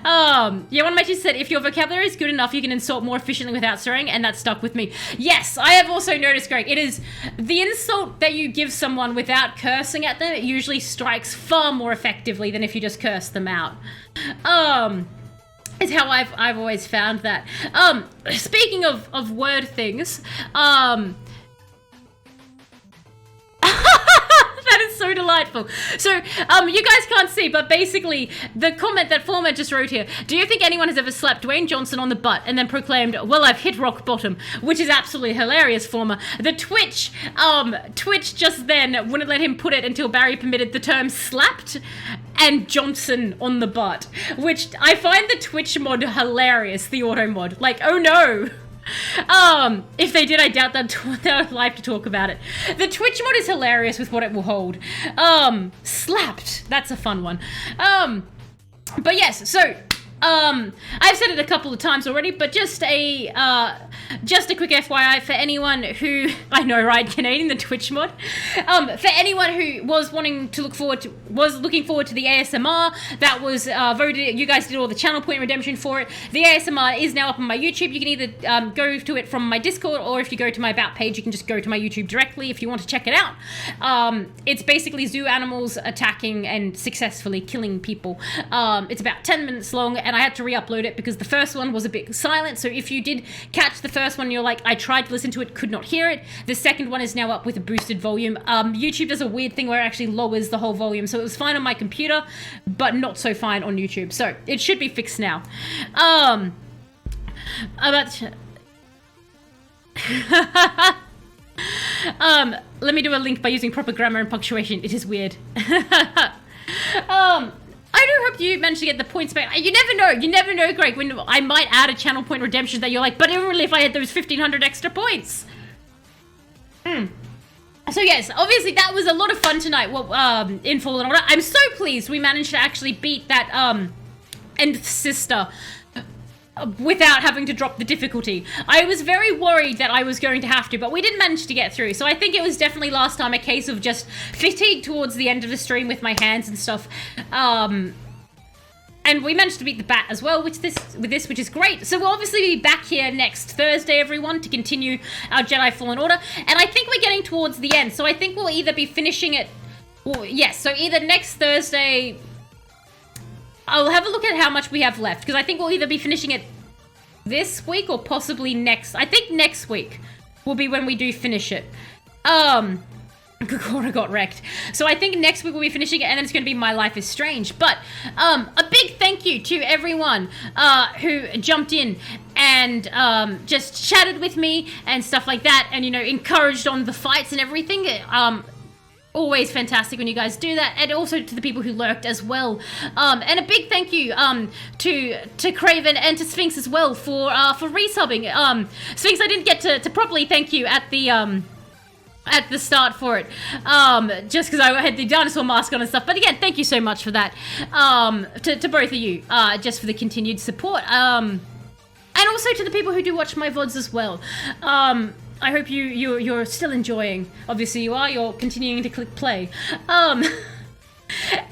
One of my teachers said, if your vocabulary is good enough, you can insult more efficiently without swearing, and that stuck with me. Yes, I have also noticed, Greg, it is the insult that you give someone without cursing at them, it usually strikes far more effectively than if you just curse them out. Is how I've always found that. Speaking of word things, that is so so delightful. So, you guys can't see, but basically, the comment that Former just wrote here, do you think anyone has ever slapped Dwayne Johnson on the butt and then proclaimed, well, I've hit rock bottom, which is absolutely hilarious, Former. The Twitch just then wouldn't let him put it until Barry permitted the term slapped and Johnson on the butt, which I find the Twitch mod hilarious, the auto mod. Like, oh no. If they did, I doubt they'd like to talk about it. The Twitch mod is hilarious with what it will hold. Slapped. That's a fun one. But yes, so, I've said it a couple of times already, but just a quick FYI for anyone who, I know, right, Canadian, the Twitch mod. For anyone who was looking forward to the ASMR, that was voted, you guys did all the channel point redemption for it. The ASMR is now up on my YouTube. You can either go to it from my Discord, or if you go to my About page, you can just go to my YouTube directly if you want to check it out. It's basically zoo animals attacking and successfully killing people. It's about 10 minutes long, and I had to re-upload it because the first one was a bit silent, so if you did catch the first one and you're like, I tried to listen to it, could not hear it, the second one is now up with a boosted volume. YouTube does a weird thing where it actually lowers the whole volume, so it was fine on my computer, but not so fine on YouTube, so it should be fixed now. Let me do a link by using proper grammar and punctuation. It is weird. I do hope you managed to get the points back. You never know, Greg, when I might add a channel point redemption that you're like, but only if I had those 1,500 extra points. So yes, obviously that was a lot of fun tonight, in Fallen Order. I'm so pleased we managed to actually beat that, Nth Sister without having to drop the difficulty. I was very worried that I was going to have to, but we did manage to get through. So I think it was definitely last time a case of just fatigue towards the end of the stream with my hands and stuff. And we managed to beat the bat as well, which is great. So we'll obviously be back here next Thursday, everyone, to continue our Jedi Fallen Order. And I think we're getting towards the end, so I think we'll either be finishing it... Well, yes, so either next Thursday... I'll have a look at how much we have left, because I think we'll either be finishing it this week or possibly next. I think next week will be when we do finish it. I got wrecked. So I think next week we'll be finishing it, and then it's going to be My Life is Strange. But a big thank you to everyone who jumped in and just chatted with me and stuff like that, and, you know, encouraged on the fights and everything. Always fantastic when you guys do that, and also to the people who lurked as well. And a big thank you to Craven and to Sphinx as well for resubbing. Sphinx, I didn't get to properly thank you at the start for it, just because I had the dinosaur mask on and stuff. But again, thank you so much for that, to both of you, just for the continued support, and also to the people who do watch my VODs as well. I hope you're still enjoying. Obviously you are, you're continuing to click play.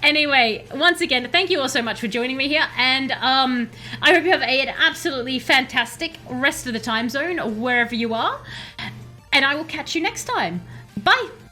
Anyway, once again, thank you all so much for joining me here, and I hope you have an absolutely fantastic rest of the time zone, wherever you are, and I will catch you next time. Bye!